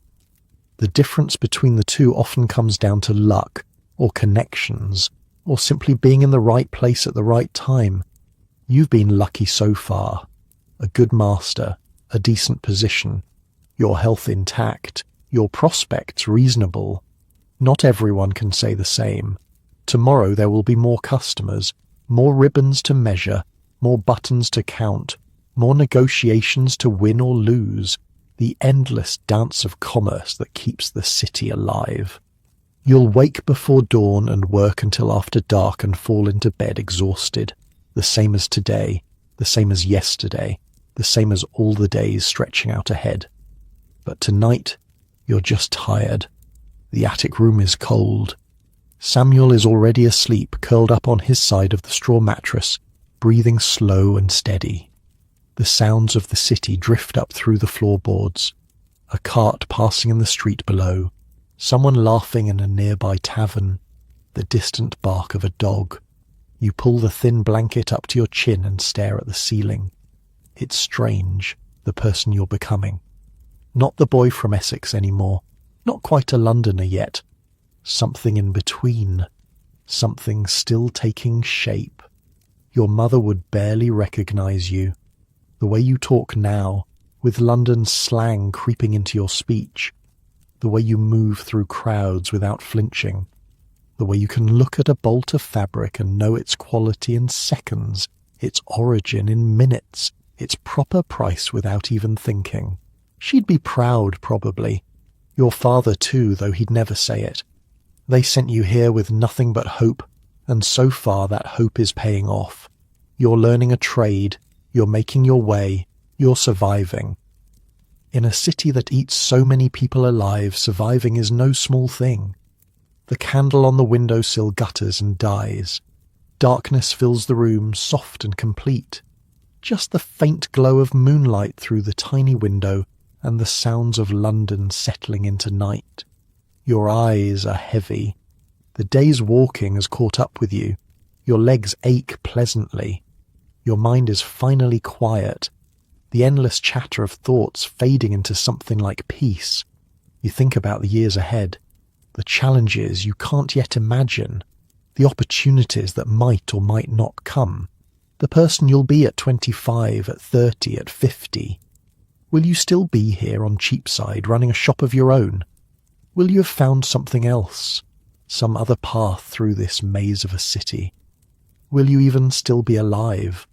The difference between the two often comes down to luck, or connections, or simply being in the right place at the right time. You've been lucky so far. A good master, a decent position, your health intact, your prospects reasonable. Not everyone can say the same. Tomorrow there will be more customers, more ribbons to measure, more buttons to count, more negotiations to win or lose, the endless dance of commerce that keeps the city alive. You'll wake before dawn and work until after dark and fall into bed exhausted, the same as today, the same as yesterday, the same as all the days stretching out ahead. But tonight, you're just tired. The attic room is cold. Samuel is already asleep, curled up on his side of the straw mattress, breathing slow and steady. The sounds of the city drift up through the floorboards. A cart passing in the street below. Someone laughing in a nearby tavern. The distant bark of a dog. You pull the thin blanket up to your chin and stare at the ceiling. It's strange, the person you're becoming. Not the boy from Essex anymore. Not quite a Londoner yet. something in between, something still taking shape. Your mother would barely recognize you. The way you talk now, with London slang creeping into your speech, the way you move through crowds without flinching, the way you can look at a bolt of fabric and know its quality in seconds, its origin in minutes, its proper price without even thinking. She'd be proud, probably. Your father too, though he'd never say it. They sent you here with nothing but hope, and so far that hope is paying off. You're learning a trade, you're making your way, you're surviving. In a city that eats so many people alive, surviving is no small thing. The candle on the windowsill gutters and dies. Darkness fills the room, soft and complete. Just the faint glow of moonlight through the tiny window and the sounds of London settling into night. Your eyes are heavy. The day's walking has caught up with you. Your legs ache pleasantly. Your mind is finally quiet, the endless chatter of thoughts fading into something like peace. You think about the years ahead, the challenges you can't yet imagine, the opportunities that might or might not come, the person you'll be at 25, at 30, at 50. Will you still be here on Cheapside running a shop of your own? Will you have found something else, some other path through this maze of a city? Will you even still be alive?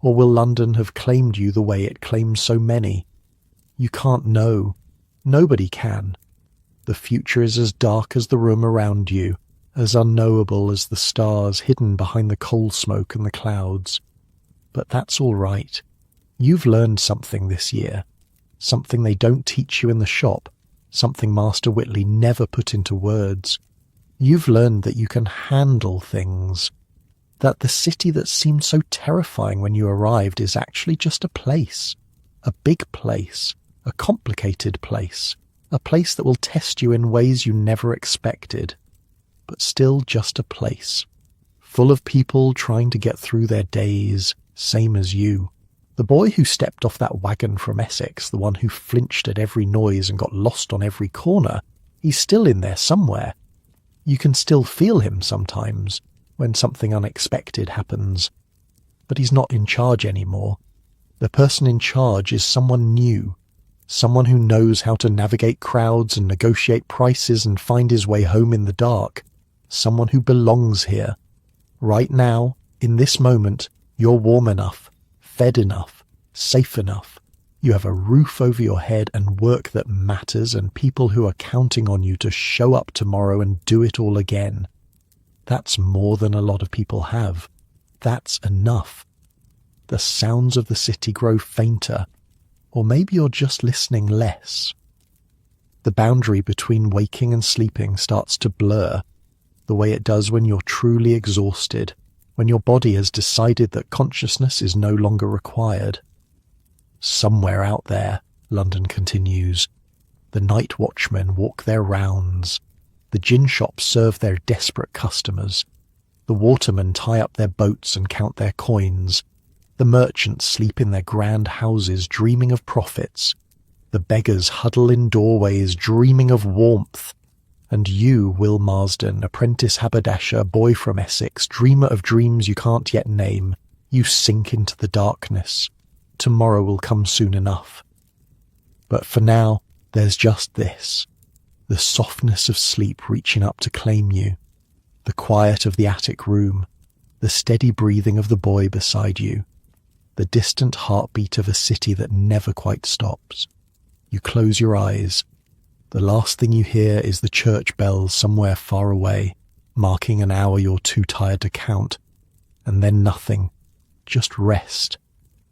Or will London have claimed you the way it claims so many? You can't know. Nobody can. The future is as dark as the room around you, as unknowable as the stars hidden behind the coal smoke and the clouds. But that's all right. You've learned something this year, something they don't teach you in the shop, something Master Whitley never put into words. You've learned that you can handle things, that the city that seemed so terrifying when you arrived is actually just a place, a big place, a complicated place, a place that will test you in ways you never expected, but still just a place, full of people trying to get through their days, same as you. The boy who stepped off that wagon from Essex, the one who flinched at every noise and got lost on every corner, he's still in there somewhere. You can still feel him sometimes, when something unexpected happens. But he's not in charge anymore. The person in charge is someone new, someone who knows how to navigate crowds and negotiate prices and find his way home in the dark, someone who belongs here. Right now, in this moment, you're warm enough, fed enough, safe enough. You have a roof over your head and work that matters and people who are counting on you to show up tomorrow and do it all again. That's more than a lot of people have. That's enough. The sounds of the city grow fainter, or maybe you're just listening less. The boundary between waking and sleeping starts to blur, the way it does when you're truly exhausted, when your body has decided that consciousness is no longer required. Somewhere out there, London continues, the night watchmen walk their rounds. The gin shops serve their desperate customers. The watermen tie up their boats and count their coins. The merchants sleep in their grand houses dreaming of profits. The beggars huddle in doorways dreaming of warmth. And you, Will Marsden, apprentice haberdasher, boy from Essex, dreamer of dreams you can't yet name, you sink into the darkness. Tomorrow will come soon enough. But for now, there's just this. The softness of sleep reaching up to claim you, the quiet of the attic room, the steady breathing of the boy beside you, the distant heartbeat of a city that never quite stops. You close your eyes. The last thing you hear is the church bells somewhere far away, marking an hour you're too tired to count, and then nothing, just rest,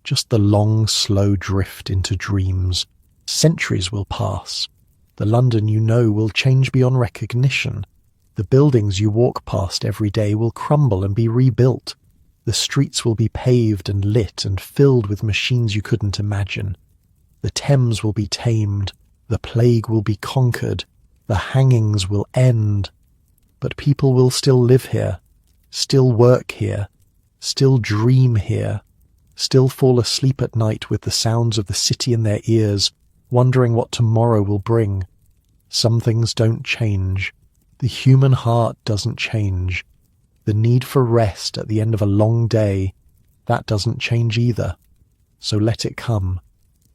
just the long, slow drift into dreams. Centuries will pass. The London you know will change beyond recognition. The buildings you walk past every day will crumble and be rebuilt. The streets will be paved and lit and filled with machines you couldn't imagine. The Thames will be tamed. The plague will be conquered. The hangings will end. But people will still live here, still work here, still dream here, still fall asleep at night with the sounds of the city in their ears, wondering what tomorrow will bring. Some things don't change. The human heart doesn't change. The need for rest at the end of a long day, that doesn't change either. So let it come.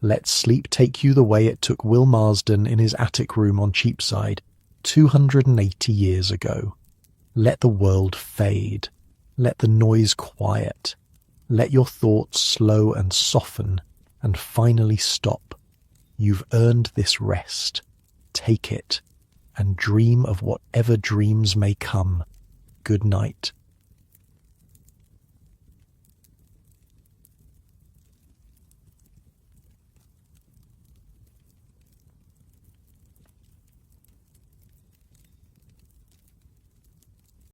Let sleep take you the way it took Will Marsden in his attic room on Cheapside 280 years ago. Let the world fade. Let the noise quiet. Let your thoughts slow and soften and finally stop. You've earned this rest. Take it and dream of whatever dreams may come. Good night.